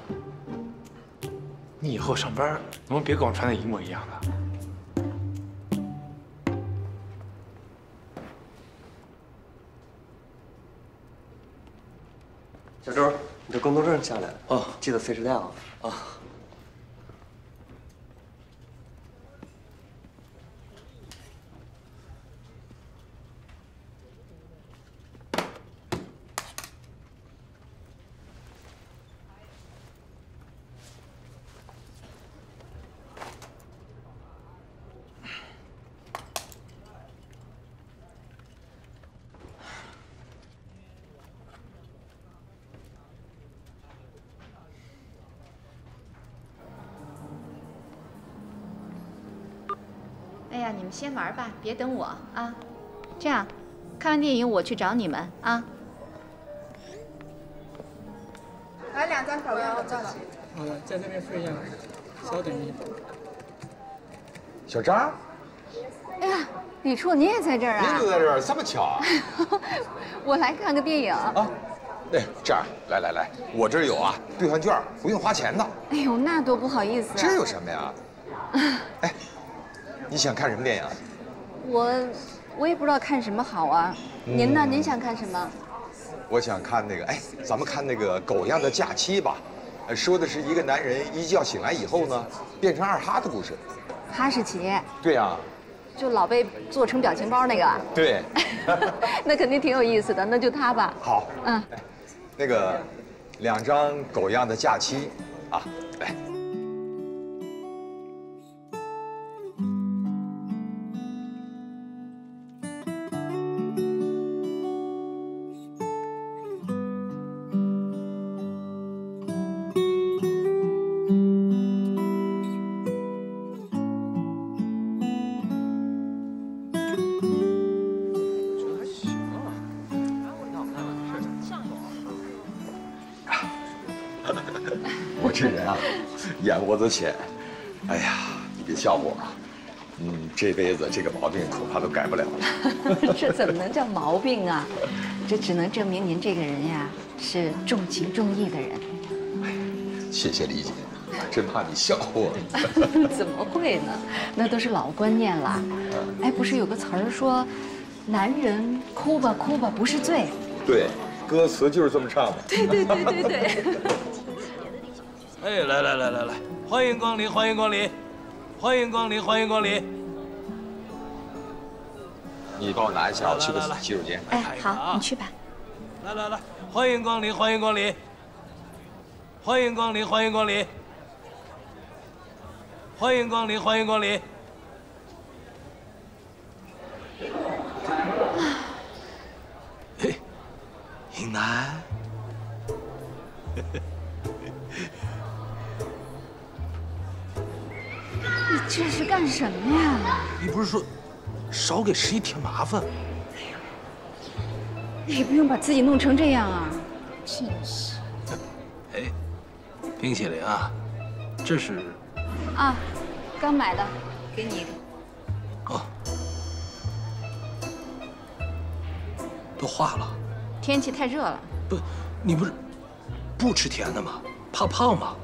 你以后上班能不能别跟我穿的一模一样的？小周，你的工作证下来了哦，记得随时带啊。啊。呀，你们先玩吧，别等我啊。这样，看完电影我去找你们啊。来2张狗粮，我照了。好了，在这边付一下，稍等一下。小张，哎呀，李处，你也在这儿啊？您就在这儿，这么巧啊？我来看个电影啊。哎，这样，来，我这儿有啊，兑换券，不用花钱的。哎呦，那多不好意思啊。这有什么呀？哎，你想看什么电影？我也不知道看什么好啊。您呢？您想看什么？我想看那个，哎，咱们看那个《狗样的假期》吧。说的是一个男人一觉醒来以后呢，变成二哈的故事。哈士奇。对呀。就老被做成表情包那个。对。那肯定挺有意思的，那就他吧。好。那个2张《狗样的假期》啊，来。我这人啊，眼窝子浅。哎呀，你别笑话我啊。这辈子这个毛病恐怕都改不了了。这怎么能叫毛病啊？这只能证明您这个人呀是重情重义的人。谢谢李姐，真怕你笑话我。怎么会呢？那都是老观念了。哎，不是有个词儿说，男人哭吧哭吧不是罪。对，歌词就是这么唱的。对。哎，来，欢迎光临，欢迎光临，欢迎光临，欢迎光临。你帮我拿一下，我去个洗手间。哎，好，你去吧。来，欢迎光临，欢迎光临，欢迎光临，欢迎光临，欢迎光临，欢迎光临。嘿，英男。你这是干什么呀？你不是说少给11添麻烦？你也不用把自己弄成这样啊！真是。哎，冰淇淋啊，这是啊，刚买的，给你一个。哦，都化了。天气太热了。不，你不是不吃甜的吗？怕胖吗？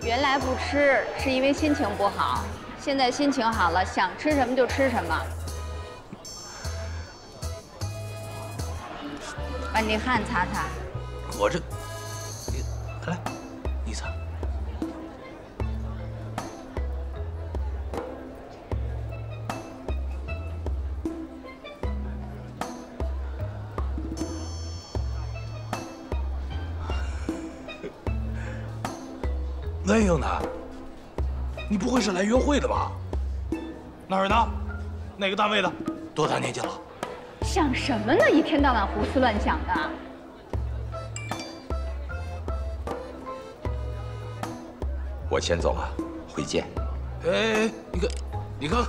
原来不吃是因为心情不好，现在心情好了，想吃什么就吃什么。把你汗擦擦。我这，来，你擦。喂，英男，你不会是来约会的吧？哪儿的？哪个单位的？多大年纪了？想什么呢？一天到晚胡思乱想的。我先走了，回见。哎，你看，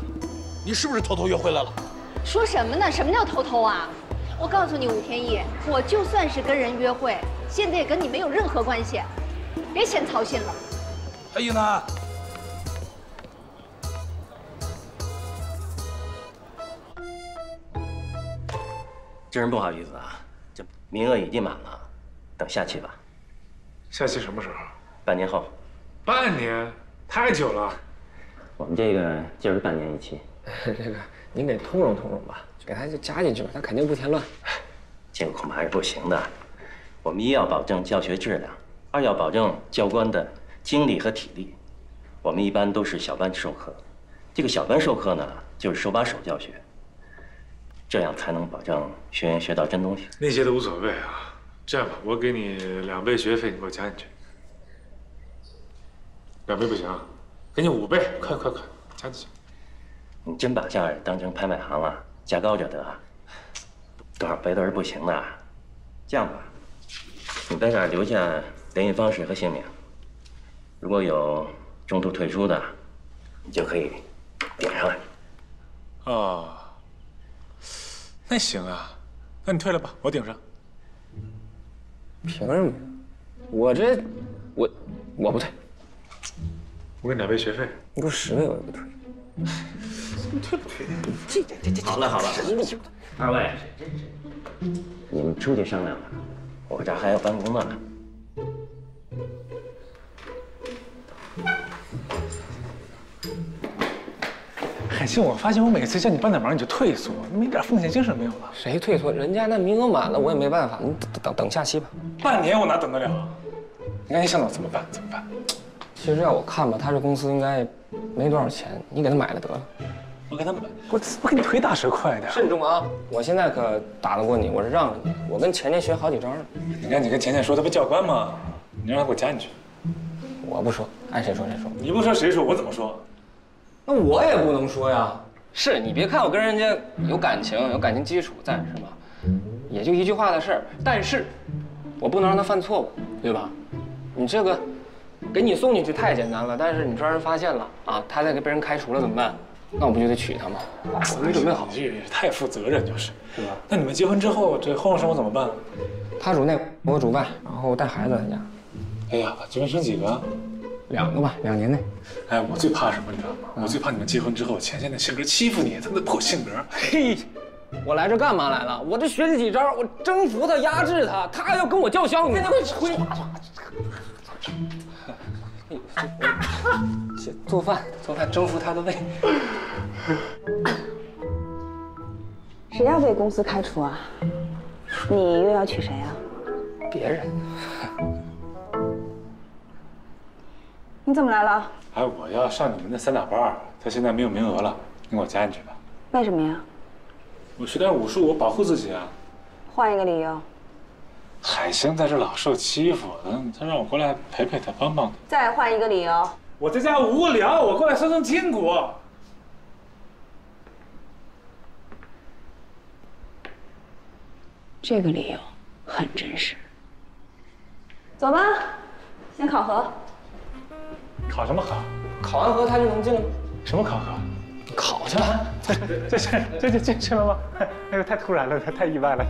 你是不是偷偷约会来了？说什么呢？什么叫偷偷啊？我告诉你，武天一，我就算是跟人约会，现在也跟你没有任何关系，别嫌操心了。哎，英男。真不好意思啊，这名额已经满了，等下期吧。下期什么时候？半年后。半年？太久了。我们这个就是半年一期。那个，您给通融通融吧，给他就加进去吧，他肯定不添乱。这个恐怕是不行的。我们一要保证教学质量，二要保证教官的精力和体力。我们一般都是小班授课，这个小班授课呢，就是手把手教学。这样才能保证学员学到真东西。那些都无所谓啊。这样吧，我给你2倍学费，你给我加进去。2倍不行，给你5倍，快，加进去。你真把这儿当成拍卖行了？价高者得，多少倍都是不行的。这样吧，你在这儿留下联系方式和姓名，如果有中途退出的，你就可以点上来。哦，那行啊，那你退了吧，我顶上。凭什么？我不退。我给你2倍学费。你给我10倍我也不退。退不退？这。好了，2位，你们出去商量吧，我这还要办公呢。海清，我发现我每次叫你帮点忙你就退缩，你一点奉献精神没有了。谁退缩？人家那名额满了，我也没办法。你等下期吧。半年我哪等得了？你赶紧想想怎么办？其实要我看吧，他这公司应该没多少钱，你给他买了得了。我给他买，我给你推大折快点。慎重啊！我现在可打得过你，我是让着你。我跟钱钱学好几招呢。你赶紧跟钱钱说，他不教官吗？你让他给我加进去。我不说，爱谁说谁说。你不说谁说？我怎么说？那我也不能说呀。是你别看我跟人家有感情基础在，是吧？也就一句话的事儿，但是我不能让他犯错误，对吧？你这个给你送进去太简单了，但是你让人发现了啊，他再给被人开除了怎么办？那我不就得娶她吗？我没准备好。你这也太负责任，就是吧？那你们结婚之后，这后生活怎么办？他主内，我主外，然后带孩子在家。哎呀，结婚生几个？2个吧，2年内。哎，我最怕什么，你知道吗？我最怕你们结婚之后，钱钱的性格欺负你，他那破性格。嘿，我来这干嘛来了？我这学这几招，我征服他，压制他，他还要跟我叫嚣，你给他吹。做饭征服他的胃。谁要被公司开除啊？你又要娶谁啊？别人。你怎么来了？哎，我要上你们的散打班，他现在没有名额了，你给我加进去吧。为什么呀？我学点武术，我保护自己啊。换一个理由。海星在这老受欺负，他让我过来陪陪他，帮帮他。再换一个理由。我在家无聊，我过来松松筋骨。这个理由很真实。走吧，先考核。考什么考？考完核他就能进了。什么考核？考去吧。这进去了吗？哎呦，太突然了，太意外了。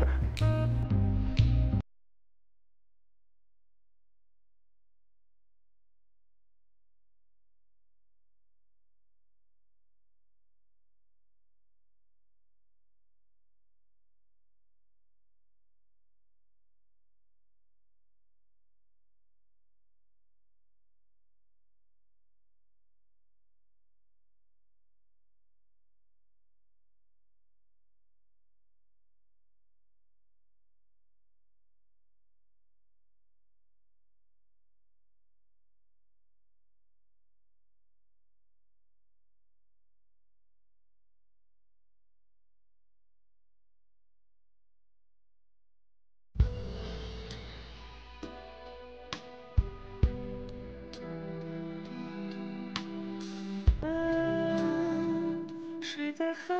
谁在海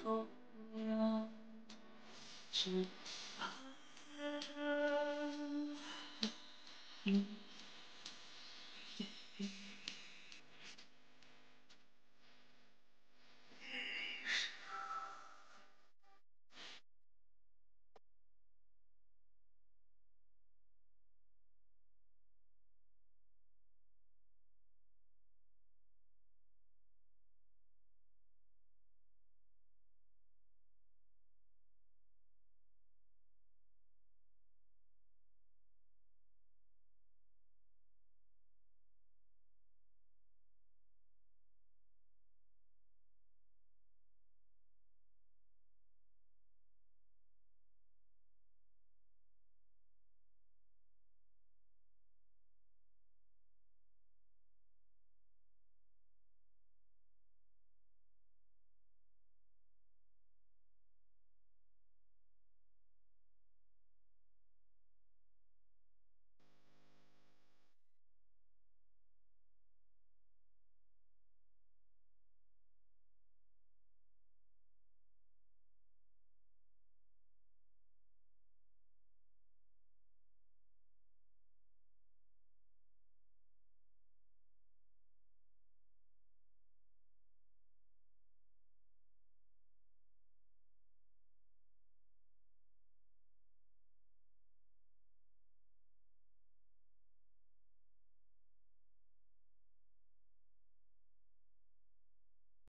中央？只爱。